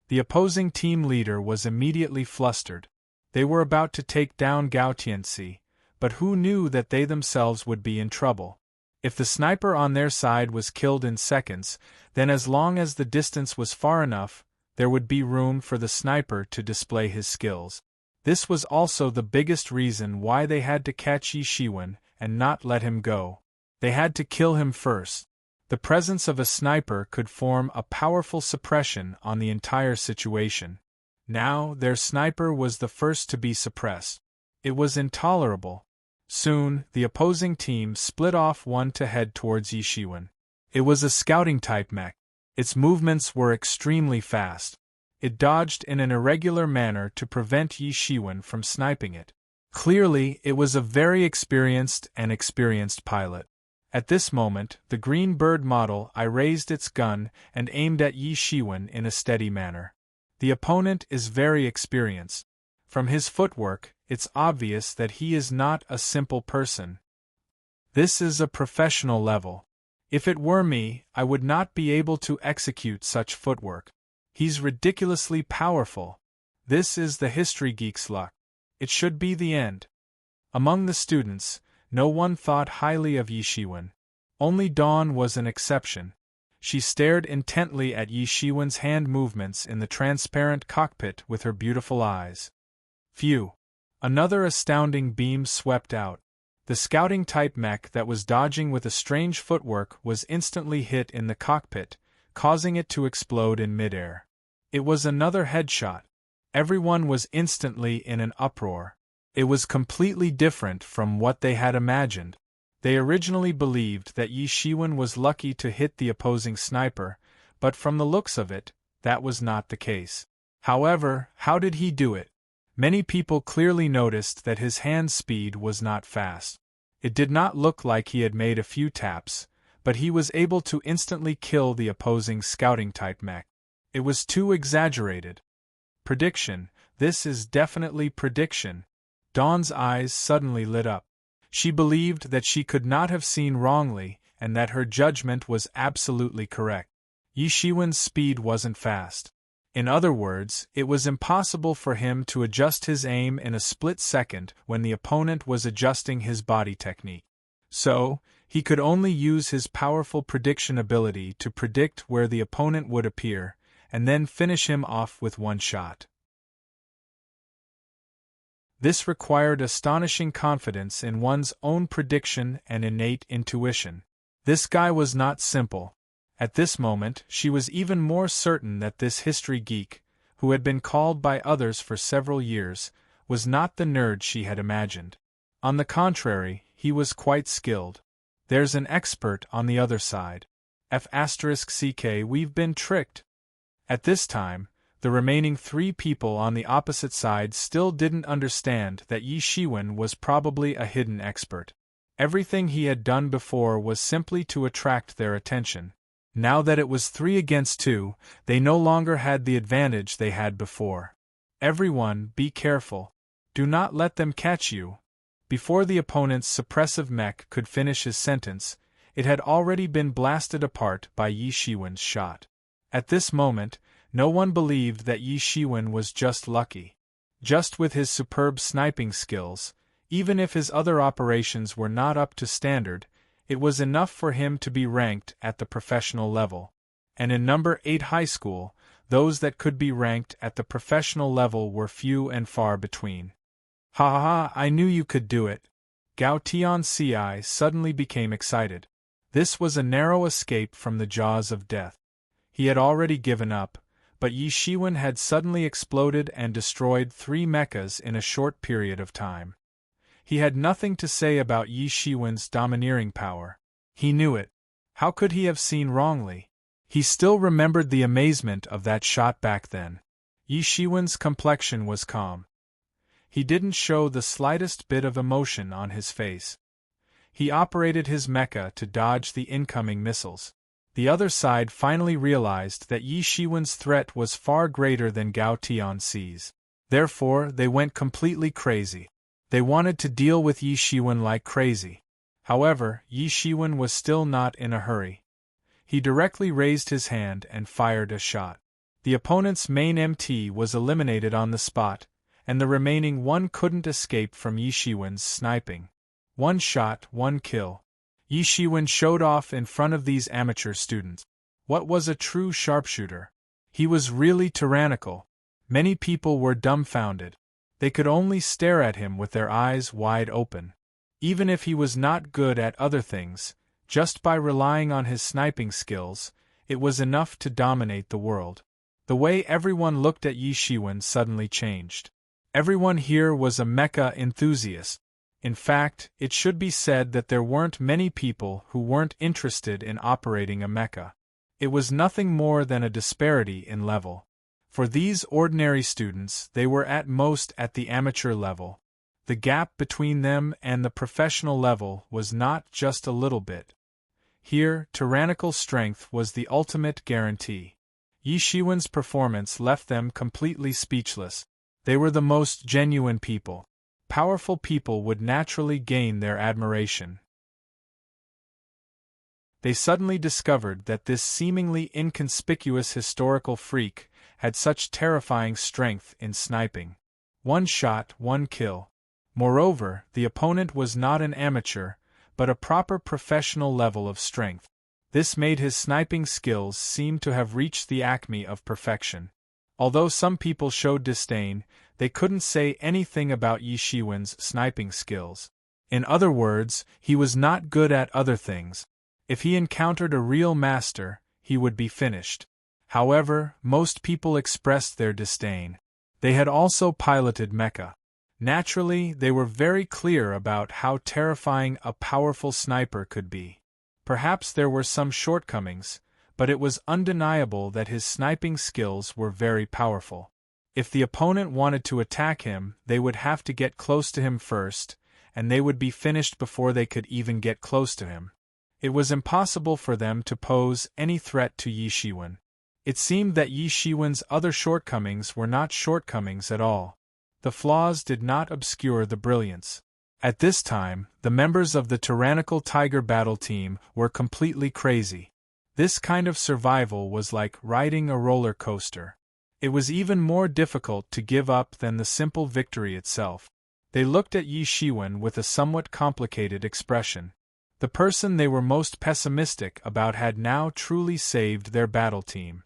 The opposing team leader was immediately flustered. They were about to take down Gao Tianxi, but who knew that they themselves would be in trouble? If the sniper on their side was killed in seconds, then as long as the distance was far enough, there would be room for the sniper to display his skills. This was also the biggest reason why they had to catch Yi Shiwen and not let him go. They had to kill him first. The presence of a sniper could form a powerful suppression on the entire situation. Now, their sniper was the first to be suppressed. It was intolerable. Soon, the opposing team split off one to head towards Yi Shiwen. It was a scouting-type mech. Its movements were extremely fast. It dodged in an irregular manner to prevent Yi Shiwen from sniping it. Clearly, it was a very experienced pilot. At this moment, the Green Bird model I raised its gun and aimed at Yi Shiwen in a steady manner. The opponent is very experienced. From his footwork, it's obvious that he is not a simple person. This is a professional level. If it were me, I would not be able to execute such footwork. He's ridiculously powerful. This is the history geek's luck. It should be the end. Among the students, no one thought highly of Yi Shiwen. Only Dawn was an exception. She stared intently at Yi Shiwen's hand movements in the transparent cockpit with her beautiful eyes. Phew! Another astounding beam swept out. The scouting-type mech that was dodging with a strange footwork was instantly hit in the cockpit, causing it to explode in midair. It was another headshot. Everyone was instantly in an uproar. It was completely different from what they had imagined. They originally believed that Yi Shiwen was lucky to hit the opposing sniper, but from the looks of it, that was not the case. However, how did he do it? Many people clearly noticed that his hand speed was not fast. It did not look like he had made a few taps, but he was able to instantly kill the opposing scouting-type mech. It was too exaggerated. Prediction. This is definitely prediction. Dawn's eyes suddenly lit up. She believed that she could not have seen wrongly and that her judgment was absolutely correct. Yi Shiwen's speed wasn't fast. In other words, it was impossible for him to adjust his aim in a split second when the opponent was adjusting his body technique. So, he could only use his powerful prediction ability to predict where the opponent would appear, and then finish him off with one shot. This required astonishing confidence in one's own prediction and innate intuition. This guy was not simple. At this moment, she was even more certain that this history geek, who had been called by others for several years, was not the nerd she had imagined. On the contrary, he was quite skilled. There's an expert on the other side. F***ck, we've been tricked. At this time, the remaining 3 people on the opposite side still didn't understand that Yi Shiwen was probably a hidden expert. Everything he had done before was simply to attract their attention. Now that it was 3 against 2, they no longer had the advantage they had before. Everyone, be careful. Do not let them catch you. Before the opponent's suppressive mech could finish his sentence, it had already been blasted apart by Yi Shiwen's shot. At this moment, no one believed that Yi Shiwen was just lucky. Just with his superb sniping skills, even if his other operations were not up to standard, it was enough for him to be ranked at the professional level. And in number 8 high school, those that could be ranked at the professional level were few and far between. Ha ha ha, I knew you could do it. Gao Tianxi suddenly became excited. This was a narrow escape from the jaws of death. He had already given up, but Yi Shiwen had suddenly exploded and destroyed 3 mechas in a short period of time. He had nothing to say about Yi Shiwen's domineering power. He knew it. How could he have seen wrongly? He still remembered the amazement of that shot back then. Yi Shiwen's complexion was calm. He didn't show the slightest bit of emotion on his face. He operated his mecha to dodge the incoming missiles. The other side finally realized that Yi Shiwen's threat was far greater than Gao Tianxi's. Therefore, they went completely crazy. They wanted to deal with Yi Shiwen like crazy. However, Yi Shiwen was still not in a hurry. He directly raised his hand and fired a shot. The opponent's main MT was eliminated on the spot, and the remaining one couldn't escape from Yi Shiwen's sniping. One shot, one kill. Yi Shiwen showed off in front of these amateur students. What was a true sharpshooter? He was really tyrannical. Many people were dumbfounded. They could only stare at him with their eyes wide open. Even if he was not good at other things, just by relying on his sniping skills, it was enough to dominate the world. The way everyone looked at Yi Shiwen suddenly changed. Everyone here was a mecha enthusiast. In fact, it should be said that there weren't many people who weren't interested in operating a mecha. It was nothing more than a disparity in level. For these ordinary students, they were at most at the amateur level. The gap between them and the professional level was not just a little bit. Here, tyrannical strength was the ultimate guarantee. Yi Shiwen's performance left them completely speechless. They were the most genuine people. Powerful people would naturally gain their admiration. They suddenly discovered that this seemingly inconspicuous historical freak had such terrifying strength in sniping. One shot, one kill. Moreover, the opponent was not an amateur, but a proper professional level of strength. This made his sniping skills seem to have reached the acme of perfection. Although some people showed disdain, they couldn't say anything about Yi Shiwen's sniping skills. In other words, he was not good at other things. If he encountered a real master, he would be finished. However, most people expressed their disdain. They had also piloted mecha. Naturally, they were very clear about how terrifying a powerful sniper could be. Perhaps there were some shortcomings, but it was undeniable that his sniping skills were very powerful. If the opponent wanted to attack him, they would have to get close to him first, and they would be finished before they could even get close to him. It was impossible for them to pose any threat to Yi Shiwen. It seemed that Yi Shiwen's other shortcomings were not shortcomings at all. The flaws did not obscure the brilliance. At this time, the members of the tyrannical Tiger battle team were completely crazy. This kind of survival was like riding a roller coaster. It was even more difficult to give up than the simple victory itself. They looked at Yi Shiwen with a somewhat complicated expression. The person they were most pessimistic about had now truly saved their battle team.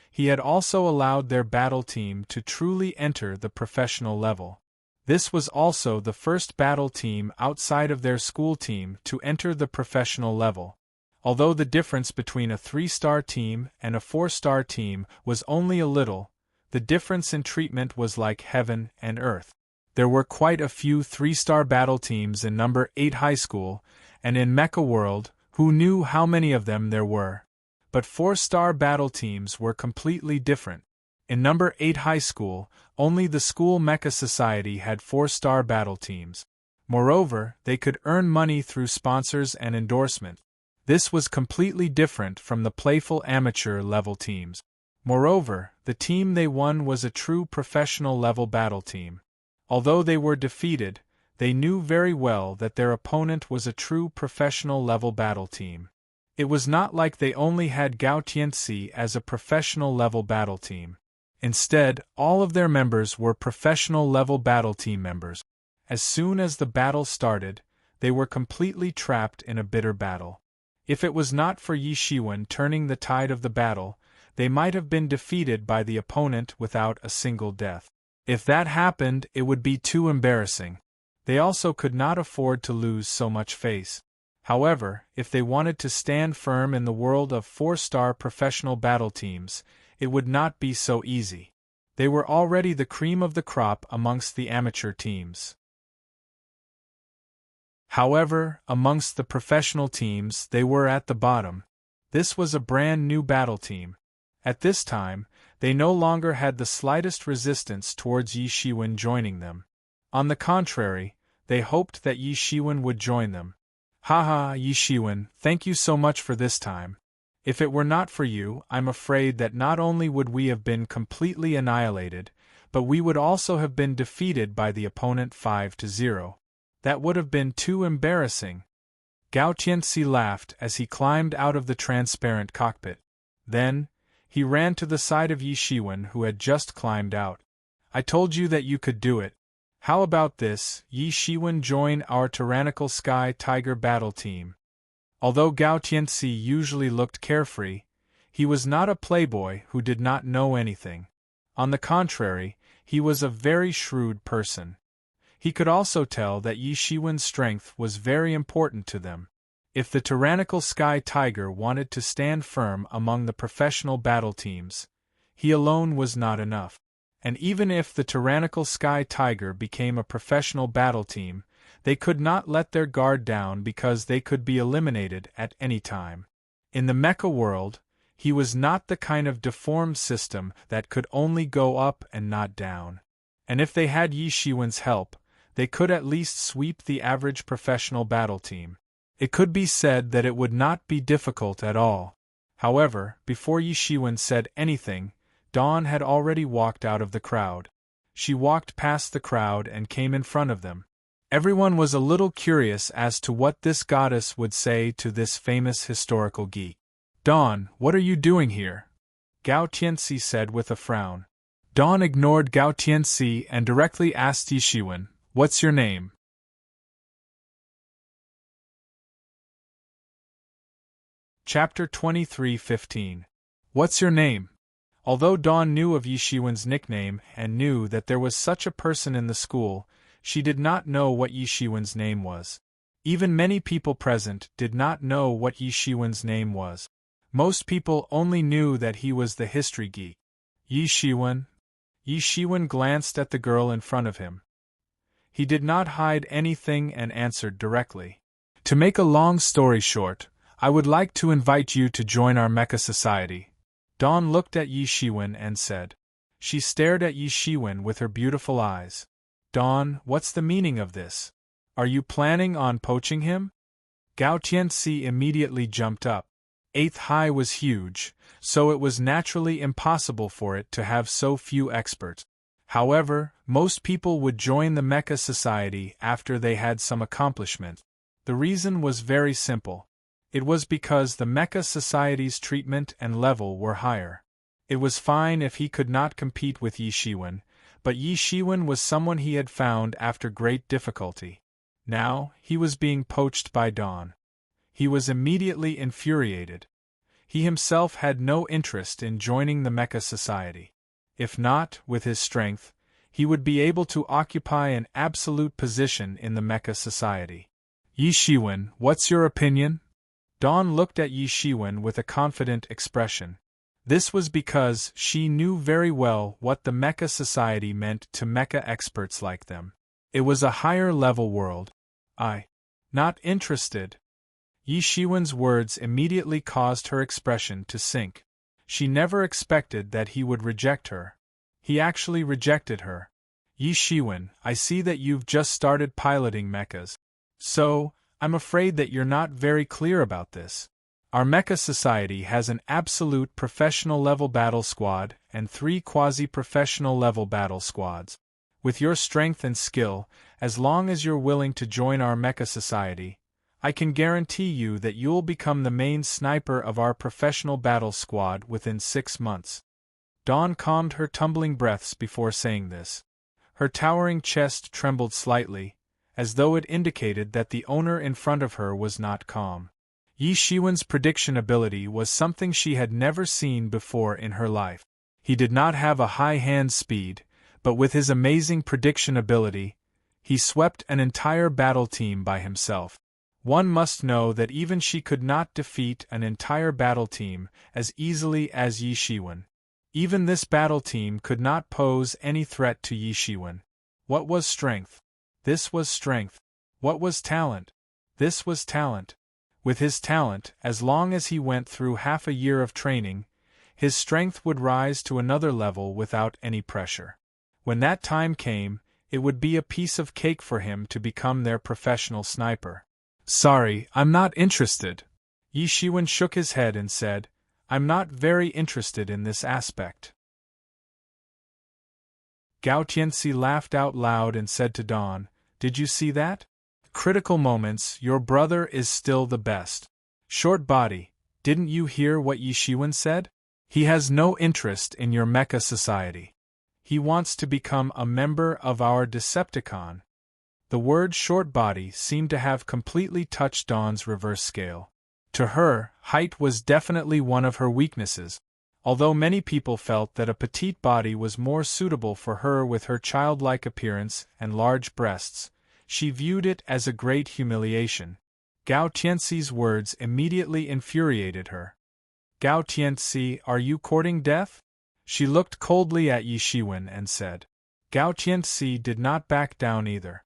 He had also allowed their battle team to truly enter the professional level. This was also the first battle team outside of their school team to enter the professional level. Although the difference between a 3-star team and a 4-star team was only a little, the difference in treatment was like heaven and earth. There were quite a few 3-star battle teams in number 8 high school, and in Mecha World, who knew how many of them there were. But 4-star battle teams were completely different. In number 8 high school, only the school mecha society had 4-star battle teams. Moreover, they could earn money through sponsors and endorsement. This was completely different from the playful amateur-level teams. Moreover, the team they won was a true professional-level battle team. Although they were defeated, they knew very well that their opponent was a true professional-level battle team. It was not like they only had Gao Tianxi as a professional-level battle team. Instead, all of their members were professional-level battle team members. As soon as the battle started, they were completely trapped in a bitter battle. If it was not for Yi Shiwen turning the tide of the battle, they might have been defeated by the opponent without a single death. If that happened, it would be too embarrassing. They also could not afford to lose so much face. However, if they wanted to stand firm in the world of 4-star professional battle teams, it would not be so easy. They were already the cream of the crop amongst the amateur teams. However, amongst the professional teams, they were at the bottom. This was a brand new battle team. At this time, they no longer had the slightest resistance towards Yi Shiwen joining them. On the contrary, they hoped that Yi Shiwen would join them. Haha, Yi Shiwen, thank you so much for this time. If it were not for you, I'm afraid that not only would we have been completely annihilated, but we would also have been defeated by the opponent 5-0. That would have been too embarrassing. Gao Tianxi laughed as he climbed out of the transparent cockpit. Then, he ran to the side of Yi Shiwen, who had just climbed out. I told you that you could do it. How about this, Yi Shiwen, join our tyrannical Sky Tiger battle team. Although Gao Tianxi usually looked carefree, he was not a playboy who did not know anything. On the contrary, he was a very shrewd person. He could also tell that Yi Shiwen's strength was very important to them. If the tyrannical Sky Tiger wanted to stand firm among the professional battle teams, he alone was not enough. And even if the tyrannical Sky Tiger became a professional battle team, they could not let their guard down because they could be eliminated at any time. In the mecha world, he was not the kind of deformed system that could only go up and not down. And if they had Yi Shiwen's help, they could at least sweep the average professional battle team. It could be said that it would not be difficult at all. However, before Yi Shiwen said anything, Dawn had already walked out of the crowd. She walked past the crowd and came in front of them. Everyone was a little curious as to what this goddess would say to this famous historical geek. Dawn, what are you doing here? Gao Tianxi said with a frown. Dawn ignored Gao Tianxi and directly asked Yi Shiwen, "What's your name?" Chapter 23:15. What's your name? Although Dawn knew of Yi Shiwen's nickname and knew that there was such a person in the school, she did not know what Yi Shiwen's name was. Even many people present did not know what Yi Shiwen's name was. Most people only knew that he was the history geek. Yi Shiwen? Yi Shiwen glanced at the girl in front of him. He did not hide anything and answered directly. To make a long story short, I would like to invite you to join our mecha society. Dawn looked at Yi Shiwen and said. She stared at Yi Shiwen with her beautiful eyes. Dawn, what's the meaning of this? Are you planning on poaching him? Gao Tianxi immediately jumped up. 8th High was huge, so it was naturally impossible for it to have so few experts. However, most people would join the mecha society after they had some accomplishment. The reason was very simple. It was because the mecha society's treatment and level were higher. It was fine if he could not compete with Yi Shiwen, but Yi Shiwen was someone he had found after great difficulty. Now, he was being poached by Dawn. He was immediately infuriated. He himself had no interest in joining the mecha society. If not, with his strength, he would be able to occupy an absolute position in the mecha society. Yi Shiwen, what's your opinion? Dawn looked at Yi Shiwen with a confident expression. This was because she knew very well what the mecha society meant to mecha experts like them. It was a higher-level world. Not interested. Yi Shiwen's words immediately caused her expression to sink. She never expected that he would reject her. He actually rejected her. Yi Shiwen, I see that you've just started piloting mechas. So, I'm afraid that you're not very clear about this. Our mecha society has an absolute professional level battle squad and 3 quasi-professional level battle squads. With your strength and skill, as long as you're willing to join our mecha society, I can guarantee you that you'll become the main sniper of our professional battle squad within 6 months. Dawn calmed her tumbling breaths before saying this. Her towering chest trembled slightly, as though it indicated that the owner in front of her was not calm. Yi Shiwen's prediction ability was something she had never seen before in her life. He did not have a high hand speed, but with his amazing prediction ability, he swept an entire battle team by himself. One must know that even she could not defeat an entire battle team as easily as Yi Shiwen. Even this battle team could not pose any threat to Yi Shiwen. What was strength? This was strength. What was talent? This was talent. With his talent, as long as he went through half a year of training, his strength would rise to another level without any pressure. When that time came, it would be a piece of cake for him to become their professional sniper. Sorry, I'm not interested. Yi Shiwen shook his head and said, I'm not very interested in this aspect. Gao Tianxi laughed out loud and said to Dawn, Did you see that? Critical moments, your brother is still the best. Short body, didn't you hear what Yi Shiwen said? He has no interest in your mecha society. He wants to become a member of our Decepticon. The word short body seemed to have completely touched Dawn's reverse scale. To her, height was definitely one of her weaknesses. Although many people felt that a petite body was more suitable for her with her childlike appearance and large breasts, she viewed it as a great humiliation. Gao Tianxi's words immediately infuriated her. Gao Tianxi, are you courting death? She looked coldly at Yi Shiwen and said. Gao Tianxi did not back down either.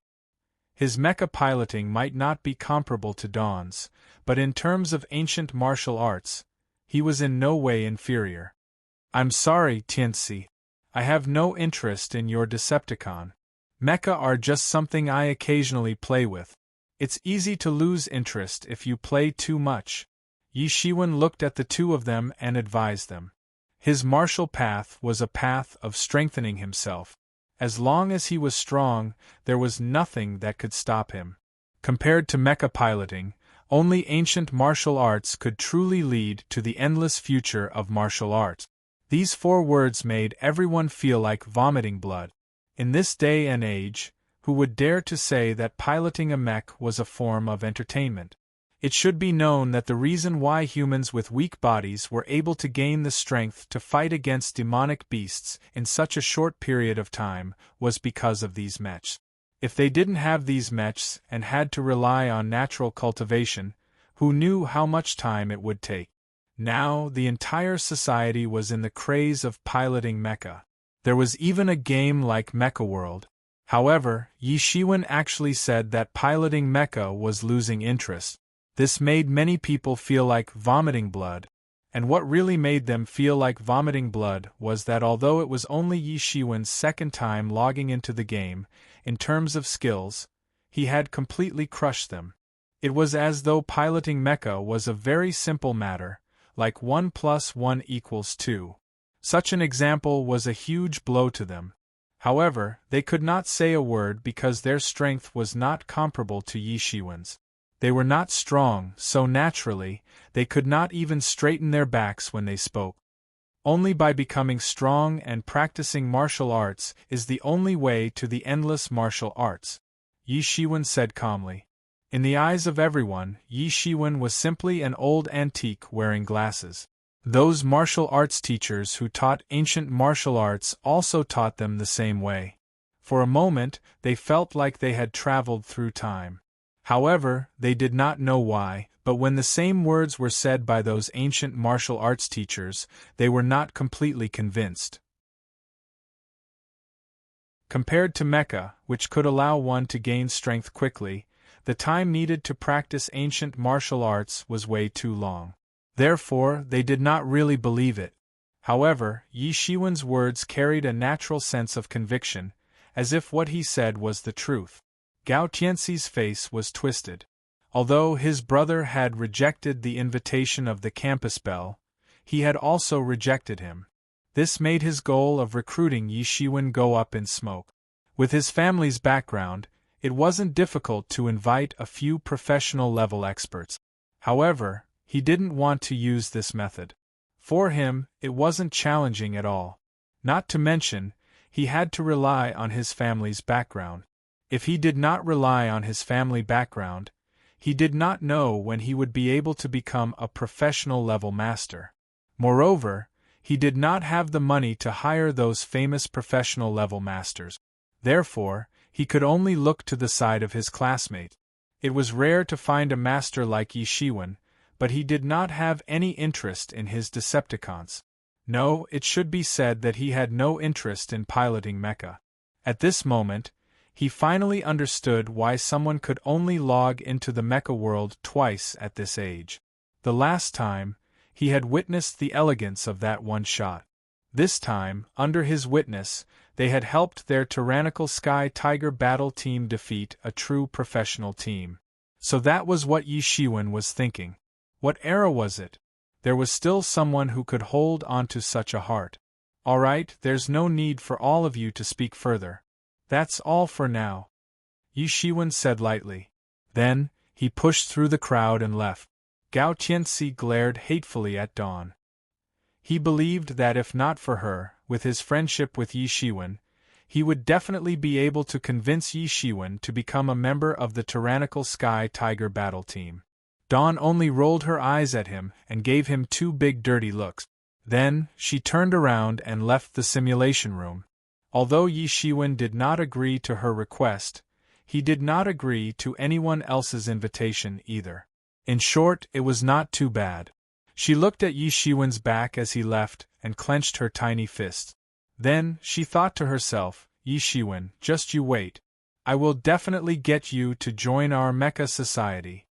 His mecha piloting might not be comparable to Dawn's, but in terms of ancient martial arts, he was in no way inferior. I'm sorry, Tianxi. I have no interest in your Decepticon. Mecha are just something I occasionally play with. It's easy to lose interest if you play too much. Yi Shiwen looked at the two of them and advised them. His martial path was a path of strengthening himself. As long as he was strong, there was nothing that could stop him. Compared to mecha piloting, only ancient martial arts could truly lead to the endless future of martial arts. These 4 words made everyone feel like vomiting blood. In this day and age, who would dare to say that piloting a mech was a form of entertainment? It should be known that the reason why humans with weak bodies were able to gain the strength to fight against demonic beasts in such a short period of time was because of these mechs. If they didn't have these mechs and had to rely on natural cultivation, who knew how much time it would take? Now, the entire society was in the craze of piloting mecha. There was even a game like Mecha World. However, Yi Shiwen actually said that piloting mecha was losing interest. This made many people feel like vomiting blood, and what really made them feel like vomiting blood was that although it was only Yi Shiwen's second time logging into the game, in terms of skills, he had completely crushed them. It was as though piloting mecha was a very simple matter, like 1 + 1 = 2. Such an example was a huge blow to them. However, they could not say a word because their strength was not comparable to Yi Shiwen's. They were not strong, so naturally, they could not even straighten their backs when they spoke. Only by becoming strong and practicing martial arts is the only way to the endless martial arts, Yi Shiwen said calmly. In the eyes of everyone, Yi Shiwen was simply an old antique wearing glasses. Those martial arts teachers who taught ancient martial arts also taught them the same way. For a moment, they felt like they had traveled through time. However, they did not know why, but when the same words were said by those ancient martial arts teachers, they were not completely convinced. Compared to mecha, which could allow one to gain strength quickly, the time needed to practice ancient martial arts was way too long. Therefore, they did not really believe it. However, Yi Shiwen's words carried a natural sense of conviction, as if what he said was the truth. Gao Tianxi's face was twisted. Although his brother had rejected the invitation of the campus bell, he had also rejected him. This made his goal of recruiting Yi Shiwen go up in smoke. With his family's background, it wasn't difficult to invite a few professional-level experts. However, he didn't want to use this method. For him, it wasn't challenging at all. Not to mention, he had to rely on his family's background. If he did not rely on his family background, he did not know when he would be able to become a professional-level master. Moreover, he did not have the money to hire those famous professional-level masters. Therefore, he could only look to the side of his classmate. It was rare to find a master like Yi Shiwen, but he did not have any interest in his Decepticons. No, it should be said that he had no interest in piloting mecha. At this moment, he finally understood why someone could only log into the mecha world twice at this age. The last time, he had witnessed the elegance of that one shot. This time, under his witness, They had helped their tyrannical Sky Tiger battle team defeat a true professional team. So that was what Yi Shiwen was thinking. What era was it? There was still someone who could hold onto such a heart. All right, there's no need for all of you to speak further. That's all for now, Yi Shiwen said lightly. Then, he pushed through the crowd and left. Gao Tianxi glared hatefully at Dawn. He believed that if not for her, with his friendship with Yi Shiwen, he would definitely be able to convince Yi Shiwen to become a member of the tyrannical Sky Tiger battle team. Dawn only rolled her eyes at him and gave him 2 big dirty looks. Then, she turned around and left the simulation room. Although Yi Shiwen did not agree to her request, he did not agree to anyone else's invitation either. In short, it was not too bad. She looked at Yi Shiwen's back as he left and clenched her tiny fists. Then, she thought to herself, Yi Shiwen, just you wait. I will definitely get you to join our mecha society.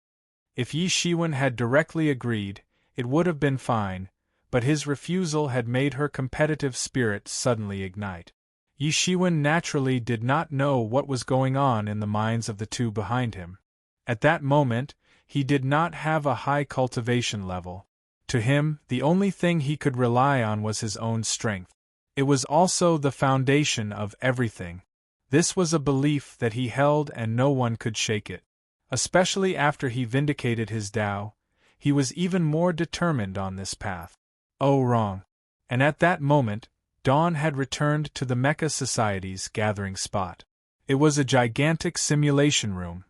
If Yi Shiwen had directly agreed, it would have been fine, but his refusal had made her competitive spirit suddenly ignite. Yi Shiwen naturally did not know what was going on in the minds of the two behind him. At that moment, he did not have a high cultivation level. To him, the only thing he could rely on was his own strength. It was also the foundation of everything. This was a belief that he held and no one could shake it. Especially after he vindicated his Tao, he was even more determined on this path. Oh, wrong. And at that moment, Dawn had returned to the Mecha Society's gathering spot. It was a gigantic simulation room.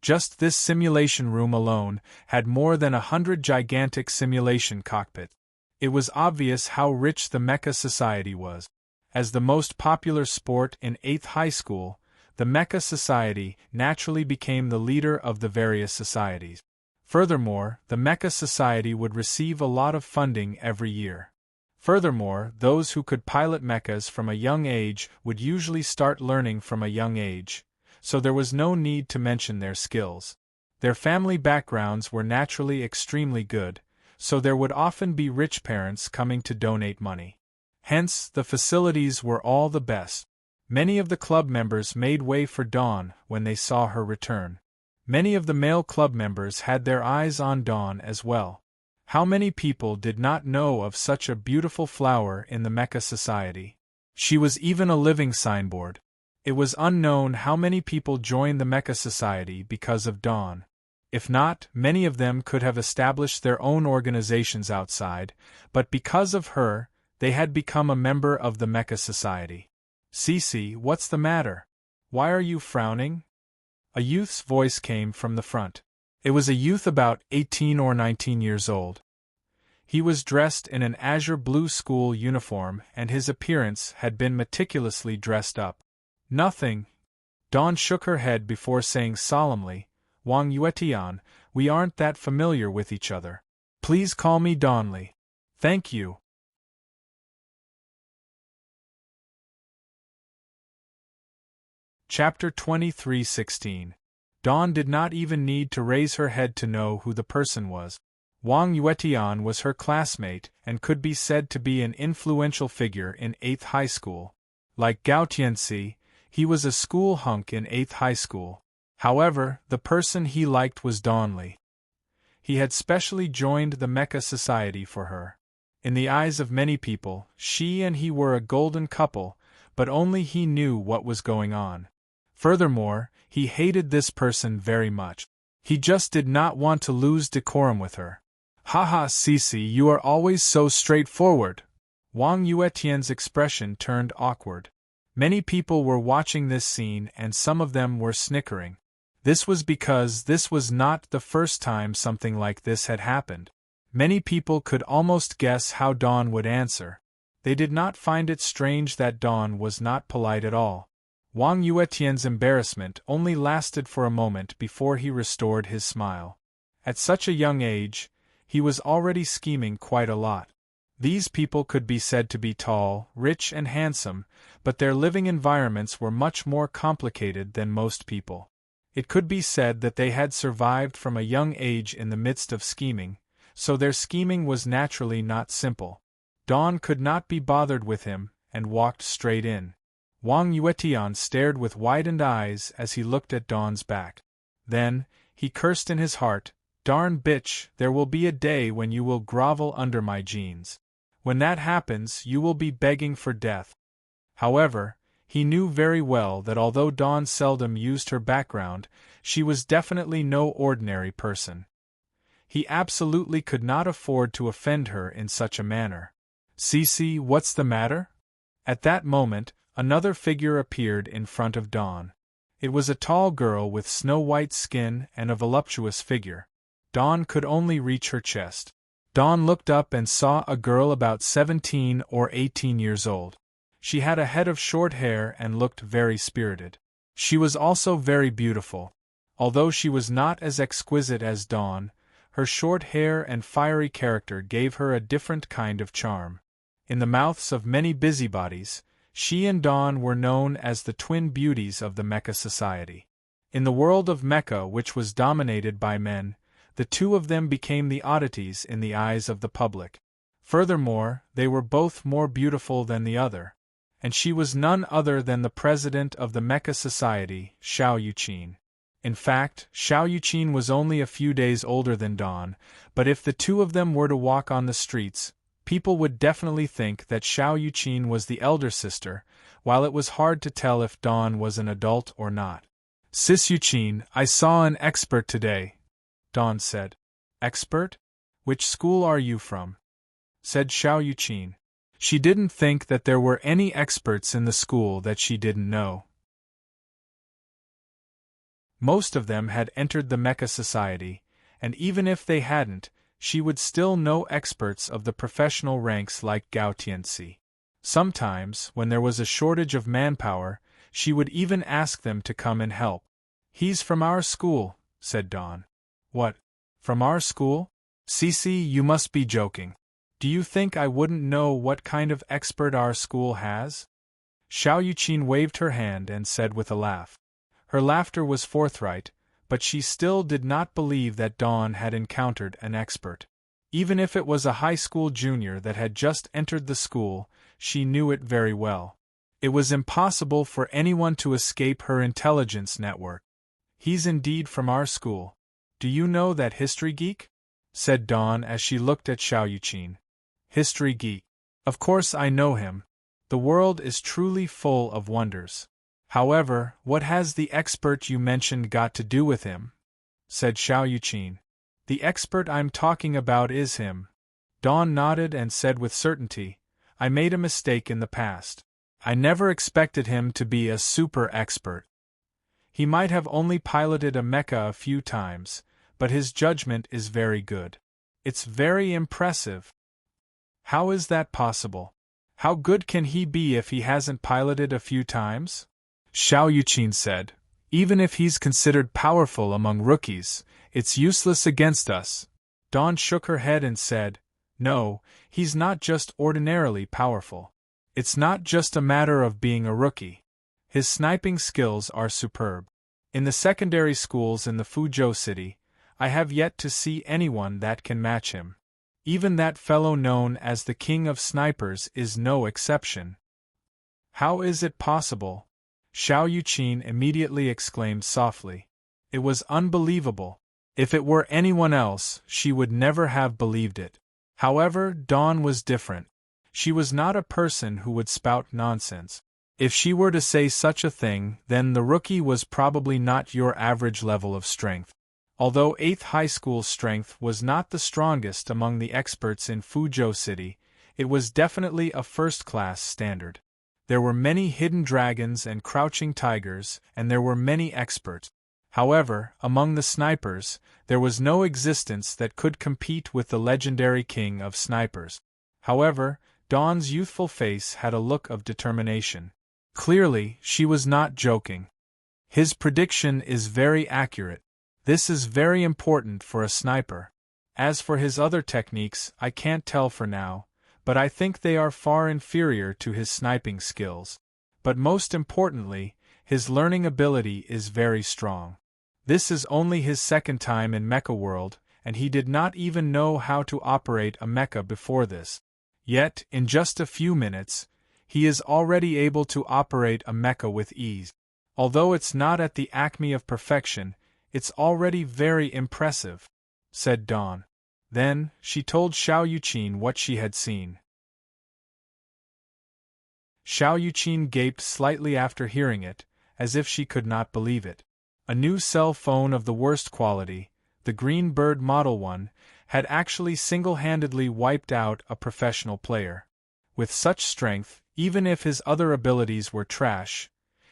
Just this simulation room alone had more than 100 gigantic simulation cockpits. It was obvious how rich the Mecha Society was. As the most popular sport in 8th high school, the Mecha Society naturally became the leader of the various societies. Furthermore, the Mecha Society would receive a lot of funding every year. Furthermore, those who could pilot mechas from a young age would usually start learning from a young age, so there was no need to mention their skills. Their family backgrounds were naturally extremely good, so there would often be rich parents coming to donate money. Hence, the facilities were all the best. Many of the club members made way for Dawn when they saw her return. Many of the male club members had their eyes on Dawn as well. How many people did not know of such a beautiful flower in the Mecha Society? She was even a living signboard. It was unknown how many people joined the Mecha Society because of Dawn. If not, many of them could have established their own organizations outside, but because of her, they had become a member of the Mecha Society. Cece, what's the matter? Why are you frowning? A youth's voice came from the front. It was a youth about 18 or 19 years old. He was dressed in an azure blue school uniform and his appearance had been meticulously dressed up. Nothing. Dawn shook her head before saying solemnly, Wang Yuetian, we aren't that familiar with each other. Please call me Dawnli. Thank you. Chapter 23:16. Dawn did not even need to raise her head to know who the person was. Wang Yuetian was her classmate and could be said to be an influential figure in 8th high school. Like Gao Tianxi, he was a school hunk in 8th high school. However, the person he liked was Dawnli. He had specially joined the Mecha Society for her. In the eyes of many people, she and he were a golden couple, but only he knew what was going on. Furthermore, he hated this person very much. He just did not want to lose decorum with her. Haha, Cece, you are always so straightforward. Wang Yuetian's expression turned awkward. Many people were watching this scene and some of them were snickering. This was because this was not the first time something like this had happened. Many people could almost guess how Dawn would answer. They did not find it strange that Dawn was not polite at all. Wang Yuetian's embarrassment only lasted for a moment before he restored his smile. At such a young age, he was already scheming quite a lot. These people could be said to be tall, rich and handsome, but their living environments were much more complicated than most people. It could be said that they had survived from a young age in the midst of scheming, so their scheming was naturally not simple. Dawn could not be bothered with him, and walked straight in. Wang Yuetian stared with widened eyes as he looked at Dawn's back. Then, he cursed in his heart, "Darn bitch, there will be a day when you will grovel under my jeans. When that happens, you will be begging for death." However, he knew very well that although Dawn seldom used her background, she was definitely no ordinary person. He absolutely could not afford to offend her in such a manner. "Cece, what's the matter?" At that moment, another figure appeared in front of Dawn. It was a tall girl with snow-white skin and a voluptuous figure. Dawn could only reach her chest. Dawn looked up and saw a girl about 17 or 18 years old. She had a head of short hair and looked very spirited. She was also very beautiful. Although she was not as exquisite as Dawn, her short hair and fiery character gave her a different kind of charm. In the mouths of many busybodies, she and Dawn were known as the twin beauties of the Mecha society. In the world of Mecha, which was dominated by men, the two of them became the oddities in the eyes of the public. Furthermore, they were both more beautiful than the other. And she was none other than the president of the Mecha society, Xiao Yuqin. In fact, Xiao Yuqin was only a few days older than Dawn, but if the two of them were to walk on the streets, people would definitely think that Xiao Yuqin was the elder sister, while it was hard to tell if Dawn was an adult or not. "Sis Yuqin, I saw an expert today," Dawn said. "Expert? Which school are you from?" said Xiao Yuqin. She didn't think that there were any experts in the school that she didn't know. Most of them had entered the Mecha society, and even if they hadn't, she would still know experts of the professional ranks like Gao Tianxi. Sometimes, when there was a shortage of manpower, she would even ask them to come and help. "He's from our school," said Dawn. "What? From our school? Cece, you must be joking. Do you think I wouldn't know what kind of expert our school has?" Xiao Yuqin waved her hand and said with a laugh. Her laughter was forthright, but she still did not believe that Dawn had encountered an expert. Even if it was a high school junior that had just entered the school, she knew it very well. It was impossible for anyone to escape her intelligence network. "He's indeed from our school. Do you know that history geek?" said Dawn as she looked at Xiao Yuqin. "History geek. Of course I know him. The world is truly full of wonders. However, what has the expert you mentioned got to do with him?" said Xiao Yuqin. "The expert I'm talking about is him." Dawn nodded and said with certainty, "I made a mistake in the past. I never expected him to be a super expert. He might have only piloted a mecha a few times, but his judgment is very good. It's very impressive." "How is that possible? How good can he be if he hasn't piloted a few times?" Xiao Yuqin said, "Even if he's considered powerful among rookies, it's useless against us." Dawn shook her head and said, "No, he's not just ordinarily powerful. It's not just a matter of being a rookie. His sniping skills are superb. In the secondary schools in the Fuzhou city, I have yet to see anyone that can match him. Even that fellow known as the King of Snipers is no exception." "How is it possible?" Xiao Yuqin immediately exclaimed softly. It was unbelievable. If it were anyone else, she would never have believed it. However, Dawn was different. She was not a person who would spout nonsense. If she were to say such a thing, then the rookie was probably not your average level of strength. Although 8th high school strength was not the strongest among the experts in Fuzhou City, it was definitely a first-class standard. There were many hidden dragons and crouching tigers, and there were many experts. However, among the snipers, there was no existence that could compete with the legendary King of Snipers. However, Dawn's youthful face had a look of determination. Clearly, she was not joking. "His prediction is very accurate. This is very important for a sniper. As for his other techniques, I can't tell for now, but I think they are far inferior to his sniping skills. But most importantly, his learning ability is very strong. This is only his second time in Mecha World, and he did not even know how to operate a mecha before this. Yet, in just a few minutes, he is already able to operate a mecha with ease. Although it's not at the acme of perfection, it's already very impressive, said Dawn. Then, she told Xiao Yuqin what she had seen. Xiao Yuqin gaped slightly after hearing it, as if she could not believe it. A new cell phone of the worst quality, the Green Bird Model 1, had actually single-handedly wiped out a professional player. With such strength, even if his other abilities were trash,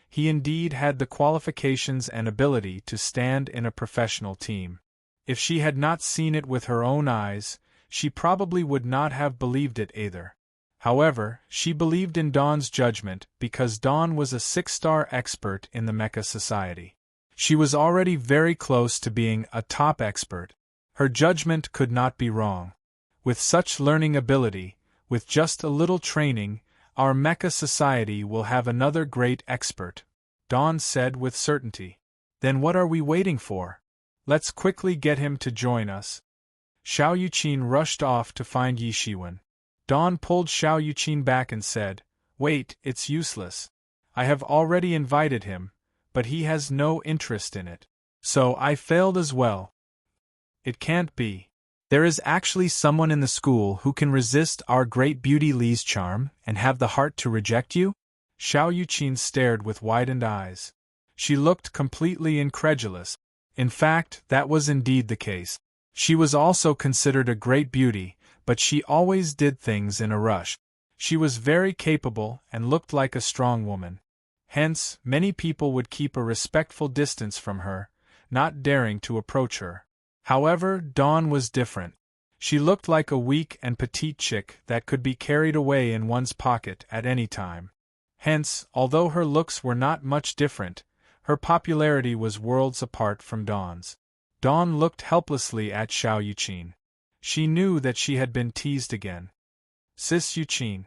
he indeed had the qualifications and ability to stand in a professional team. If she had not seen it with her own eyes, she probably would not have believed it either. However, she believed in Dawn's judgment because Dawn was a 6-star expert in the Mecha Society. She was already very close to being a top expert. Her judgment could not be wrong. With such learning ability, with just a little training, our Mecha Society will have another great expert, Dawn said with certainty. Then what are we waiting for? Let's quickly get him to join us. Xiao Yuqin rushed off to find Yi Shiwen. Dawn pulled Xiao Yuqin back and said, "Wait, it's useless. I have already invited him, but he has no interest in it. So I failed as well. It can't be. There is actually someone in the school who can resist our great beauty Li's charm and have the heart to reject you?" Xiao Yuqin stared with widened eyes. She looked completely incredulous. In fact, that was indeed the case. She was also considered a great beauty, but she always did things in a rush. She was very capable and looked like a strong woman. Hence, many people would keep a respectful distance from her, not daring to approach her. However, Dawn was different. She looked like a weak and petite chick that could be carried away in one's pocket at any time. Hence, although her looks were not much different, her popularity was worlds apart from Dawn's. Dawn looked helplessly at Xiao Yuqin. She knew that she had been teased again. "Sis Yuqin."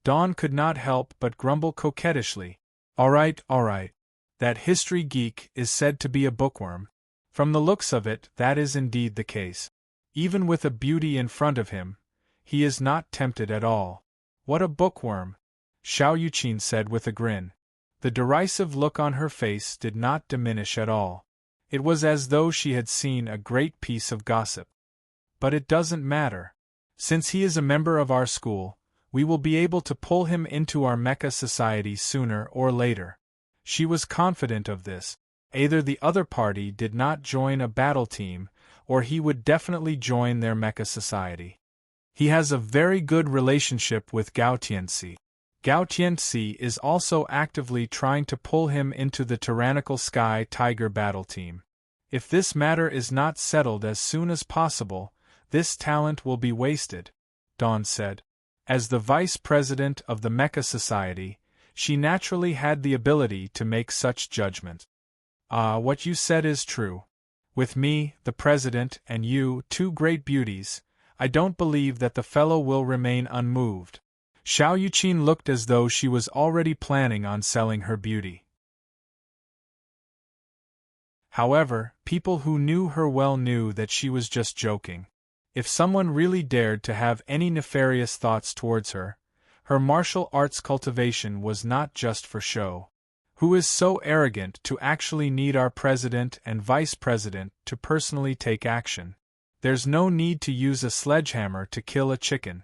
Dawn could not help but grumble coquettishly. All right. That history geek is said to be a bookworm. From the looks of it, that is indeed the case. Even with a beauty in front of him, he is not tempted at all. What a bookworm, Xiao Yuqin said with a grin. The derisive look on her face did not diminish at all. It was as though she had seen a great piece of gossip. But it doesn't matter. Since he is a member of our school, we will be able to pull him into our Mecha Society sooner or later. She was confident of this. Either the other party did not join a battle team, or he would definitely join their Mecha Society. He has a very good relationship with Gao Tianxi. Gao Tianxi is also actively trying to pull him into the tyrannical Sky Tiger battle team. If this matter is not settled as soon as possible, this talent will be wasted, Dawn said. As the vice president of the Mecha Society, she naturally had the ability to make such judgments. What you said is true. With me, the president, and you, two great beauties, I don't believe that the fellow will remain unmoved. Xiao Yuqin looked as though she was already planning on selling her beauty. However, people who knew her well knew that she was just joking. If someone really dared to have any nefarious thoughts towards her, her martial arts cultivation was not just for show. Who is so arrogant to actually need our president and vice president to personally take action? There's no need to use a sledgehammer to kill a chicken.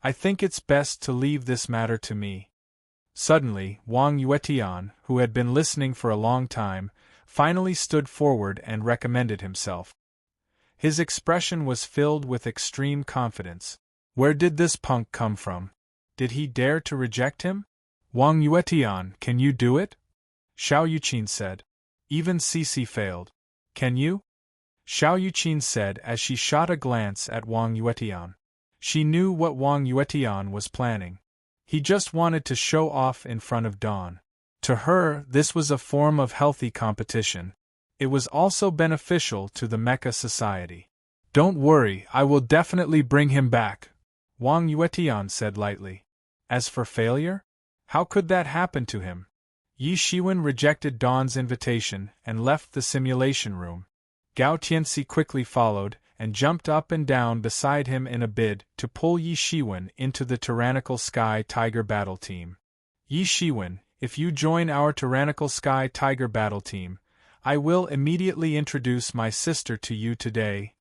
I think it's best to leave this matter to me. Suddenly, Wang Yuetian, who had been listening for a long time, finally stood forward and recommended himself. His expression was filled with extreme confidence. Where did this punk come from? Did he dare to reject him? Wang Yuetian, can you do it? Xiao Yuqin said. Even Cici failed. Can you? Xiao Yuqin said as she shot a glance at Wang Yuetian. She knew what Wang Yuetian was planning. He just wanted to show off in front of Dawn. To her, this was a form of healthy competition. It was also beneficial to the Mecha Society. Don't worry, I will definitely bring him back, Wang Yuetian said lightly. As for failure? How could that happen to him? Yi Shiwen rejected Dawn's invitation and left the simulation room. Gao Tianxi quickly followed, and jumped up and down beside him in a bid to pull Yi Shiwen into the tyrannical Sky Tiger battle team. Yi Shiwen, if you join our tyrannical Sky Tiger battle team, I will immediately introduce my sister to you today.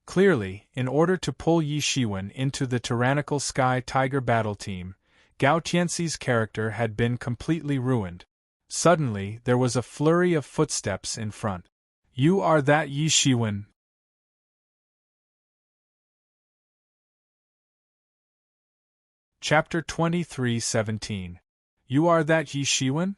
Clearly, in order to pull Yi Shiwen into the tyrannical Sky Tiger battle team, Gao Tianxi's character had been completely ruined. Suddenly, there was a flurry of footsteps in front. You are that Yi Shiwen? Chapter 23:17. You are that Yi Shiwen?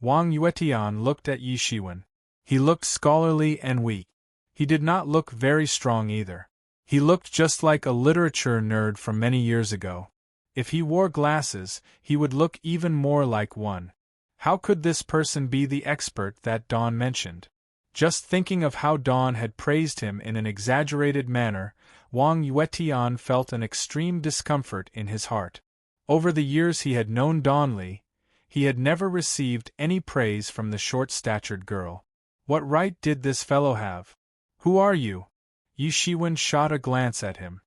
Wang Yuetian looked at Yi Shiwen. He looked scholarly and weak. He did not look very strong either. He looked just like a literature nerd from many years ago. If he wore glasses, he would look even more like one. How could this person be the expert that Dawn mentioned? Just thinking of how Dawn had praised him in an exaggerated manner, Wang Yuetian felt an extreme discomfort in his heart. Over the years he had known Dawn Li, he had never received any praise from the short-statured girl. What right did this fellow have? Who are you? Yi Shiwen shot a glance at him.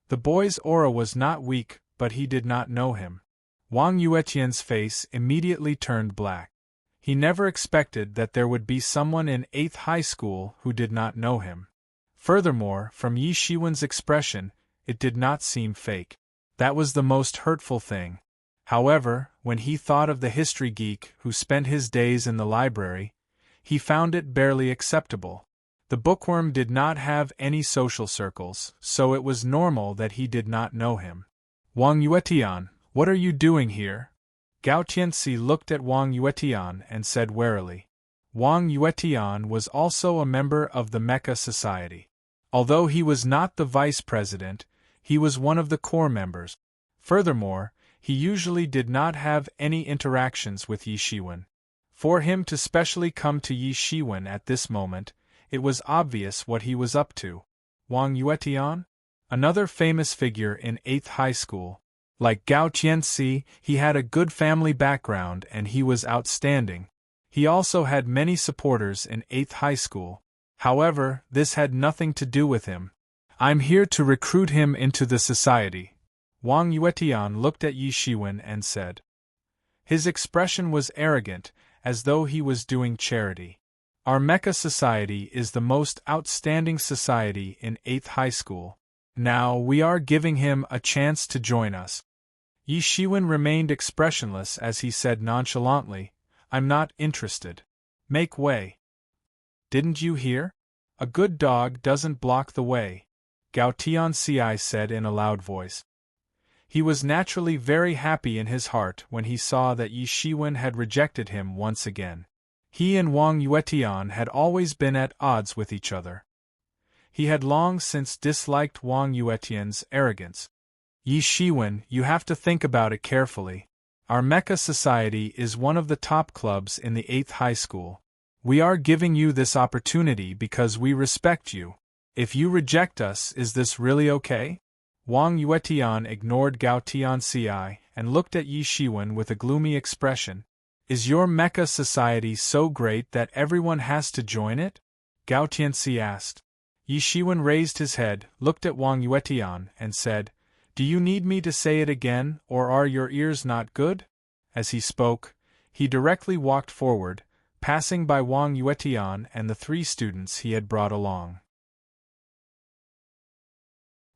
The boy's aura was not weak, but he did not know him. Wang Yuetian's face immediately turned black. He never expected that there would be someone in 8th high school who did not know him. Furthermore, from Yi Shiwen's expression, it did not seem fake. That was the most hurtful thing. However, when he thought of the history geek who spent his days in the library, he found it barely acceptable. The bookworm did not have any social circles, so it was normal that he did not know him. Wang Yuetian, what are you doing here? Gao Tianxi looked at Wang Yuetian and said warily. Wang Yuetian was also a member of the Mecha Society. Although he was not the vice president, he was one of the core members. Furthermore, he usually did not have any interactions with Yi Shiwen. For him to specially come to Yi Shiwen at this moment, it was obvious what he was up to. Wang Yuetian? Another famous figure in 8th high school. Like Gao Tianxi, he had a good family background and he was outstanding. He also had many supporters in 8th high school. However, this had nothing to do with him. I'm here to recruit him into the society. Wang Yuetian looked at Yi Shiwen and said. His expression was arrogant, as though he was doing charity. Our Mecha Society is the most outstanding society in 8th high school. Now we are giving him a chance to join us. Yi Shiwen remained expressionless as he said nonchalantly, I'm not interested. Make way. Didn't you hear? A good dog doesn't block the way, Gao Tianxi said in a loud voice. He was naturally very happy in his heart when he saw that Yi Shiwen had rejected him once again. He and Wang Yuetian had always been at odds with each other. He had long since disliked Wang Yuetian's arrogance. Yi Shiwen, you have to think about it carefully. Our Mecha Society is one of the top clubs in the 8th high school. We are giving you this opportunity because we respect you. If you reject us, is this really okay? Wang Yuetian ignored Gao Tianxi and looked at Yi Shiwen with a gloomy expression. Is your Mecha Society so great that everyone has to join it? Gao Tianxi asked. Yi Shiwen raised his head, looked at Wang Yuetian, and said, Do you need me to say it again, or are your ears not good? As he spoke, he directly walked forward, passing by Wang Yuetian and the 3 students he had brought along.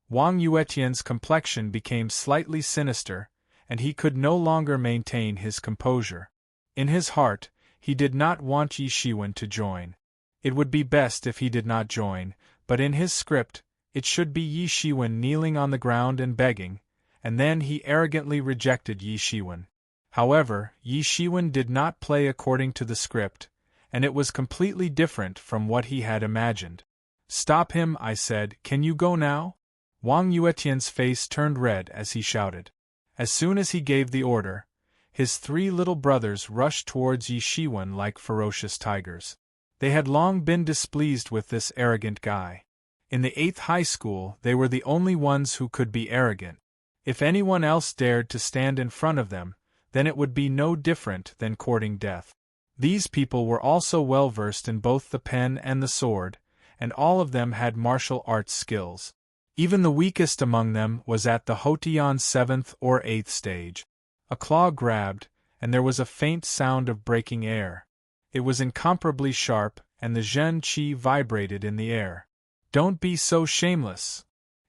Wang Yuetian's complexion became slightly sinister, and he could no longer maintain his composure. In his heart, he did not want Yi Shiwen to join. It would be best if he did not join, but in his script, it should be Yi Shiwen kneeling on the ground and begging, and then he arrogantly rejected Yi Shiwen. However, Yi Shiwen did not play according to the script, and it was completely different from what he had imagined. Stop him, I said, can you go now? Wang Yuetian's face turned red as he shouted. As soon as he gave the order, his 3 little brothers rushed towards Yi Shiwen like ferocious tigers. They had long been displeased with this arrogant guy. In the 8th high school, they were the only ones who could be arrogant. If anyone else dared to stand in front of them, then it would be no different than courting death. These people were also well versed in both the pen and the sword, and all of them had martial arts skills. Even the weakest among them was at the Hotian's 7th or 8th stage. A claw grabbed, and there was a faint sound of breaking air. It was incomparably sharp, and the Zhen Qi vibrated in the air. "Don't be so shameless!"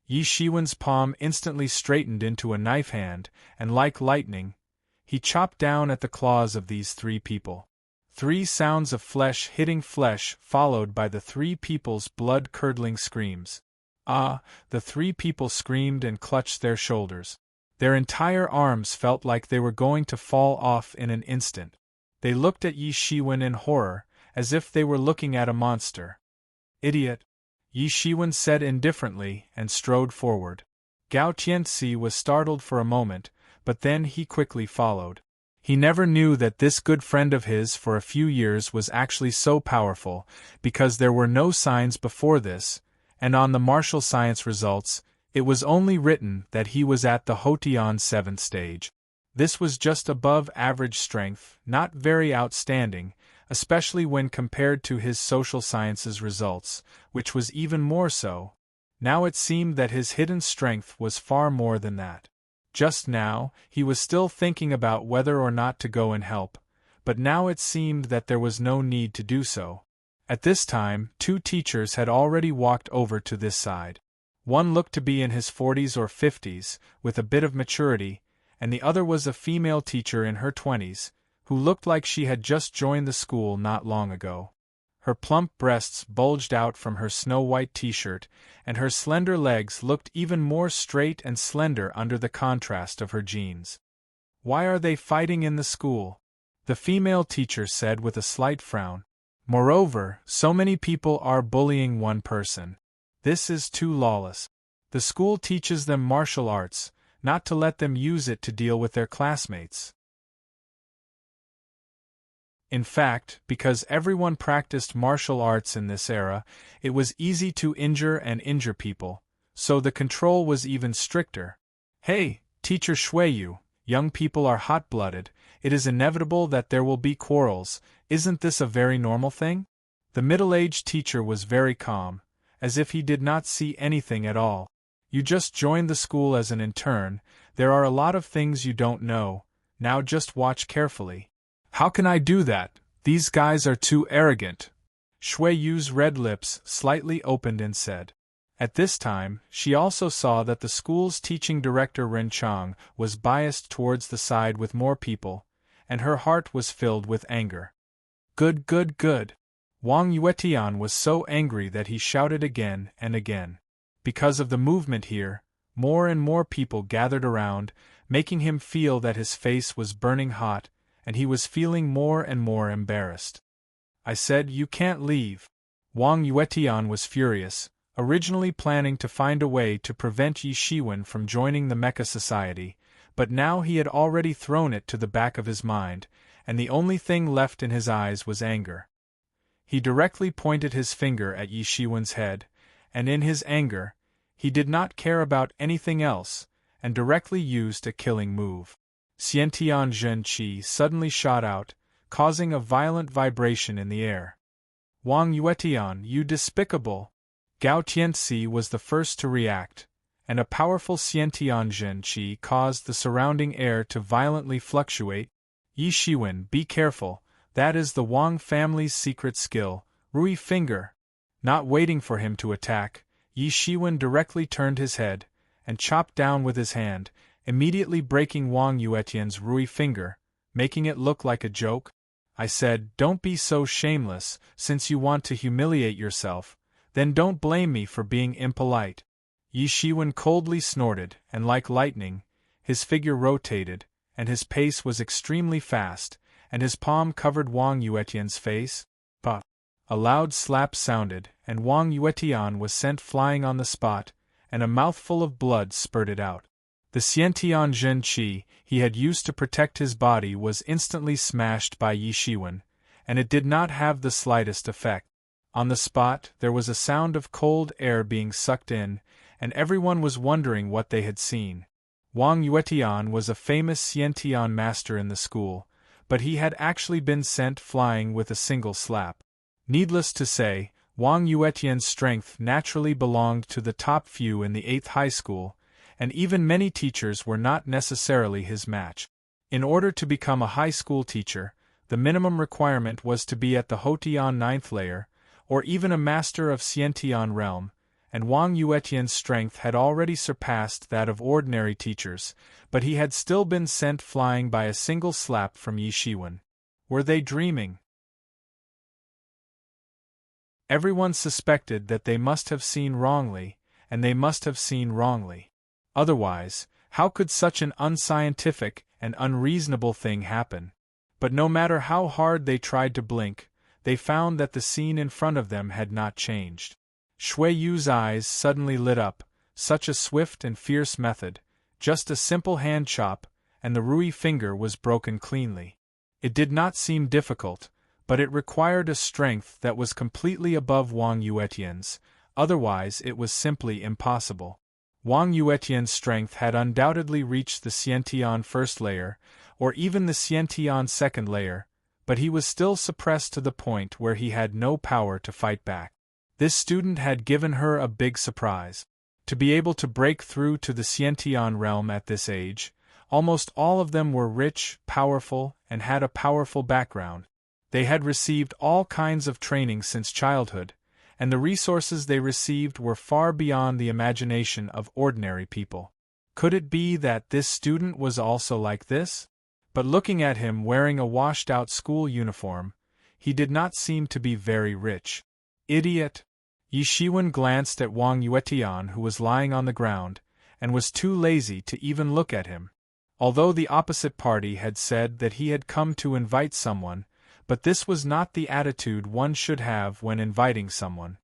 Yi Shiwen's palm instantly straightened into a knife hand, and like lightning, he chopped down at the claws of these three people. 3 sounds of flesh hitting flesh followed by the 3 people's blood-curdling screams. Ah, the 3 people screamed and clutched their shoulders. Their entire arms felt like they were going to fall off in an instant. They looked at Yi Shiwen in horror, as if they were looking at a monster. "Idiot," Yi Shiwen said indifferently and strode forward. Gao Tianxi was startled for a moment, but then he quickly followed. He never knew that this good friend of his for a few years was actually so powerful, because there were no signs before this, and on the martial science results, it was only written that he was at the Hotian 7th stage. This was just above average strength, not very outstanding, especially when compared to his social sciences results, which was even more so. Now it seemed that his hidden strength was far more than that. Just now, he was still thinking about whether or not to go and help, but now it seemed that there was no need to do so. At this time, 2 teachers had already walked over to this side. One looked to be in his 40s or 50s, with a bit of maturity, and the other was a female teacher in her 20s, who looked like she had just joined the school not long ago. Her plump breasts bulged out from her snow-white t-shirt, and her slender legs looked even more straight and slender under the contrast of her jeans. "Why are they fighting in the school?" the female teacher said with a slight frown. "Moreover, so many people are bullying one person. This is too lawless. The school teaches them martial arts, not to let them use it to deal with their classmates." In fact, because everyone practiced martial arts in this era, it was easy to injure people, so the control was even stricter. "Hey, Teacher Shuiyu, young people are hot-blooded, it is inevitable that there will be quarrels, isn't this a very normal thing?" The middle-aged teacher was very calm, as if he did not see anything at all. "You just joined the school as an intern, there are a lot of things you don't know, now just watch carefully." "How can I do that? These guys are too arrogant." Shuiyu's red lips slightly opened and said. At this time, she also saw that the school's teaching director Ren Chang was biased towards the side with more people, and her heart was filled with anger. Good, good, good. Wang Yuetian was so angry that he shouted again and again. Because of the movement here, more and more people gathered around, making him feel that his face was burning hot, and he was feeling more and more embarrassed. "I said you can't leave." Wang Yuetian was furious, originally planning to find a way to prevent Yi Shiwen from joining the Mecha Society, but now he had already thrown it to the back of his mind, and the only thing left in his eyes was anger. He directly pointed his finger at Yi Shiwen's head, and in his anger, he did not care about anything else, and directly used a killing move. Xiantian Zhenqi suddenly shot out, causing a violent vibration in the air. "Wang Yuetian, you despicable!" Gao Tianxi was the first to react, and a powerful Xiantian Zhenqi caused the surrounding air to violently fluctuate. "Yi Shiwen, be careful, that is the Wang family's secret skill, Rui Finger." Not waiting for him to attack, Yi Shiwen directly turned his head, and chopped down with his hand, immediately breaking Wang Yuetian's Rui Finger, making it look like a joke. "I said, don't be so shameless, since you want to humiliate yourself, then don't blame me for being impolite." Yi Shiwen coldly snorted, and like lightning, his figure rotated, and his pace was extremely fast, and his palm covered Wang Yuetian's face. But a loud slap sounded, and Wang Yuetian was sent flying on the spot, and a mouthful of blood spurted out. The Xiantian Zhenqi he had used to protect his body was instantly smashed by Yi Shiwen, and it did not have the slightest effect. On the spot, there was a sound of cold air being sucked in, and everyone was wondering what they had seen. Wang Yuetian was a famous Xiantian master in the school, but he had actually been sent flying with a single slap. Needless to say, Wang Yuetian's strength naturally belonged to the top few in the 8th high school, and even many teachers were not necessarily his match. In order to become a high school teacher, the minimum requirement was to be at the Houtian 9th layer, or even a master of Xiantian realm, and Wang Yuetian's strength had already surpassed that of ordinary teachers, but he had still been sent flying by a single slap from Yi Shiwen. Were they dreaming? Everyone suspected that they must have seen wrongly, and they must have seen wrongly. Otherwise, how could such an unscientific and unreasonable thing happen? But no matter how hard they tried to blink, they found that the scene in front of them had not changed. Shui Yu's eyes suddenly lit up, such a swift and fierce method, just a simple hand chop, and the Rui finger was broken cleanly. It did not seem difficult, but it required a strength that was completely above Wang Yuetian's, otherwise it was simply impossible. Wang Yuetian's strength had undoubtedly reached the Xiantian 1st layer, or even the Xiantian 2nd layer, but he was still suppressed to the point where he had no power to fight back. This student had given her a big surprise. To be able to break through to the Xiantian realm at this age, almost all of them were rich, powerful, and had a powerful background. They had received all kinds of training since childhood, and the resources they received were far beyond the imagination of ordinary people. Could it be that this student was also like this? But looking at him wearing a washed-out school uniform, he did not seem to be very rich. Idiot! Yi Shiwen glanced at Wang Yuetian, who was lying on the ground, and was too lazy to even look at him. Although the opposite party had said that he had come to invite someone, but this was not the attitude one should have when inviting someone.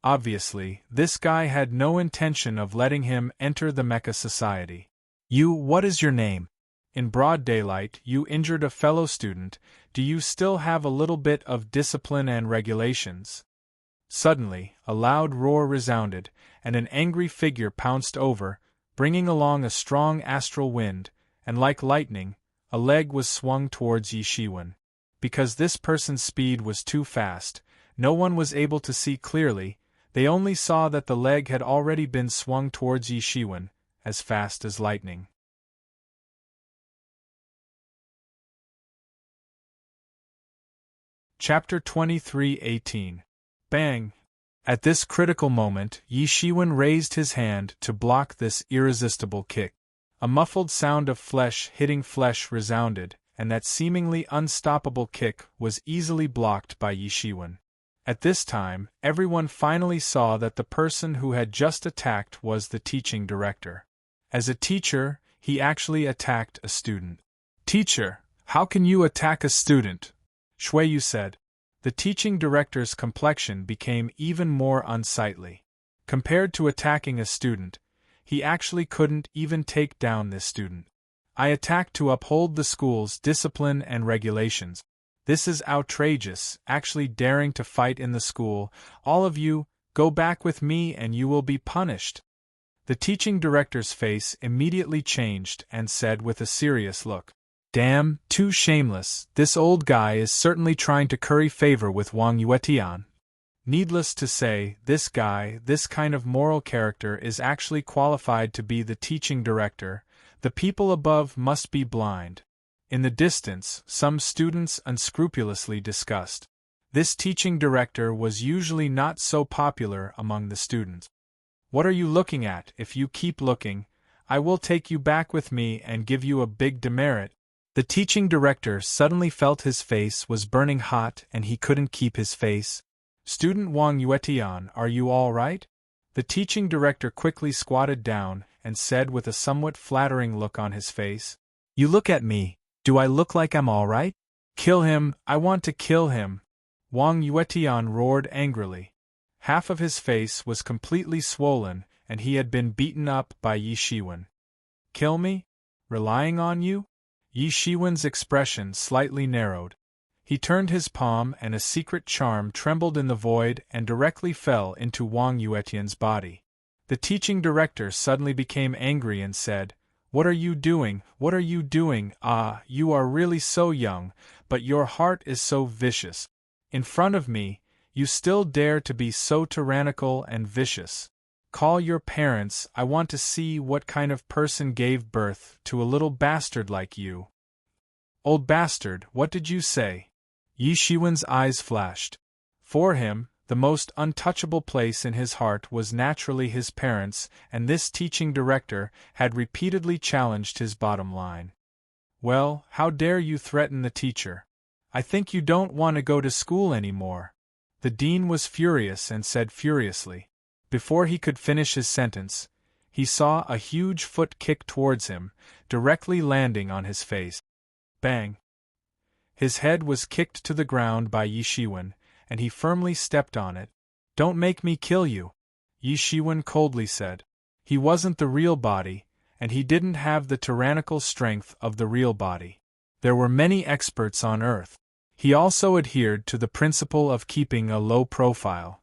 Obviously, this guy had no intention of letting him enter the mecha society. What is your name? In broad daylight, you injured a fellow student. Do you still have a little bit of discipline and regulations? Suddenly, a loud roar resounded, and an angry figure pounced over, bringing along a strong astral wind, and like lightning, a leg was swung towards Yi Shiwen. Because this person's speed was too fast, no one was able to see clearly. They only saw that the leg had already been swung towards Yi Shiwen, as fast as lightning. Chapter 23:18. Bang! At this critical moment, Yi Shiwen raised his hand to block this irresistible kick. A muffled sound of flesh hitting flesh resounded, and that seemingly unstoppable kick was easily blocked by Yi Shiwen. At this time, everyone finally saw that the person who had just attacked was the teaching director. As a teacher, he actually attacked a student. "Teacher, how can you attack a student?" Shui Yu said. The teaching director's complexion became even more unsightly. Compared to attacking a student, he actually couldn't even take down this student. "I attack to uphold the school's discipline and regulations. This is outrageous, actually daring to fight in the school. All of you, go back with me and you will be punished." The teaching director's face immediately changed and said with a serious look, "Damn, too shameless, this old guy is certainly trying to curry favor with Wang Yuetian." Needless to say, this guy, this kind of moral character is actually qualified to be the teaching director. The people above must be blind. In the distance, some students unscrupulously discussed. This teaching director was usually not so popular among the students. "What are you looking at? If you keep looking, I will take you back with me and give you a big demerit." The teaching director suddenly felt his face was burning hot and he couldn't keep his face. "Student Wang Yuetian, are you all right?" The teaching director quickly squatted down and said with a somewhat flattering look on his face, "You look at me, do I look like I'm all right?" "Kill him, I want to kill him!" Wang Yuetian roared angrily. Half of his face was completely swollen and he had been beaten up by Yi Shiwen. "Kill me? Relying on you?" Yi Shiwen's expression slightly narrowed. He turned his palm and a secret charm trembled in the void and directly fell into Wang Yuetian's body. The teaching director suddenly became angry and said, "What are you doing? What are you doing? Ah, you are really so young, but your heart is so vicious. In front of me, You still dare to be so tyrannical and vicious. Call your parents, I want to see what kind of person gave birth to a little bastard like you. Old bastard, what did you say? Yi Shiwen's eyes flashed. For him, the most untouchable place in his heart was naturally his parents, and this teaching director had repeatedly challenged his bottom line. Well, how dare you threaten the teacher? I think you don't want to go to school anymore. The dean was furious and said furiously. Before he could finish his sentence, he saw a huge foot kick towards him, directly landing on his face. Bang! His head was kicked to the ground by Yi Shiwen, and he firmly stepped on it. Don't make me kill you, Yi Shiwen coldly said. He wasn't the real body, and he didn't have the tyrannical strength of the real body. There were many experts on Earth. He also adhered to the principle of keeping a low profile.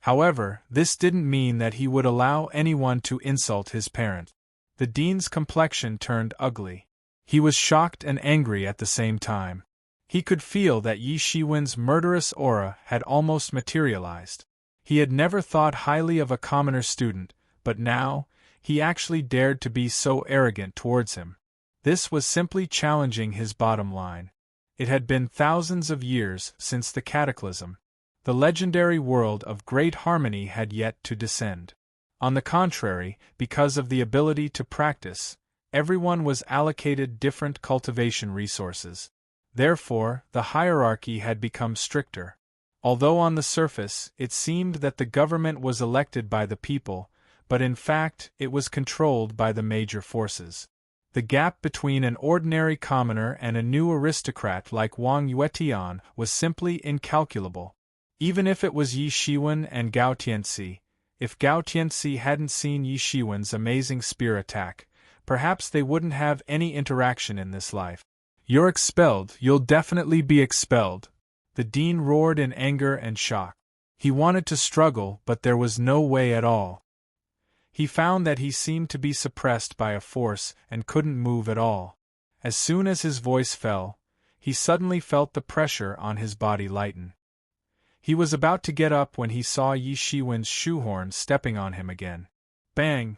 However, this didn't mean that he would allow anyone to insult his parent. The dean's complexion turned ugly. He was shocked and angry at the same time. He could feel that Yi Shiwen's murderous aura had almost materialized. He had never thought highly of a commoner student, but now, he actually dared to be so arrogant towards him. This was simply challenging his bottom line. It had been thousands of years since the cataclysm. The legendary world of great harmony had yet to descend. On the contrary, because of the ability to practice, everyone was allocated different cultivation resources. Therefore, the hierarchy had become stricter. Although on the surface, it seemed that the government was elected by the people, but in fact, it was controlled by the major forces. The gap between an ordinary commoner and a new aristocrat like Wang Yuetian was simply incalculable. Even if it was Yi Shiwen and Gao Tianxi, if Gao Tianxi hadn't seen Yi Shiwen's amazing spear attack, perhaps they wouldn't have any interaction in this life. You're expelled, you'll definitely be expelled, the dean roared in anger and shock. He wanted to struggle, but there was no way at all. He found that he seemed to be suppressed by a force and couldn't move at all. As soon as his voice fell, he suddenly felt the pressure on his body lighten. He was about to get up when he saw Yi Shiwen's shoehorn stepping on him again. Bang!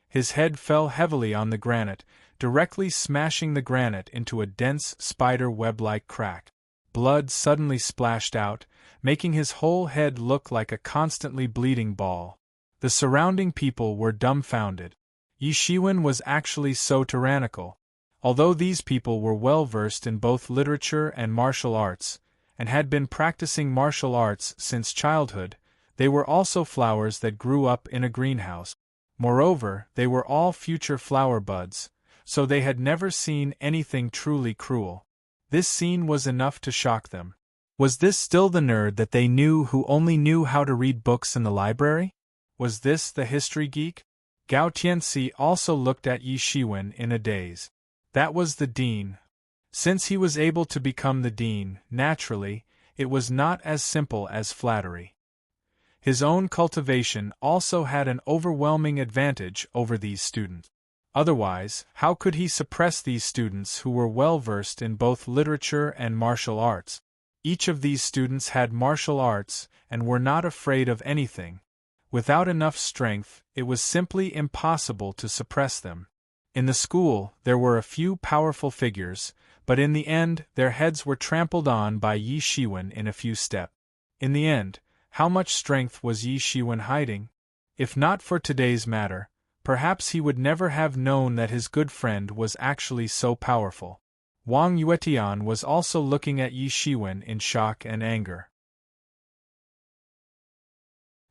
His head fell heavily on the granite, directly smashing the granite into a dense spider web-like crack. Blood suddenly splashed out, making his whole head look like a constantly bleeding ball. The surrounding people were dumbfounded. Yi Shiwen was actually so tyrannical. Although these people were well versed in both literature and martial arts, and had been practicing martial arts since childhood, they were also flowers that grew up in a greenhouse. Moreover, they were all future flower buds, so they had never seen anything truly cruel. This scene was enough to shock them. Was this still the nerd that they knew who only knew how to read books in the library? Was this the history geek? Gao Tianxi also looked at Yi Shiwen in a daze. That was the dean. Since he was able to become the dean, naturally, it was not as simple as flattery. His own cultivation also had an overwhelming advantage over these students. Otherwise, how could he suppress these students who were well versed in both literature and martial arts? Each of these students had martial arts and were not afraid of anything. Without enough strength, it was simply impossible to suppress them. In the school, there were a few powerful figures, but in the end, their heads were trampled on by Yi Shiwen in a few steps. In the end, how much strength was Yi Shiwen hiding? If not for today's matter, perhaps he would never have known that his good friend was actually so powerful. Wang Yuetian was also looking at Yi Shiwen in shock and anger.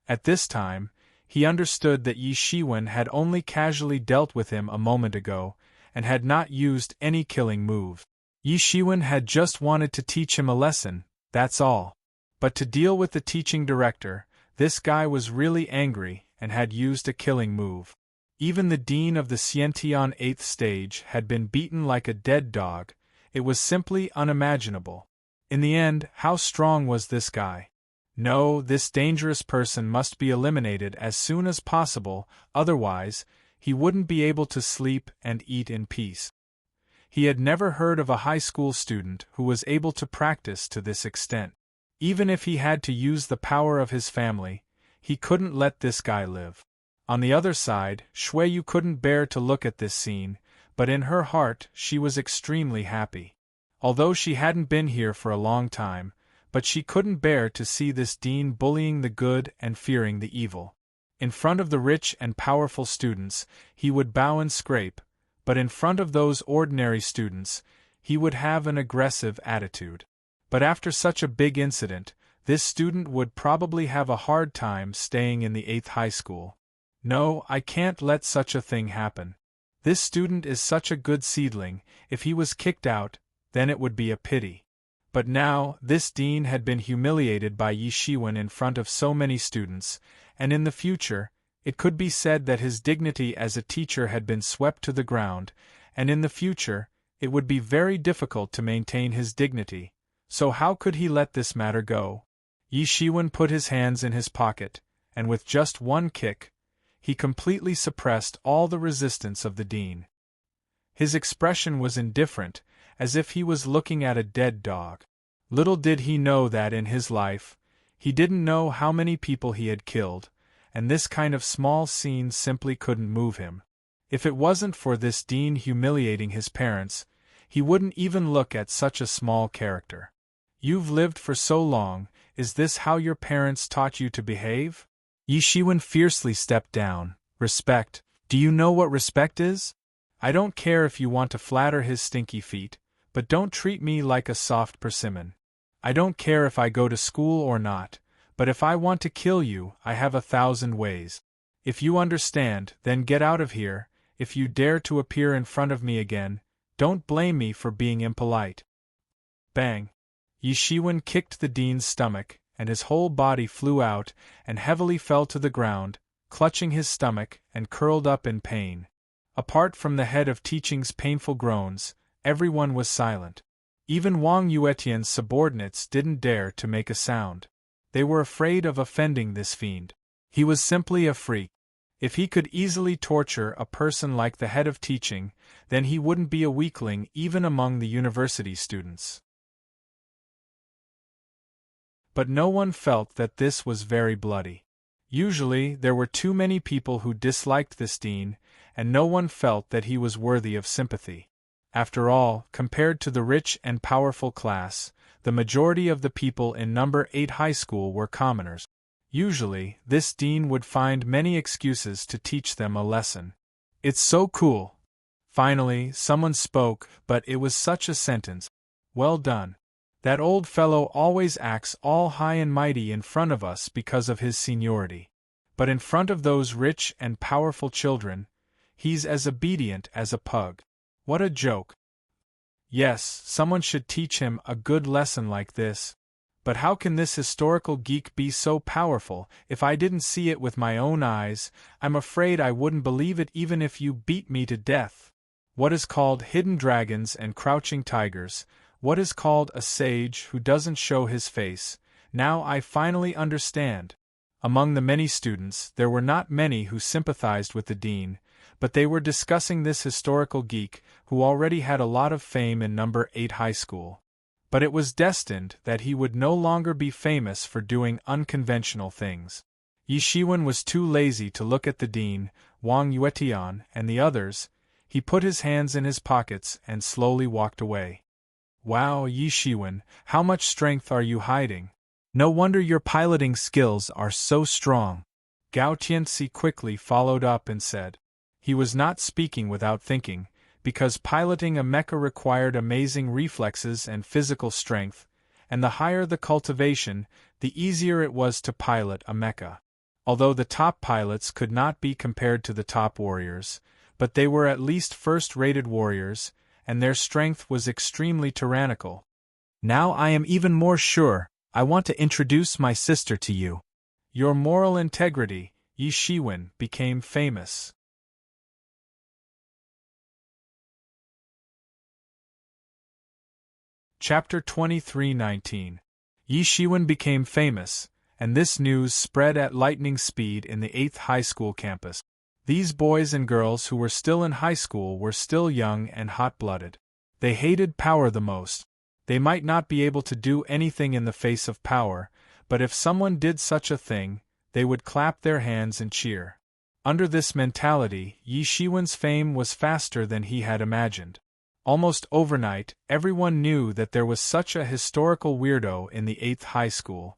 At this time, he understood that Yi Shiwen had only casually dealt with him a moment ago, and had not used any killing move. Yi Shiwen had just wanted to teach him a lesson, that's all. But to deal with the teaching director, this guy was really angry and had used a killing move. Even the dean of the Xiantian 8th stage had been beaten like a dead dog. It was simply unimaginable. In the end, how strong was this guy? No, this dangerous person must be eliminated as soon as possible, otherwise, he wouldn't be able to sleep and eat in peace. He had never heard of a high school student who was able to practice to this extent. Even if he had to use the power of his family, he couldn't let this guy live. On the other side, Shuiyu couldn't bear to look at this scene, but in her heart she was extremely happy. Although she hadn't been here for a long time, but she couldn't bear to see this dean bullying the good and fearing the evil. In front of the rich and powerful students, he would bow and scrape, but in front of those ordinary students, he would have an aggressive attitude. But after such a big incident, this student would probably have a hard time staying in the 8th high school. No, I can't let such a thing happen. This student is such a good seedling. If he was kicked out, then it would be a pity. But now, this dean had been humiliated by Yi Shiwen in front of so many students, and in the future, it could be said that his dignity as a teacher had been swept to the ground, and in the future, it would be very difficult to maintain his dignity. So how could he let this matter go? Yi Shiwen put his hands in his pocket, and with just one kick, he completely suppressed all the resistance of the dean. His expression was indifferent, as if he was looking at a dead dog. Little did he know that in his life, he didn't know how many people he had killed, and this kind of small scene simply couldn't move him. If it wasn't for this dean humiliating his parents, he wouldn't even look at such a small character. You've lived for so long, is this how your parents taught you to behave? Yi Shiwen fiercely stepped down. Respect. Do you know what respect is? I don't care if you want to flatter his stinky feet, but don't treat me like a soft persimmon. I don't care if I go to school or not, but if I want to kill you, I have 1,000 ways. If you understand, then get out of here. If you dare to appear in front of me again, don't blame me for being impolite. Bang! Yi Shiwen kicked the dean's stomach, and his whole body flew out and heavily fell to the ground, clutching his stomach and curled up in pain. Apart from the head of teaching's painful groans, everyone was silent. Even Wang Yuetian's subordinates didn't dare to make a sound. They were afraid of offending this fiend. He was simply a freak. If he could easily torture a person like the head of teaching, then he wouldn't be a weakling even among the university students. But no one felt that this was very bloody. Usually, there were too many people who disliked this dean, and no one felt that he was worthy of sympathy. After all, compared to the rich and powerful class, the majority of the people in number 8 high school were commoners. Usually, this dean would find many excuses to teach them a lesson. It's so cool. Finally, someone spoke, but it was such a sentence. Well done. That old fellow always acts all high and mighty in front of us because of his seniority. But in front of those rich and powerful children, he's as obedient as a pug. What a joke. Yes, someone should teach him a good lesson like this. But how can this historical geek be so powerful? If I didn't see it with my own eyes, I'm afraid I wouldn't believe it even if you beat me to death. What is called hidden dragons and crouching tigers, what is called a sage who doesn't show his face, now I finally understand. Among the many students, there were not many who sympathized with the dean, but they were discussing this historical geek who already had a lot of fame in number 8 high school. But it was destined that he would no longer be famous for doing unconventional things. Yi Shiwen was too lazy to look at the dean, Wang Yuetian, and the others. He put his hands in his pockets and slowly walked away. Wow, Yi Shiwen, how much strength are you hiding? No wonder your piloting skills are so strong. Gao Tianxi quickly followed up and said. He was not speaking without thinking, because piloting a mecha required amazing reflexes and physical strength, and the higher the cultivation, the easier it was to pilot a mecha. Although the top pilots could not be compared to the top warriors, but they were at least first-rated warriors, and their strength was extremely tyrannical. Now I am even more sure. I want to introduce my sister to you. Your moral integrity, Yi Shiwen, became famous. Chapter 23:19. Yi Shiwen became famous, and this news spread at lightning speed in the 8th high school campus. These boys and girls who were still in high school were still young and hot-blooded. They hated power the most. They might not be able to do anything in the face of power, but if someone did such a thing, they would clap their hands and cheer. Under this mentality, Yi Shiwen's fame was faster than he had imagined. Almost overnight, everyone knew that there was such a historical weirdo in the 8th high school.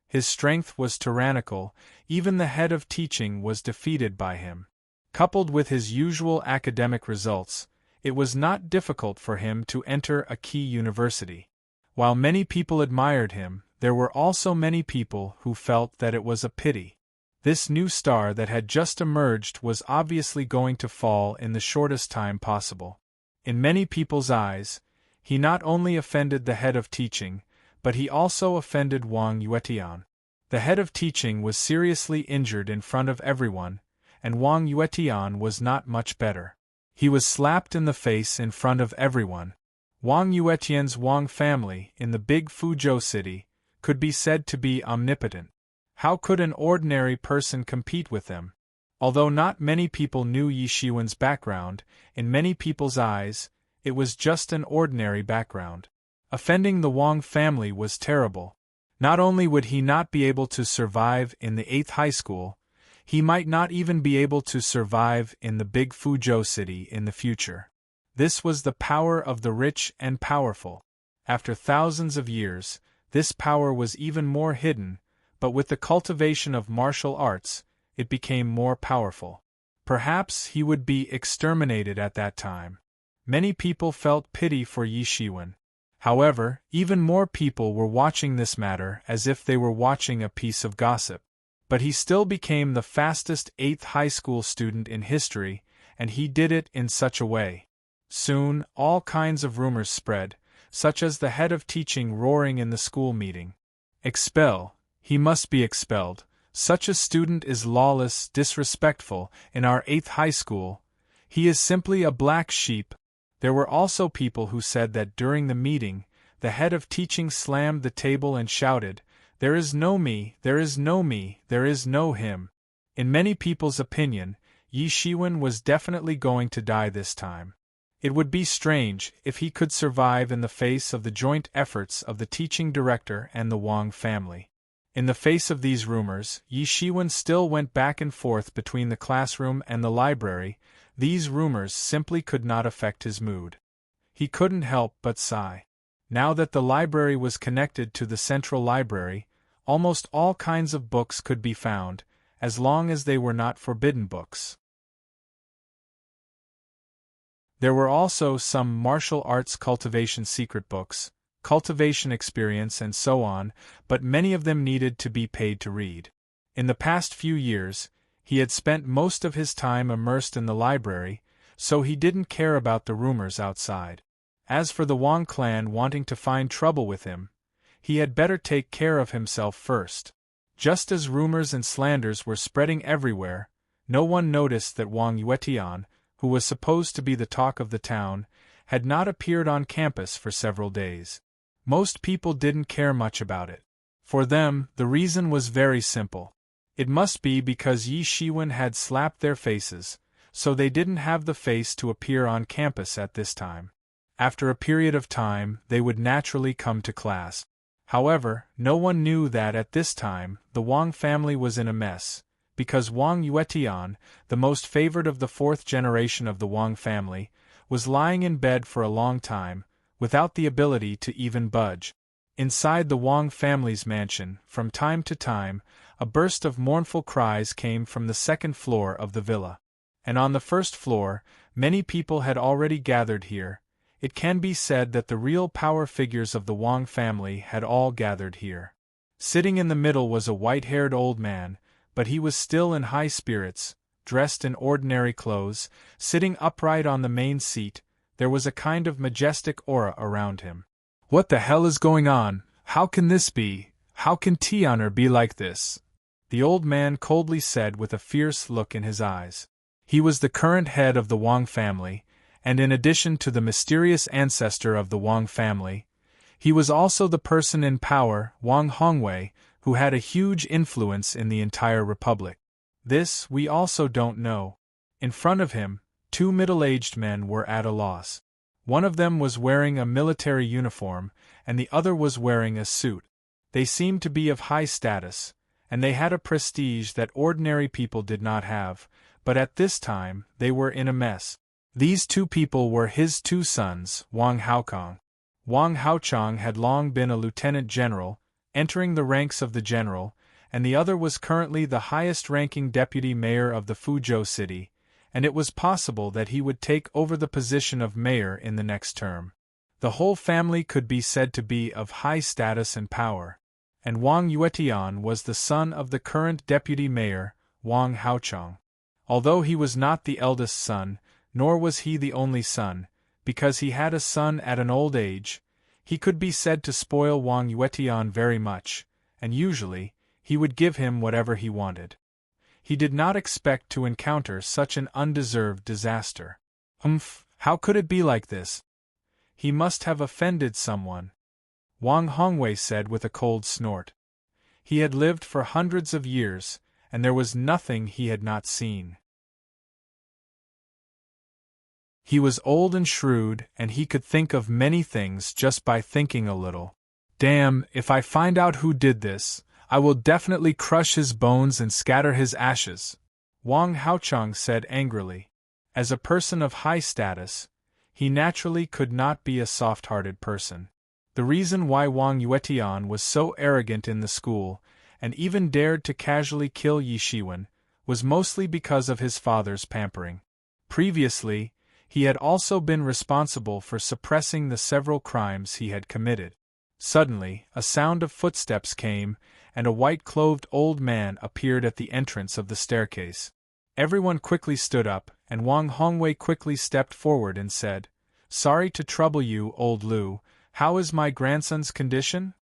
His strength was tyrannical, even the head of teaching was defeated by him. Coupled with his usual academic results, it was not difficult for him to enter a key university. While many people admired him, there were also many people who felt that it was a pity. This new star that had just emerged was obviously going to fall in the shortest time possible. In many people's eyes, he not only offended the head of teaching, but he also offended Wang Yuetian. The head of teaching was seriously injured in front of everyone, and Wang Yuetian was not much better. He was slapped in the face in front of everyone. Wang Yuetian's Wang family, in the big Fuzhou city, could be said to be omnipotent. How could an ordinary person compete with them? Although not many people knew Yi Shiwen's background, in many people's eyes, it was just an ordinary background. Offending the Wang family was terrible. Not only would he not be able to survive in the 8th high school, he might not even be able to survive in the big Fuzhou city in the future. This was the power of the rich and powerful. After thousands of years, this power was even more hidden, but with the cultivation of martial arts, it became more powerful. Perhaps he would be exterminated at that time. Many people felt pity for Yi Shiwen. However, even more people were watching this matter as if they were watching a piece of gossip. But he still became the fastest 8th high school student in history, and he did it in such a way. Soon, all kinds of rumors spread, such as the head of teaching roaring in the school meeting. Expel, he must be expelled. Such a student is lawless, disrespectful, in our 8th high school. He is simply a black sheep. There were also people who said that during the meeting, the head of teaching slammed the table and shouted, "There is no me, there is no me, there is no him." In many people's opinion, Yi Shiwen was definitely going to die this time. It would be strange if he could survive in the face of the joint efforts of the teaching director and the Wang family. In the face of these rumors, Yi Shiwen still went back and forth between the classroom and the library. These rumors simply could not affect his mood. He couldn't help but sigh. Now that the library was connected to the central library, almost all kinds of books could be found, as long as they were not forbidden books. There were also some martial arts cultivation secret books, cultivation experience and so on, but many of them needed to be paid to read. In the past few years, he had spent most of his time immersed in the library, so he didn't care about the rumors outside. As for the Wang clan wanting to find trouble with him, he had better take care of himself first. Just as rumors and slanders were spreading everywhere, no one noticed that Wang Yuetian, who was supposed to be the talk of the town, had not appeared on campus for several days. Most people didn't care much about it. For them, the reason was very simple. It must be because Yi Shiwen had slapped their faces, so they didn't have the face to appear on campus at this time. After a period of time, they would naturally come to class. However, no one knew that at this time, the Wang family was in a mess, because Wang Yuetian, the most favored of the 4th generation of the Wang family, was lying in bed for a long time, without the ability to even budge. Inside the Wang family's mansion, from time to time, a burst of mournful cries came from the 2nd floor of the villa. And on the 1st floor, many people had already gathered here. It can be said that the real power figures of the Wang family had all gathered here. Sitting in the middle was a white-haired old man, but he was still in high spirits, dressed in ordinary clothes, sitting upright on the main seat. There was a kind of majestic aura around him. "What the hell is going on? How can this be? How can Tian'er be like this?" the old man coldly said with a fierce look in his eyes. He was the current head of the Wang family, and in addition to the mysterious ancestor of the Wang family, he was also the person in power, Wang Hongwei, who had a huge influence in the entire republic. This we also don't know. In front of him, 2 middle-aged men were at a loss. One of them was wearing a military uniform, and the other was wearing a suit. They seemed to be of high status, and they had a prestige that ordinary people did not have, but at this time they were in a mess. These two people were his two sons, Wang Haokong. Wang Haochang had long been a lieutenant general, entering the ranks of the general, and the other was currently the highest-ranking deputy mayor of the Fuzhou city, and it was possible that he would take over the position of mayor in the next term. The whole family could be said to be of high status and power, and Wang Yuetian was the son of the current deputy mayor, Wang Haochang. Although he was not the eldest son, nor was he the only son, because he had a son at an old age, he could be said to spoil Wang Yuetian very much, and usually, he would give him whatever he wanted. He did not expect to encounter such an undeserved disaster. How could it be like this? He must have offended someone, Wang Hongwei said with a cold snort. He had lived for hundreds of years, and there was nothing he had not seen. He was old and shrewd, and he could think of many things just by thinking a little. Damn, if I find out who did this, I will definitely crush his bones and scatter his ashes, Wang Haochang said angrily. As a person of high status, he naturally could not be a soft-hearted person. The reason why Wang Yuetian was so arrogant in the school, and even dared to casually kill Yi Shiwen, was mostly because of his father's pampering. Previously, he had also been responsible for suppressing the several crimes he had committed. Suddenly, a sound of footsteps came, and a white-clothed old man appeared at the entrance of the staircase. Everyone quickly stood up, and Wang Hongwei quickly stepped forward and said, "Sorry to trouble you, old Lu, how is my grandson's condition?"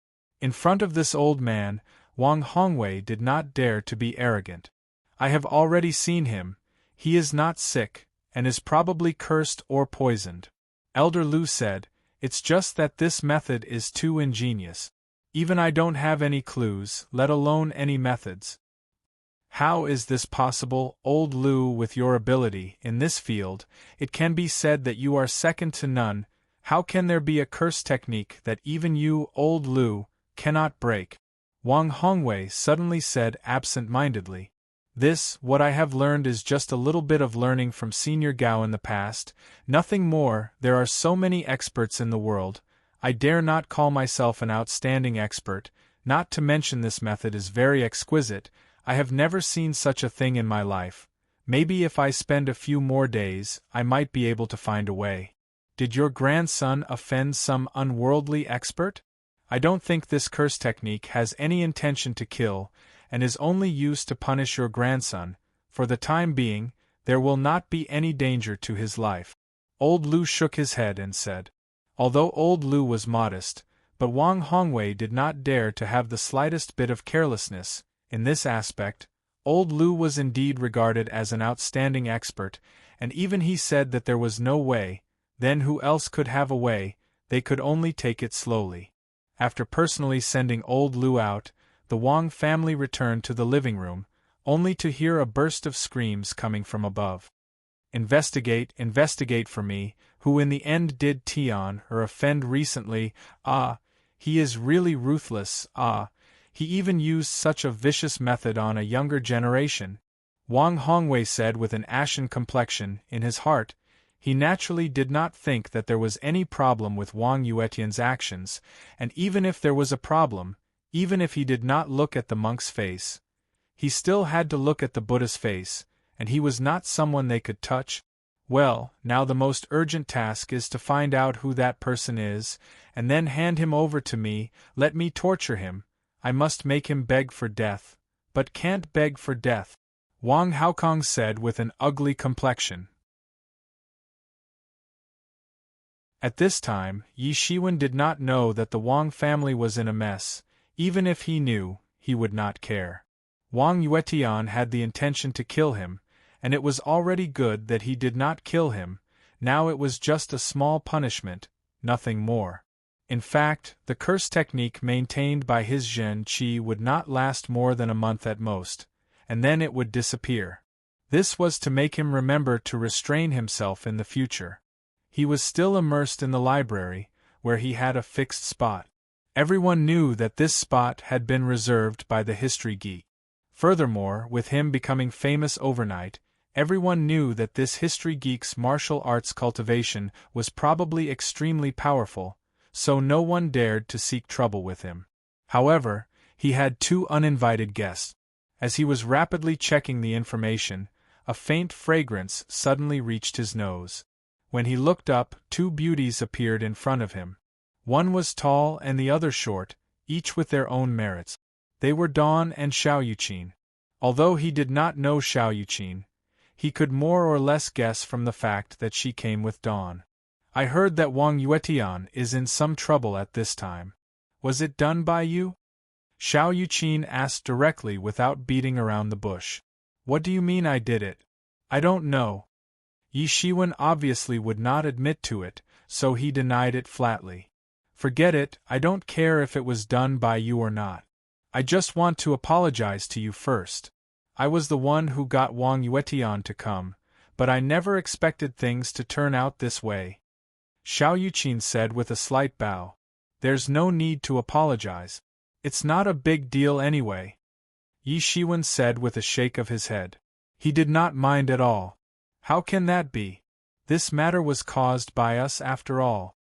In front of this old man, Wang Hongwei did not dare to be arrogant. "I have already seen him. He is not sick, and is probably cursed or poisoned." Elder Lu said, "It's just that this method is too ingenious. Even I don't have any clues, let alone any methods." "How is this possible, old Lu, with your ability in this field? It can be said that you are second to none. How can there be a curse technique that even you, old Lu, cannot break?" Wang Hongwei suddenly said absent-mindedly. "This, what I have learned is just a little bit of learning from Senior Gao in the past, nothing more. There are so many experts in the world, I dare not call myself an outstanding expert, not to mention this method is very exquisite. I have never seen such a thing in my life. Maybe if I spend a few more days, I might be able to find a way." "Did your grandson offend some unworldly expert?" "I don't think this curse technique has any intention to kill, and is only used to punish your grandson. For the time being, there will not be any danger to his life." Old Lu shook his head and said. Although old Lu was modest, but Wang Hongwei did not dare to have the slightest bit of carelessness. In this aspect, old Lu was indeed regarded as an outstanding expert, and even he said that there was no way. Then who else could have a way? They could only take it slowly. After personally sending old Lu out, the Wang family returned to the living room, only to hear a burst of screams coming from above. "Investigate, investigate for me, who in the end did Tian or offend recently. Ah, he is really ruthless. Ah, he even used such a vicious method on a younger generation," Wang Hongwei said with an ashen complexion. In his heart, he naturally did not think that there was any problem with Wang Yuetian's actions, and even if there was a problem, even if he did not look at the monk's face, he still had to look at the Buddha's face, and he was not someone they could touch. "Well, now the most urgent task is to find out who that person is, and then hand him over to me. Let me torture him. I must make him beg for death." "But can't beg for death," Wang Haokong said with an ugly complexion. At this time, Yi Shiwen did not know that the Wang family was in a mess. Even if he knew, he would not care. Wang Yuetian had the intention to kill him, and it was already good that he did not kill him. Now it was just a small punishment, nothing more. In fact, the curse technique maintained by his Zhen Qi would not last more than a month at most, and then it would disappear. This was to make him remember to restrain himself in the future. He was still immersed in the library, where he had a fixed spot. Everyone knew that this spot had been reserved by the history geek. Furthermore, with him becoming famous overnight, everyone knew that this history geek's martial arts cultivation was probably extremely powerful, so no one dared to seek trouble with him. However, he had two uninvited guests. As he was rapidly checking the information, a faint fragrance suddenly reached his nose. When he looked up, two beauties appeared in front of him. One was tall and the other short, each with their own merits. They were Dawn and Xiao Yuqin. Although he did not know Xiao Yuqin, he could more or less guess from the fact that she came with Dawn. I heard that Wang Yuetian is in some trouble at this time. Was it done by you? Xiao Yuqin asked directly without beating around the bush. What do you mean I did it? I don't know. Yi Shiwen obviously would not admit to it, so he denied it flatly. Forget it, I don't care if it was done by you or not. I just want to apologize to you first. I was the one who got Wang Yuetian to come, but I never expected things to turn out this way. Xiao Yuqin said with a slight bow. There's no need to apologize. It's not a big deal anyway. Yi Shiwen said with a shake of his head. He did not mind at all. How can that be? This matter was caused by us after all.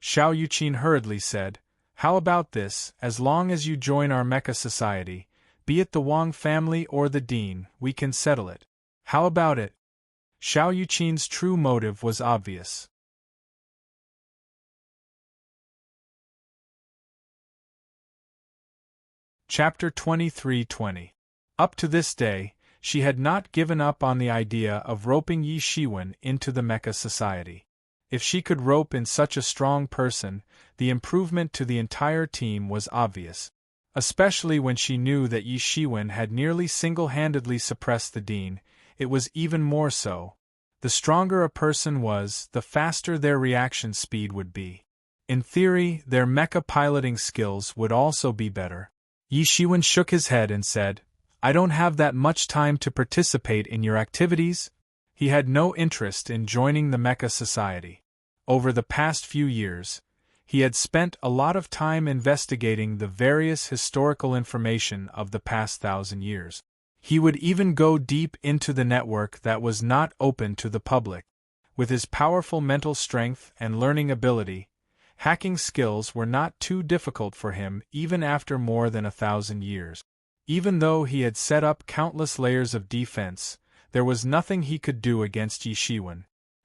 Xiao Yuqin hurriedly said, How about this, as long as you join our mecha society, be it the Wang family or the Dean, we can settle it. How about it? Xiao Yuqin's true motive was obvious. Chapter 23:20. Up to this day, she had not given up on the idea of roping Yi Shiwen into the mecha society. If she could rope in such a strong person, the improvement to the entire team was obvious. Especially when she knew that Yi Shiwen had nearly single-handedly suppressed the Dean, it was even more so. The stronger a person was, the faster their reaction speed would be. In theory, their mecha piloting skills would also be better. Yi Shiwen shook his head and said, I don't have that much time to participate in your activities. He had no interest in joining the mecha society. Over the past few years, he had spent a lot of time investigating the various historical information of the past 1,000 years. He would even go deep into the network that was not open to the public. With his powerful mental strength and learning ability, hacking skills were not too difficult for him even after more than 1,000 years. Even though he had set up countless layers of defense, there was nothing he could do against Yi Shiwen.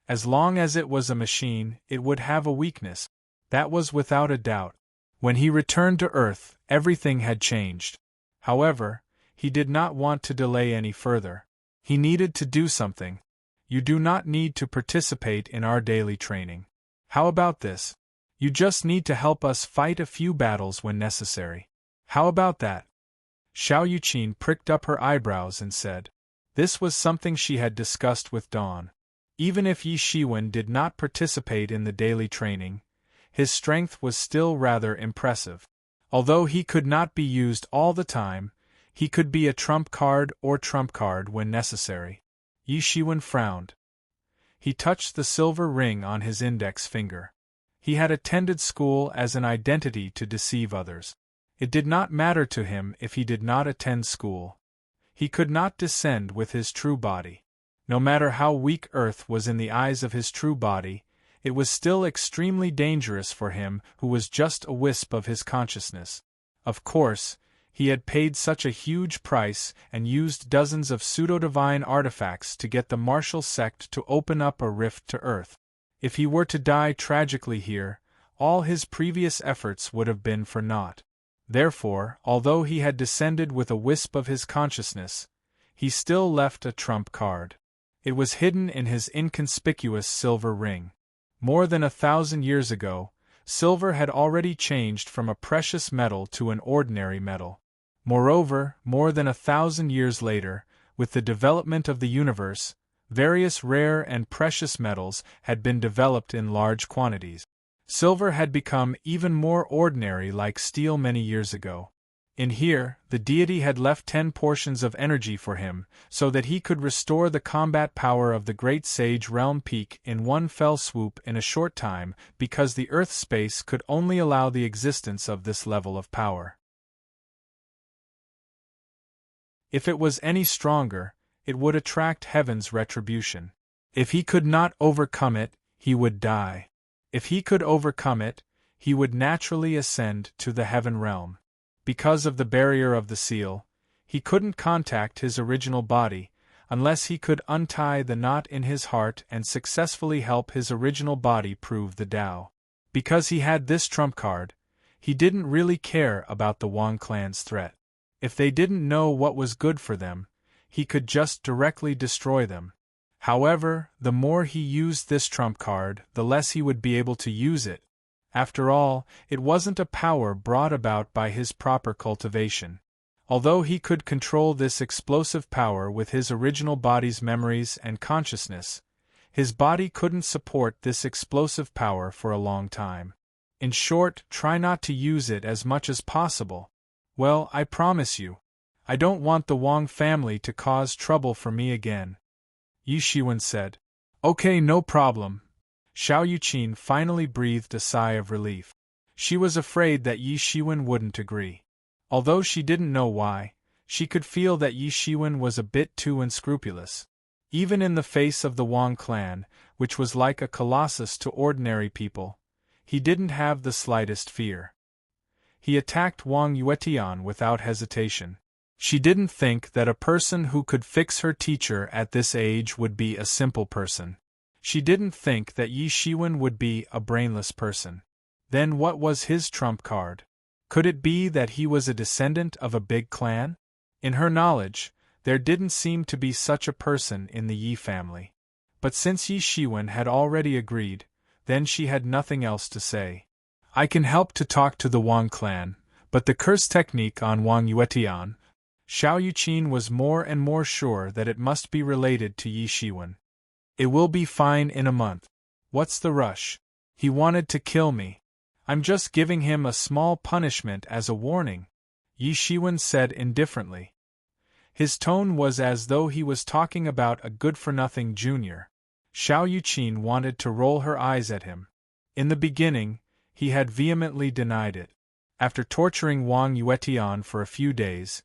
As long as it was a machine, it would have a weakness. That was without a doubt. When he returned to Earth, everything had changed. However, he did not want to delay any further. He needed to do something. You do not need to participate in our daily training. How about this? You just need to help us fight a few battles when necessary. How about that? Xiao Yuqin pricked up her eyebrows and said. This was something she had discussed with Dawn. Even if Yi Shiwen did not participate in the daily training, his strength was still rather impressive. Although he could not be used all the time, he could be a trump card when necessary. Yi Shiwen frowned. He touched the silver ring on his index finger. He had attended school as an identity to deceive others. It did not matter to him if he did not attend school. He could not descend with his true body. No matter how weak Earth was in the eyes of his true body, it was still extremely dangerous for him who was just a wisp of his consciousness. Of course, he had paid such a huge price and used dozens of pseudo-divine artifacts to get the martial sect to open up a rift to Earth. If he were to die tragically here, all his previous efforts would have been for naught. Therefore, although he had descended with a wisp of his consciousness, he still left a trump card. It was hidden in his inconspicuous silver ring. More than 1,000 years ago, silver had already changed from a precious metal to an ordinary metal. Moreover, more than 1,000 years later, with the development of the universe, various rare and precious metals had been developed in large quantities. Silver had become even more ordinary like steel many years ago. In here, the deity had left 10 portions of energy for him, so that he could restore the combat power of the great sage realm peak in one fell swoop in a short time, because the Earth space could only allow the existence of this level of power. If it was any stronger, it would attract heaven's retribution. If he could not overcome it, he would die. If he could overcome it, he would naturally ascend to the heaven realm. Because of the barrier of the seal, he couldn't contact his original body, unless he could untie the knot in his heart and successfully help his original body prove the Tao. Because he had this trump card, he didn't really care about the Wang clan's threat. If they didn't know what was good for them, he could just directly destroy them. However, the more he used this trump card, the less he would be able to use it. After all, it wasn't a power brought about by his proper cultivation. Although he could control this explosive power with his original body's memories and consciousness, his body couldn't support this explosive power for a long time. In short, try not to use it as much as possible. Well, I promise you, I don't want the Wang family to cause trouble for me again. Yi Shiwen said. Okay, no problem. Xiao Yuqin finally breathed a sigh of relief. She was afraid that Yi Shiwen wouldn't agree. Although she didn't know why, she could feel that Yi Shiwen was a bit too unscrupulous. Even in the face of the Wang clan, which was like a colossus to ordinary people, he didn't have the slightest fear. He attacked Wang Yuetian without hesitation. She didn't think that a person who could fix her teacher at this age would be a simple person. She didn't think that Yi Shiwen would be a brainless person. Then what was his trump card? Could it be that he was a descendant of a big clan? In her knowledge, there didn't seem to be such a person in the Yi family. But since Yi Shiwen had already agreed, then she had nothing else to say. I can help to talk to the Wang clan, but the curse technique on Wang Yuetian. Xiao Yuqin was more and more sure that it must be related to Yi Shiwen. It will be fine in a month. What's the rush? He wanted to kill me. I'm just giving him a small punishment as a warning, Yi Shiwen said indifferently. His tone was as though he was talking about a good-for-nothing junior. Xiao Yuqin wanted to roll her eyes at him. In the beginning, he had vehemently denied it. After torturing Wang Yuetian for a few days,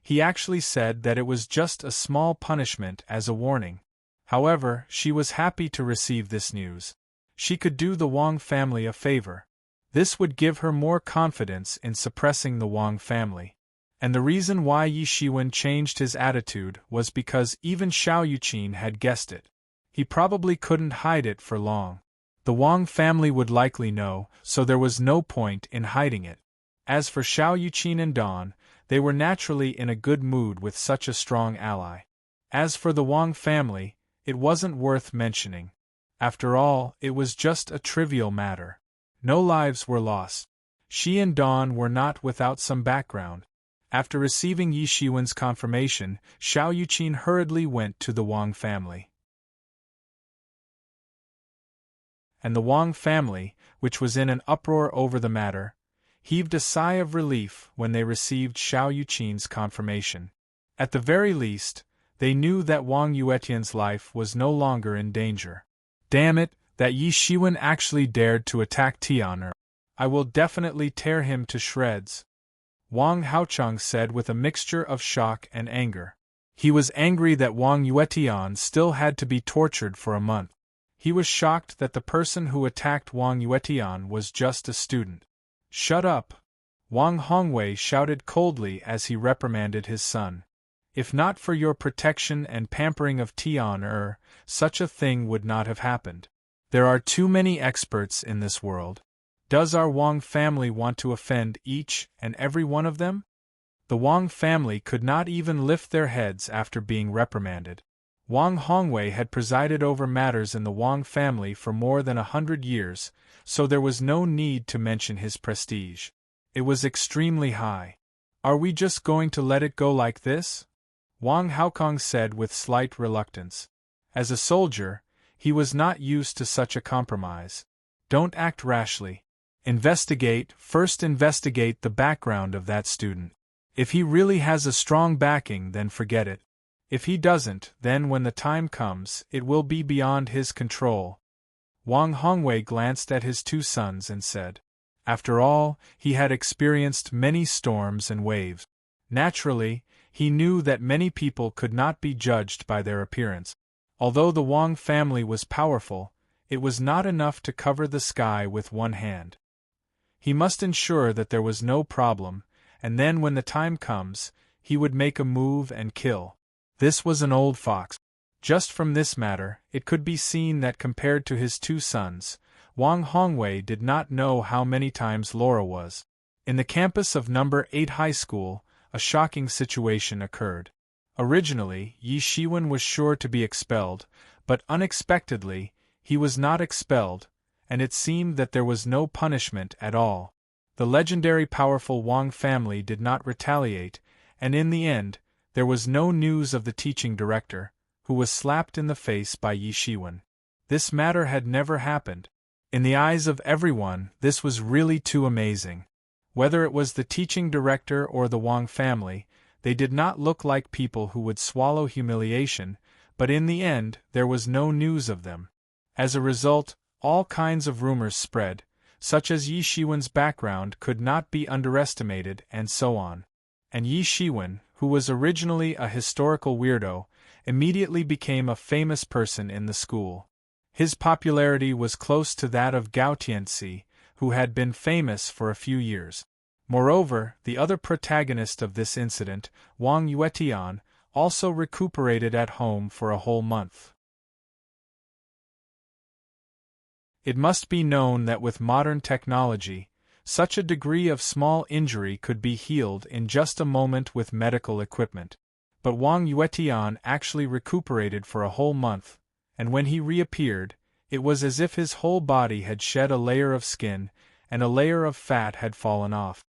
he actually said that it was just a small punishment as a warning. However, she was happy to receive this news. She could do the Wang family a favor. This would give her more confidence in suppressing the Wang family. And the reason why Yi Shiwen changed his attitude was because even Xiao Yuqin had guessed it. He probably couldn't hide it for long. The Wang family would likely know, so there was no point in hiding it. As for Xiao Yuqin and Dawn, they were naturally in a good mood with such a strong ally. As for the Wang family, it wasn't worth mentioning. After all, it was just a trivial matter. No lives were lost. She and Dawn were not without some background. After receiving Yi Shiwen's confirmation, Xiao Yuqin hurriedly went to the Wang family. And the Wang family, which was in an uproar over the matter, heaved a sigh of relief when they received Xiao Yuqin's confirmation. At the very least, they knew that Wang Yuetian's life was no longer in danger. Damn it, that Yi Shiwen actually dared to attack Tian'er. I will definitely tear him to shreds, Wang Haocheng said with a mixture of shock and anger. He was angry that Wang Yuetian still had to be tortured for a month. He was shocked that the person who attacked Wang Yuetian was just a student. Shut up! Wang Hongwei shouted coldly as he reprimanded his son. If not for your protection and pampering of Tian'er, such a thing would not have happened. There are too many experts in this world. Does our Wang family want to offend each and every one of them? The Wang family could not even lift their heads after being reprimanded. Wang Hongwei had presided over matters in the Wang family for more than 100 years, so there was no need to mention his prestige. It was extremely high. Are we just going to let it go like this? Wang Haokong said with slight reluctance. As a soldier, he was not used to such a compromise. Don't act rashly. First investigate the background of that student. If he really has a strong backing, then forget it. If he doesn't, then when the time comes, it will be beyond his control. Wang Hongwei glanced at his two sons and said. After all, he had experienced many storms and waves. Naturally, he knew that many people could not be judged by their appearance. Although the Wang family was powerful, it was not enough to cover the sky with one hand. He must ensure that there was no problem, and then when the time comes, he would make a move and kill. This was an old fox. Just from this matter, it could be seen that compared to his two sons, Wang Hongwei did not know how many times Laura was. In the campus of No. 8 High School, a shocking situation occurred. Originally, Yi Shiwen was sure to be expelled, but unexpectedly, he was not expelled, and it seemed that there was no punishment at all. The legendary powerful Wang family did not retaliate, and in the end, there was no news of the teaching director, who was slapped in the face by Yi Shiwen. This matter had never happened. In the eyes of everyone, this was really too amazing. Whether it was the teaching director or the Wang family, they did not look like people who would swallow humiliation, but in the end, there was no news of them. As a result, all kinds of rumors spread, such as Yi Shiwen's background could not be underestimated and so on. And Yi Shiwen, who was originally a historical weirdo, immediately became a famous person in the school. His popularity was close to that of Gao Tianxi, who had been famous for a few years. Moreover, the other protagonist of this incident, Wang Yuetian, also recuperated at home for a whole month. It must be known that with modern technology, such a degree of small injury could be healed in just a moment with medical equipment. But Wang Yuetian actually recuperated for a whole month, and when he reappeared, it was as if his whole body had shed a layer of skin, and a layer of fat had fallen off.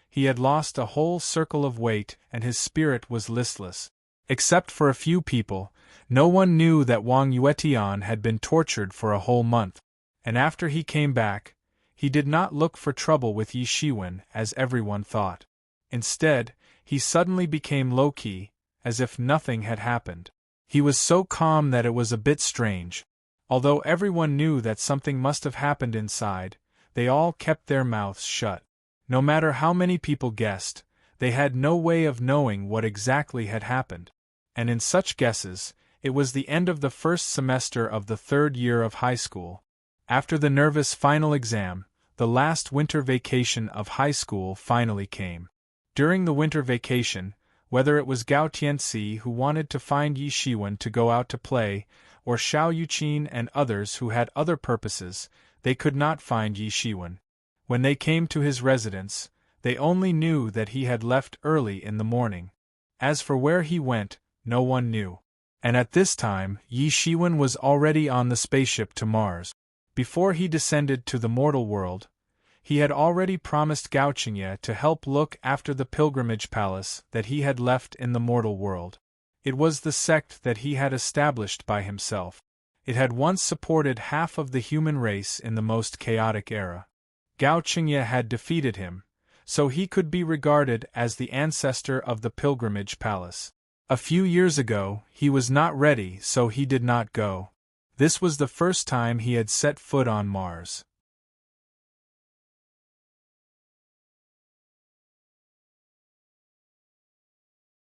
He had lost a whole circle of weight, and his spirit was listless. Except for a few people, no one knew that Wang Yuetian had been tortured for a whole month. And after he came back, he did not look for trouble with Yi Shiwen as everyone thought. Instead, he suddenly became low-key, as if nothing had happened. He was so calm that it was a bit strange. Although everyone knew that something must have happened inside, they all kept their mouths shut. No matter how many people guessed, they had no way of knowing what exactly had happened. And in such guesses, it was the end of the first semester of the third year of high school. After the nervous final exam, the last winter vacation of high school finally came. During the winter vacation, whether it was Gao Tianxi who wanted to find Yi Shiwen to go out to play, or Xiao Yuqin and others who had other purposes, they could not find Yi Shiwen. When they came to his residence, they only knew that he had left early in the morning. As for where he went, no one knew. And at this time, Yi Shiwen was already on the spaceship to Mars. Before he descended to the mortal world, he had already promised Gao Qingye to help look after the pilgrimage palace that he had left in the mortal world. It was the sect that he had established by himself. It had once supported half of the human race in the most chaotic era. Gao Qingye had defeated him, so he could be regarded as the ancestor of the pilgrimage palace. A few years ago, he was not ready, so he did not go. This was the first time he had set foot on Mars.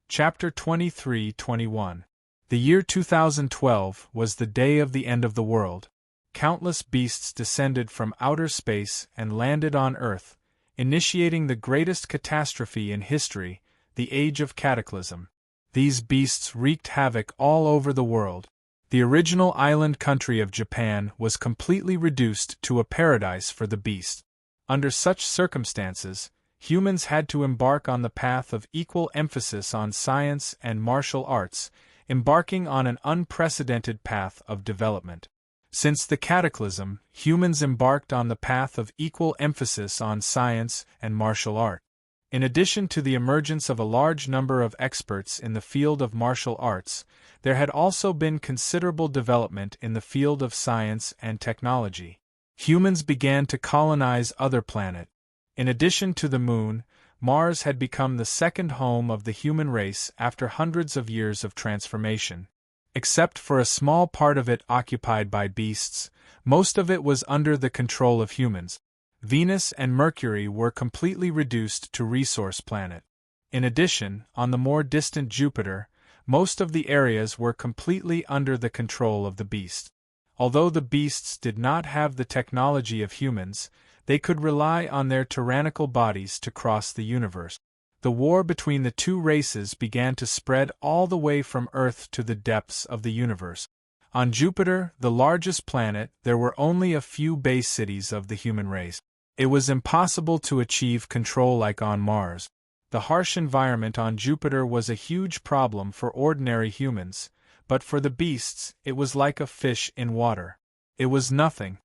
Chapter 23-21. The year 2012 was the day of the end of the world. Countless beasts descended from outer space and landed on Earth, initiating the greatest catastrophe in history, the Age of Cataclysm. These beasts wreaked havoc all over the world. The original island country of Japan was completely reduced to a paradise for the beasts. Under such circumstances, humans had to embark on the path of equal emphasis on science and martial arts, embarking on an unprecedented path of development. Since the cataclysm, humans embarked on the path of equal emphasis on science and martial art. In addition to the emergence of a large number of experts in the field of martial arts, there had also been considerable development in the field of science and technology. Humans began to colonize other planets. In addition to the Moon, Mars had become the second home of the human race after hundreds of years of transformation. Except for a small part of it occupied by beasts, most of it was under the control of humans. Venus and Mercury were completely reduced to resource planet. In addition, on the more distant Jupiter, most of the areas were completely under the control of the beasts. Although the beasts did not have the technology of humans, they could rely on their tyrannical bodies to cross the universe. The war between the two races began to spread all the way from Earth to the depths of the universe. On Jupiter, the largest planet, there were only a few base cities of the human race. It was impossible to achieve control like on Mars. The harsh environment on Jupiter was a huge problem for ordinary humans, but for the beasts, it was like a fish in water. It was nothing.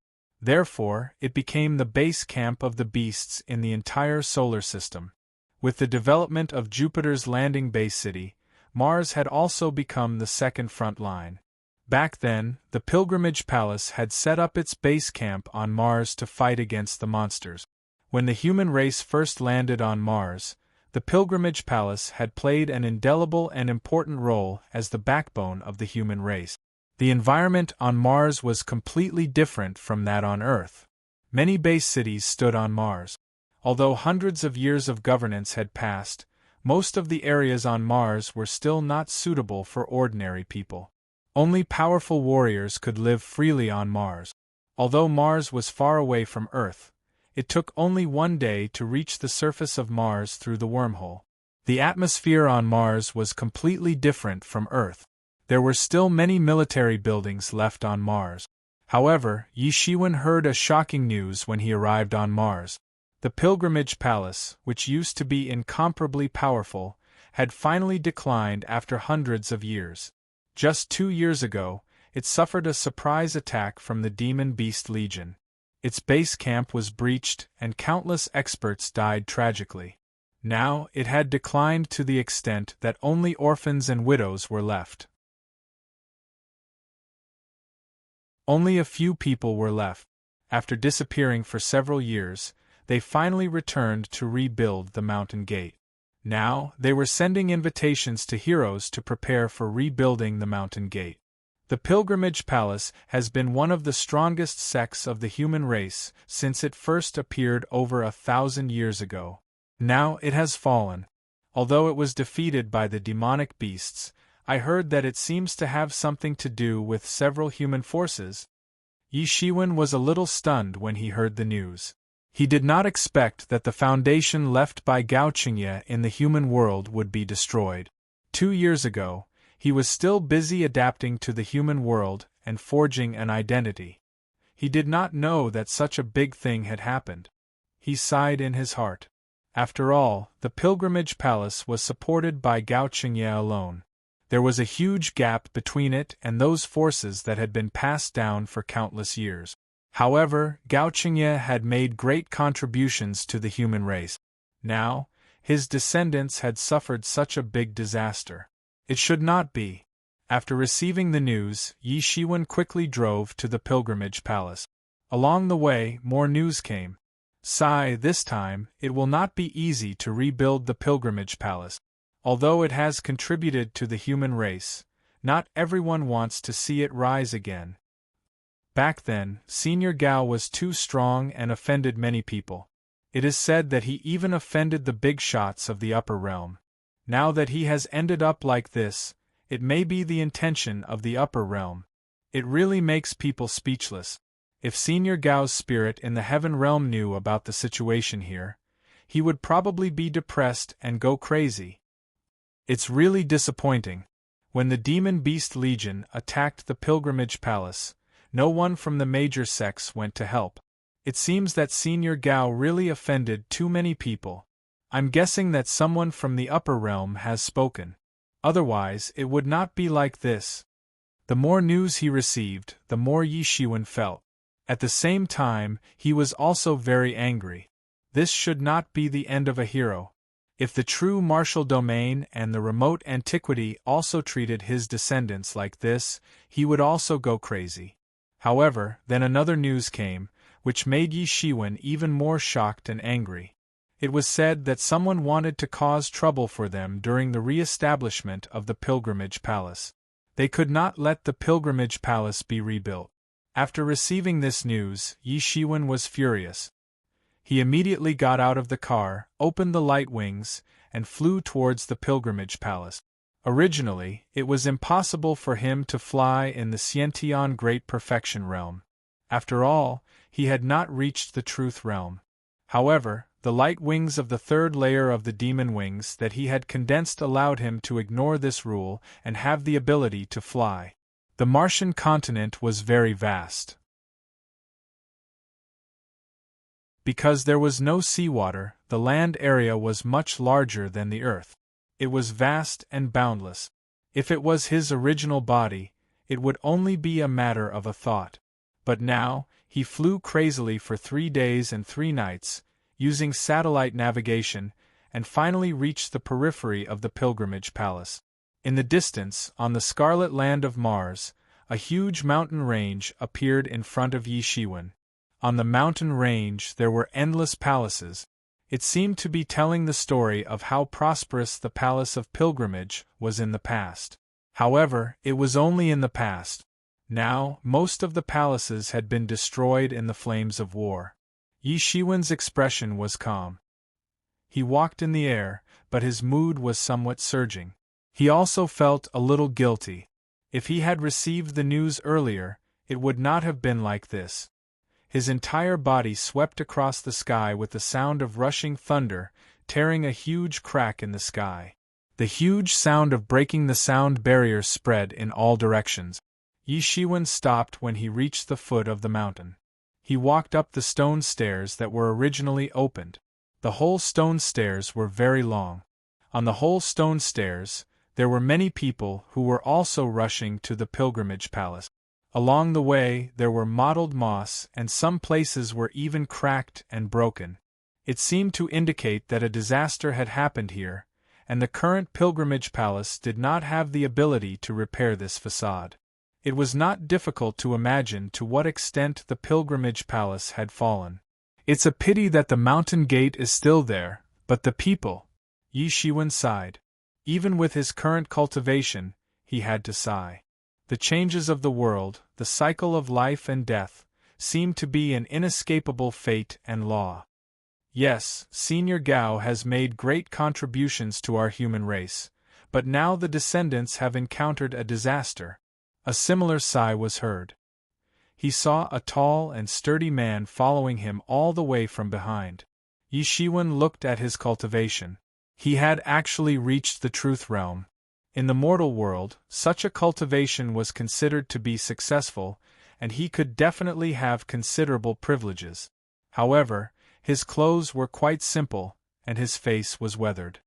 Therefore, it became the base camp of the beasts in the entire solar system. With the development of Jupiter's landing base city, Mars had also become the second front line. Back then, the Pilgrimage Palace had set up its base camp on Mars to fight against the monsters. When the human race first landed on Mars, the Pilgrimage Palace had played an indelible and important role as the backbone of the human race. The environment on Mars was completely different from that on Earth. Many base cities stood on Mars. Although hundreds of years of governance had passed, most of the areas on Mars were still not suitable for ordinary people. Only powerful warriors could live freely on Mars. Although Mars was far away from Earth, it took only one day to reach the surface of Mars through the wormhole. The atmosphere on Mars was completely different from Earth. There were still many military buildings left on Mars. However, Yi Shiwen heard a shocking news when he arrived on Mars. The Pilgrimage Palace, which used to be incomparably powerful, had finally declined after hundreds of years. Just 2 years ago, it suffered a surprise attack from the Demon Beast Legion. Its base camp was breached and countless experts died tragically. Now, it had declined to the extent that only orphans and widows were left. Only a few people were left. After disappearing for several years, they finally returned to rebuild the mountain gate. Now, they were sending invitations to heroes to prepare for rebuilding the mountain gate. The Pilgrimage Palace has been one of the strongest sects of the human race since it first appeared over 1,000 years ago. Now it has fallen. Although it was defeated by the demonic beasts, I heard that it seems to have something to do with several human forces. Yi Shiwen was a little stunned when he heard the news. He did not expect that the foundation left by Gao Qingye in the human world would be destroyed. 2 years ago, he was still busy adapting to the human world and forging an identity. He did not know that such a big thing had happened. He sighed in his heart. After all, the Pilgrimage Palace was supported by Gao Qingye alone. There was a huge gap between it and those forces that had been passed down for countless years. However, Gao Qingye had made great contributions to the human race. Now, his descendants had suffered such a big disaster. It should not be. After receiving the news, Yi Shiwen quickly drove to the Pilgrimage Palace. Along the way, more news came. This time, it will not be easy to rebuild the Pilgrimage Palace. Although it has contributed to the human race, not everyone wants to see it rise again. Back then, Senior Gao was too strong and offended many people. It is said that he even offended the big shots of the upper realm. Now that he has ended up like this, it may be the intention of the upper realm. It really makes people speechless. If Senior Gao's spirit in the heaven realm knew about the situation here, he would probably be depressed and go crazy. It's really disappointing. When the Demon Beast Legion attacked the Pilgrimage Palace, no one from the major sects went to help. It seems that Senior Gao really offended too many people. I'm guessing that someone from the upper realm has spoken. Otherwise, it would not be like this. The more news he received, the more Yi Shiwen felt. At the same time, he was also very angry. This should not be the end of a hero. If the true martial domain and the remote antiquity also treated his descendants like this, he would also go crazy. However, then another news came, which made Yi Shiwen even more shocked and angry. It was said that someone wanted to cause trouble for them during the re-establishment of the pilgrimage palace. They could not let the pilgrimage palace be rebuilt. After receiving this news, Yi Shiwen was furious. He immediately got out of the car, opened the light wings, and flew towards the pilgrimage palace. Originally, it was impossible for him to fly in the Xiantian Great Perfection realm. After all, he had not reached the Truth realm. However, the light wings of the third layer of the demon wings that he had condensed allowed him to ignore this rule and have the ability to fly. The Martian continent was very vast. Because there was no seawater, the land area was much larger than the Earth. It was vast and boundless. If it was his original body, it would only be a matter of a thought. But now, he flew crazily for 3 days and 3 nights, using satellite navigation, and finally reached the periphery of the pilgrimage palace. In the distance, on the scarlet land of Mars, a huge mountain range appeared in front of Yi Shiwen. On the mountain range there were endless palaces. It seemed to be telling the story of how prosperous the Palace of Pilgrimage was in the past. However, it was only in the past. Now, most of the palaces had been destroyed in the flames of war. Yi Shiwen's expression was calm. He walked in the air, but his mood was somewhat surging. He also felt a little guilty. If he had received the news earlier, it would not have been like this. His entire body swept across the sky with the sound of rushing thunder, tearing a huge crack in the sky. The huge sound of breaking the sound barrier spread in all directions. Yi Shiwen stopped when he reached the foot of the mountain. He walked up the stone stairs that were originally opened. The whole stone stairs were very long. On the whole stone stairs, there were many people who were also rushing to the pilgrimage palace. Along the way, there were mottled moss, and some places were even cracked and broken. It seemed to indicate that a disaster had happened here, and the current pilgrimage palace did not have the ability to repair this facade. It was not difficult to imagine to what extent the pilgrimage palace had fallen. It's a pity that the mountain gate is still there, but the people… Yi Shiwen sighed. Even with his current cultivation, he had to sigh. The changes of the world, the cycle of life and death, seemed to be an inescapable fate and law. Yes, Senior Gao has made great contributions to our human race, but now the descendants have encountered a disaster. A similar sigh was heard. He saw a tall and sturdy man following him all the way from behind. Yi Shiwen looked at his cultivation. He had actually reached the truth realm. In the mortal world, such a cultivation was considered to be successful, and he could definitely have considerable privileges. However, his clothes were quite simple, and his face was weathered.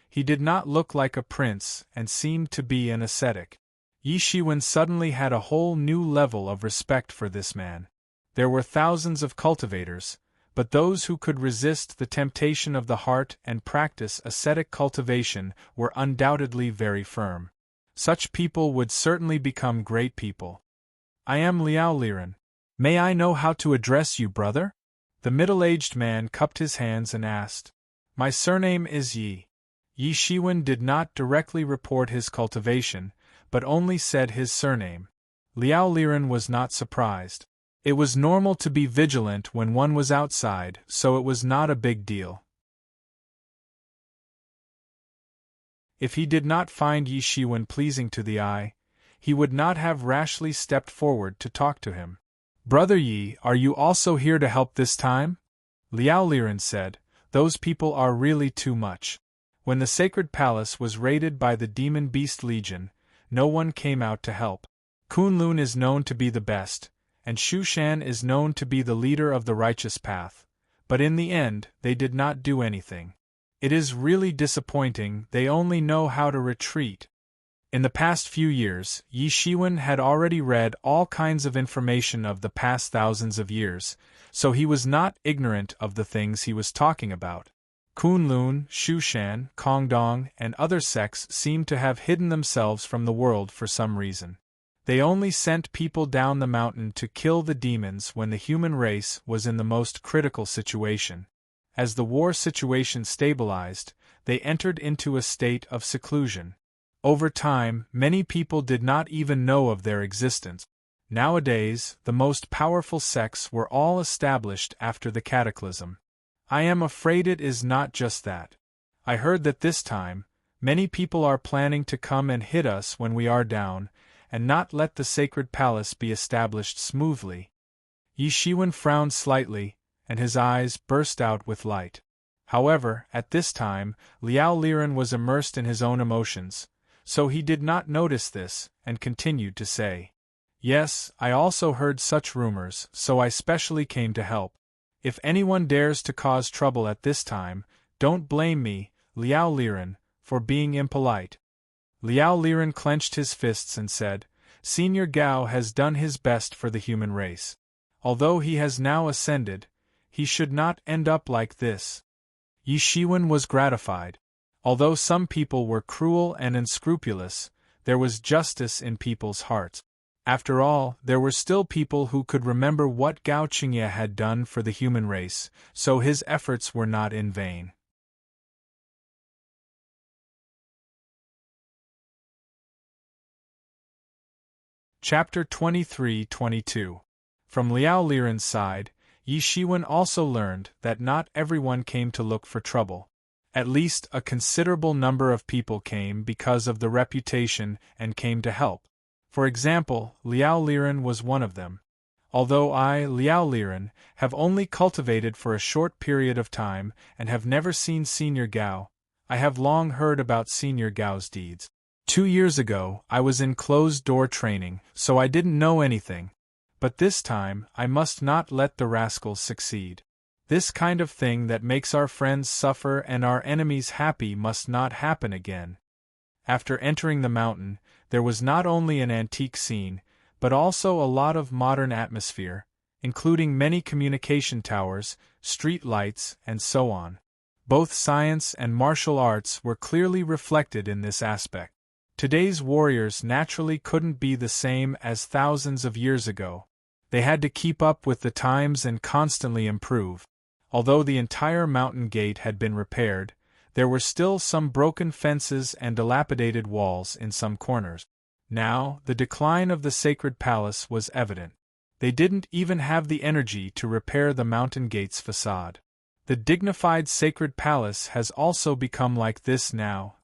He did not look like a prince and seemed to be an ascetic. Yi Shiwen suddenly had a whole new level of respect for this man. There were thousands of cultivators, but those who could resist the temptation of the heart and practice ascetic cultivation were undoubtedly very firm. Such people would certainly become great people. I am Liao Liren. May I know how to address you, brother? The middle-aged man cupped his hands and asked. My surname is Yi. Yi Shiwen did not directly report his cultivation, but only said his surname. Liao Liren was not surprised. It was normal to be vigilant when one was outside, so it was not a big deal. If he did not find Yi Shiwen pleasing to the eye, he would not have rashly stepped forward to talk to him. Brother Yi, are you also here to help this time? Liao Liren said, those people are really too much. When the sacred palace was raided by the Demon Beast Legion, no one came out to help. Kunlun is known to be the best, and Shushan is known to be the leader of the righteous path, but in the end they did not do anything. It is really disappointing, they only know how to retreat. In the past few years, Yi Shiwen had already read all kinds of information of the past thousands of years, so he was not ignorant of the things he was talking about. Kunlun, Shushan, Kongdong, and other sects seemed to have hidden themselves from the world for some reason. They only sent people down the mountain to kill the demons when the human race was in the most critical situation. As the war situation stabilized, they entered into a state of seclusion. Over time, many people did not even know of their existence. Nowadays, the most powerful sects were all established after the cataclysm. I am afraid it is not just that. I heard that this time, many people are planning to come and hit us when we are down, and not let the sacred palace be established smoothly. Yi Shiwen frowned slightly, and his eyes burst out with light. However, at this time, Liao Liren was immersed in his own emotions, so he did not notice this, and continued to say, "Yes, I also heard such rumors, so I specially came to help. If anyone dares to cause trouble at this time, don't blame me, Liao Liren, for being impolite." Liao Liren clenched his fists and said, "Senior Gao has done his best for the human race. Although he has now ascended, he should not end up like this." Yi Shiwen was gratified. Although some people were cruel and unscrupulous, there was justice in people's hearts. After all, there were still people who could remember what Gao Qingye had done for the human race, so his efforts were not in vain. Chapter 23-22. From Liao Liren's side, Yi Shiwen also learned that not everyone came to look for trouble. At least a considerable number of people came because of the reputation and came to help. For example, Liao Liren was one of them. Although I, Liao Liren, have only cultivated for a short period of time and have never seen Senior Gao, I have long heard about Senior Gao's deeds. 2 years ago, I was in closed-door training, so I didn't know anything. But this time, I must not let the rascals succeed. This kind of thing that makes our friends suffer and our enemies happy must not happen again. After entering the mountain, there was not only an antique scene, but also a lot of modern atmosphere, including many communication towers, street lights, and so on. Both science and martial arts were clearly reflected in this aspect. Today's warriors naturally couldn't be the same as thousands of years ago. They had to keep up with the times and constantly improve. Although the entire mountain gate had been repaired, there were still some broken fences and dilapidated walls in some corners. Now, the decline of the sacred palace was evident. They didn't even have the energy to repair the mountain gate's facade. The dignified sacred palace has also become like this now.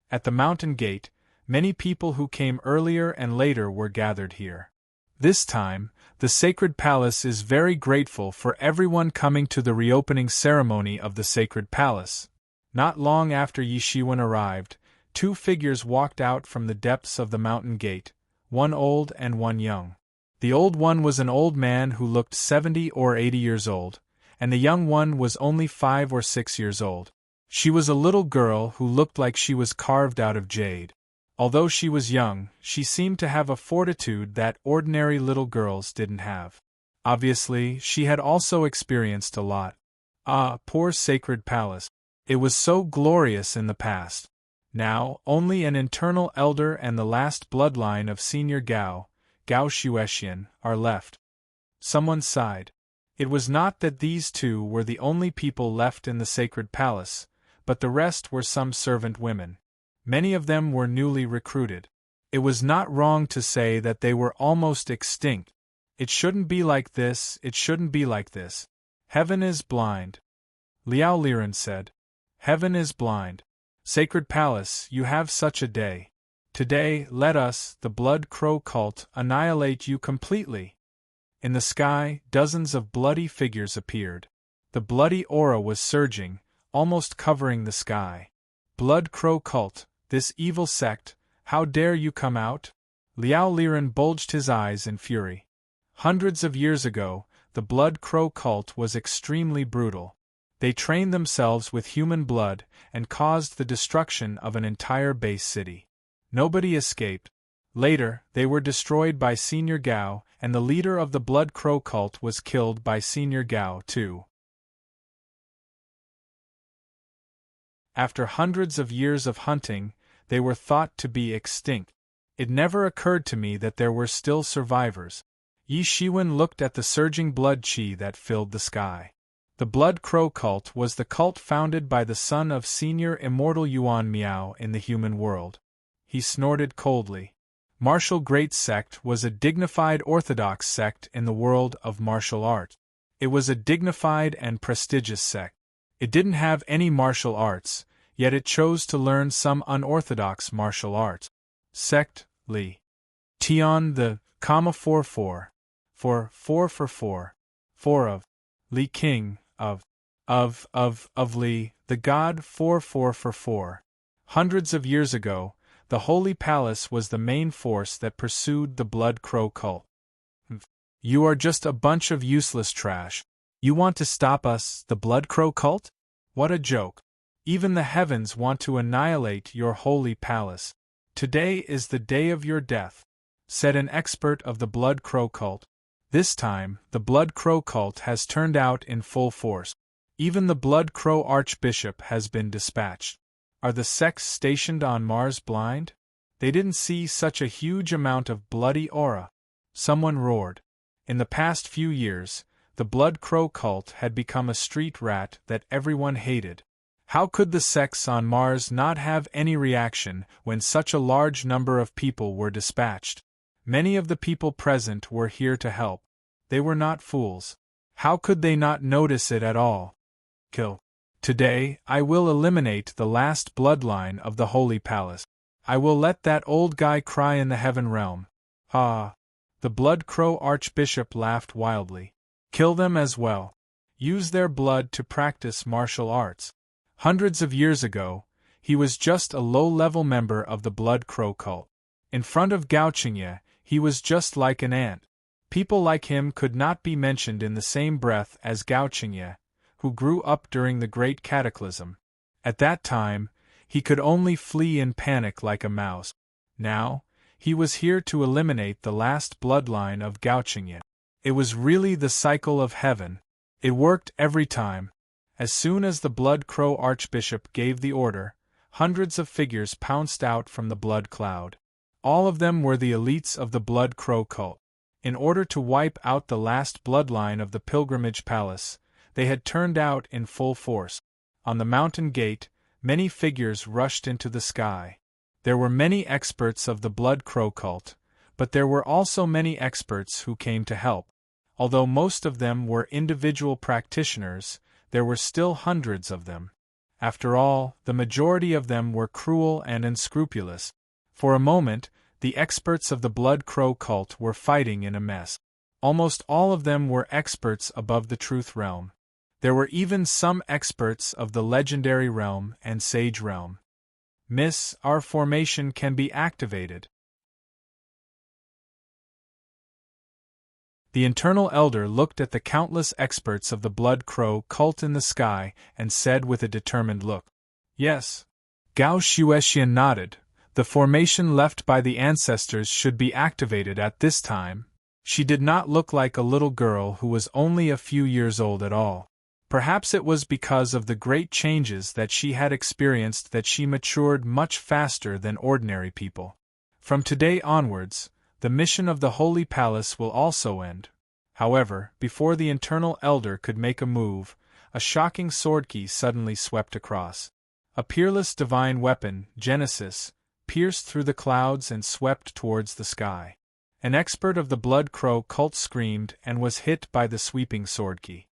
At the mountain gate, many people who came earlier and later were gathered here. This time, the sacred palace is very grateful for everyone coming to the reopening ceremony of the sacred palace. Not long after Yi Shiwen arrived, 2 figures walked out from the depths of the mountain gate, one old and one young. The old one was an old man who looked 70 or 80 years old, and the young one was only 5 or 6 years old. She was a little girl who looked like she was carved out of jade. Although she was young, she seemed to have a fortitude that ordinary little girls didn't have. Obviously, she had also experienced a lot. Ah, poor sacred palace. It was so glorious in the past. Now, only an eternal elder and the last bloodline of Senior Gao, Gao Shuexian, are left. Someone sighed. It was not that these 2 were the only people left in the sacred palace, but the rest were some servant women. Many of them were newly recruited. It was not wrong to say that they were almost extinct. It shouldn't be like this, it shouldn't be like this. Heaven is blind. Liao Liren said. Heaven is blind. Sacred Palace, you have such a day. Today, let us, the Blood Crow cult, annihilate you completely. In the sky, dozens of bloody figures appeared. The bloody aura was surging, almost covering the sky. Blood Crow cult, this evil sect, how dare you come out? Liao Liren bulged his eyes in fury. Hundreds of years ago, the Blood Crow cult was extremely brutal. They trained themselves with human blood and caused the destruction of an entire base city. Nobody escaped. Later, they were destroyed by Senior Gao, and the leader of the Blood Crow cult was killed by Senior Gao too. After hundreds of years of hunting, they were thought to be extinct. It never occurred to me that there were still survivors. Yi Shiwen looked at the surging blood qi that filled the sky. The Blood Crow cult was the cult founded by the son of Senior Immortal Yuan Miao in the human world. He snorted coldly. Martial Great Sect was a dignified orthodox sect in the world of martial art. It was a dignified and prestigious sect. It didn't have any martial arts, yet it chose to learn some unorthodox martial arts. Sect, Li. Tian the, 44, for 4 of, Li King, of Li, the god 4. Hundreds of years ago, the Holy Palace was the main force that pursued the Blood Crow cult. You are just a bunch of useless trash. You want to stop us, the Blood Crow cult? What a joke. Even the heavens want to annihilate your Holy Palace. Today is the day of your death, said an expert of the Blood Crow cult. This time, the Blood Crow cult has turned out in full force. Even the Blood Crow Archbishop has been dispatched. Are the sects stationed on Mars blind? They didn't see such a huge amount of bloody aura. Someone roared. In the past few years, the Blood Crow cult had become a street rat that everyone hated. How could the sects on Mars not have any reaction when such a large number of people were dispatched? Many of the people present were here to help. They were not fools. How could they not notice it at all? Kill. Today, I will eliminate the last bloodline of the Holy Palace. I will let that old guy cry in the heaven realm. Ah! The Blood Crow Archbishop laughed wildly. Kill them as well. Use their blood to practice martial arts. Hundreds of years ago, he was just a low-level member of the Blood Crow cult. In front of Gao Qingye, he was just like an ant. People like him could not be mentioned in the same breath as Gao Qingye, who grew up during the Great Cataclysm. At that time, he could only flee in panic like a mouse. Now, he was here to eliminate the last bloodline of Gao Qingye. It was really the cycle of heaven. It worked every time. As soon as the Blood Crow Archbishop gave the order, hundreds of figures pounced out from the blood cloud. All of them were the elites of the Blood Crow cult. In order to wipe out the last bloodline of the Pilgrimage Palace, they had turned out in full force. On the mountain gate, many figures rushed into the sky. There were many experts of the Blood Crow cult, but there were also many experts who came to help. Although most of them were individual practitioners, there were still hundreds of them. After all, the majority of them were cruel and unscrupulous. For a moment, the experts of the Blood Crow cult were fighting in a mess. Almost all of them were experts above the Truth Realm. There were even some experts of the Legendary Realm and Sage Realm. Miss, our formation can be activated. The Internal Elder looked at the countless experts of the Blood Crow cult in the sky and said with a determined look, "Yes." Gao Shuexian nodded. The formation left by the ancestors should be activated at this time. She did not look like a little girl who was only a few years old at all. Perhaps it was because of the great changes that she had experienced that she matured much faster than ordinary people. From today onwards, the mission of the Holy Palace will also end. However, before the Internal Elder could make a move, a shocking sword key suddenly swept across. A peerless divine weapon, Genesis, pierced through the clouds and swept towards the sky. An expert of the Blood Crow cult screamed and was hit by the sweeping sword key.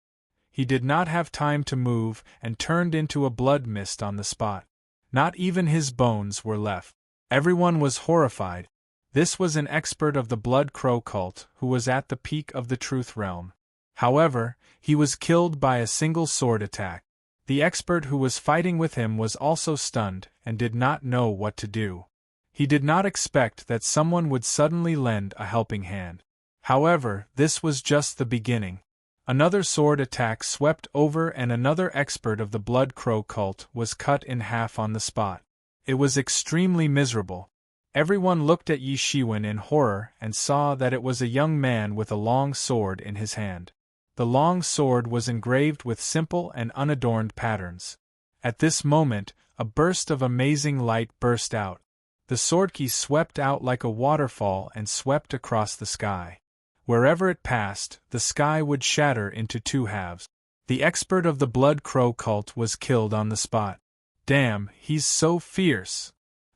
He did not have time to move and turned into a blood mist on the spot. Not even his bones were left. Everyone was horrified. This was an expert of the Blood Crow cult who was at the peak of the Truth Realm. However, he was killed by a single sword attack. The expert who was fighting with him was also stunned and did not know what to do. He did not expect that someone would suddenly lend a helping hand. However, this was just the beginning. Another sword attack swept over and another expert of the Blood Crow cult was cut in half on the spot. It was extremely miserable. Everyone looked at Yi Shiwen in horror and saw that it was a young man with a long sword in his hand. The long sword was engraved with simple and unadorned patterns. At this moment, a burst of amazing light burst out. The sword key swept out like a waterfall and swept across the sky. Wherever it passed, the sky would shatter into two halves. The expert of the Blood Crow cult was killed on the spot. Damn, he's so fierce.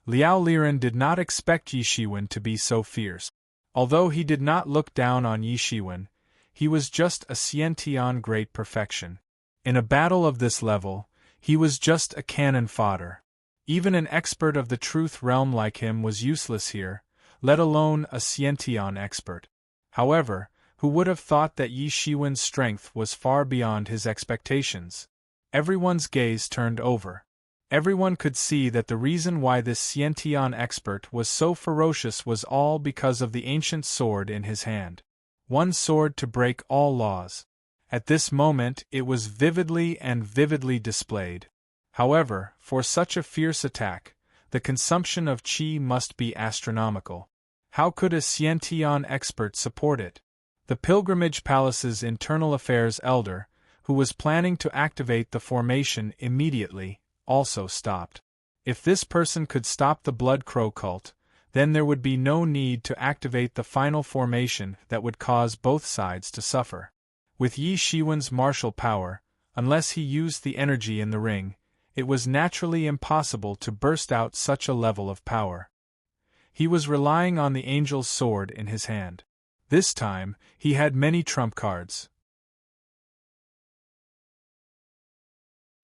Liao Liren did not expect Yi Shiwen to be so fierce. Although he did not look down on Yi Shiwen, he was just a Xiantian great perfection. In a battle of this level, he was just a cannon fodder. Even an expert of the truth realm like him was useless here, let alone a Xiantian expert. However, who would have thought that Yi Shiwen's strength was far beyond his expectations? Everyone's gaze turned over. Everyone could see that the reason why this Xiantian expert was so ferocious was all because of the ancient sword in his hand. One sword to break all laws. At this moment it was vividly displayed. However, for such a fierce attack, the consumption of qi must be astronomical. How could a Xiantian expert support it? The Pilgrimage Palace's internal affairs elder, who was planning to activate the formation immediately, also stopped. If this person could stop the Blood Crow cult, then there would be no need to activate the final formation that would cause both sides to suffer. With Yi Shiwen's martial power, unless he used the energy in the ring, it was naturally impossible to burst out such a level of power. He was relying on the angel's sword in his hand. This time, he had many trump cards.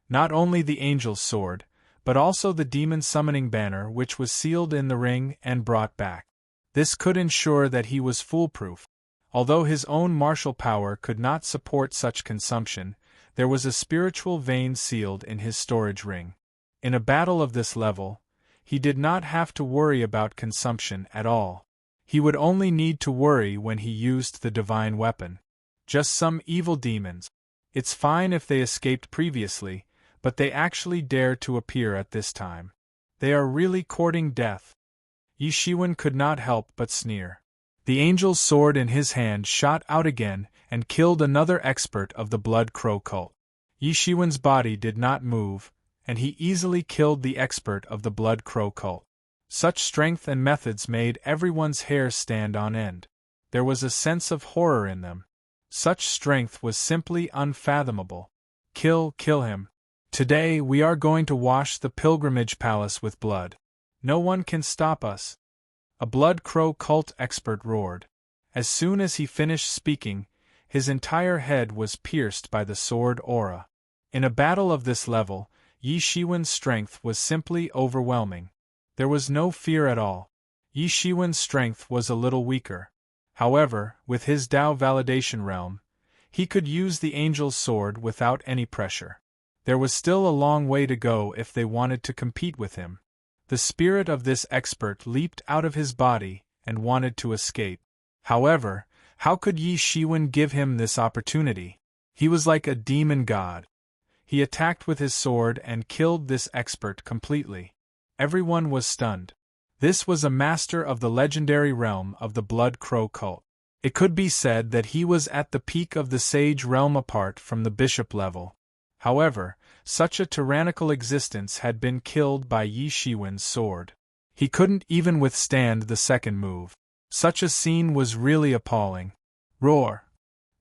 Not only the angel's sword, but also the demon summoning banner which was sealed in the ring and brought back. This could ensure that he was foolproof. Although his own martial power could not support such consumption, there was a spiritual vein sealed in his storage ring. In a battle of this level, he did not have to worry about consumption at all. He would only need to worry when he used the divine weapon. Just some evil demons. It's fine if they escaped previously, but they actually dare to appear at this time. They are really courting death. Yi Shiwen could not help but sneer. The angel's sword in his hand shot out again and killed another expert of the Blood Crow cult. Yi Shiwen's body did not move, and he easily killed the expert of the Blood Crow cult. Such strength and methods made everyone's hair stand on end. There was a sense of horror in them. Such strength was simply unfathomable. Kill him. Today we are going to wash the Pilgrimage Palace with blood. No one can stop us. A Blood Crow cult expert roared. As soon as he finished speaking, his entire head was pierced by the sword aura. In a battle of this level, Yi Shiwen's strength was simply overwhelming. There was no fear at all. Yi Shiwen's strength was a little weaker. However, with his Dao validation realm, he could use the angel's sword without any pressure. There was still a long way to go if they wanted to compete with him. The spirit of this expert leaped out of his body and wanted to escape. However, how could Yi Shiwen give him this opportunity? He was like a demon god. He attacked with his sword and killed this expert completely. Everyone was stunned. This was a master of the legendary realm of the Blood Crow cult. It could be said that he was at the peak of the sage realm apart from the bishop level. However, such a tyrannical existence had been killed by Yi Shiwen's sword. He couldn't even withstand the second move. Such a scene was really appalling. Roar!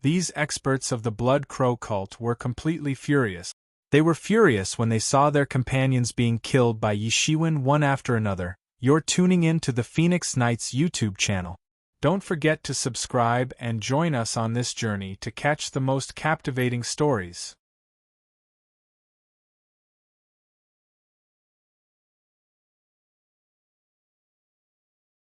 These experts of the Blood Crow cult were completely furious. They were furious when they saw their companions being killed by Yi Shiwen one after another. You're tuning in to the Phoenix Knights YouTube channel. Don't forget to subscribe and join us on this journey to catch the most captivating stories.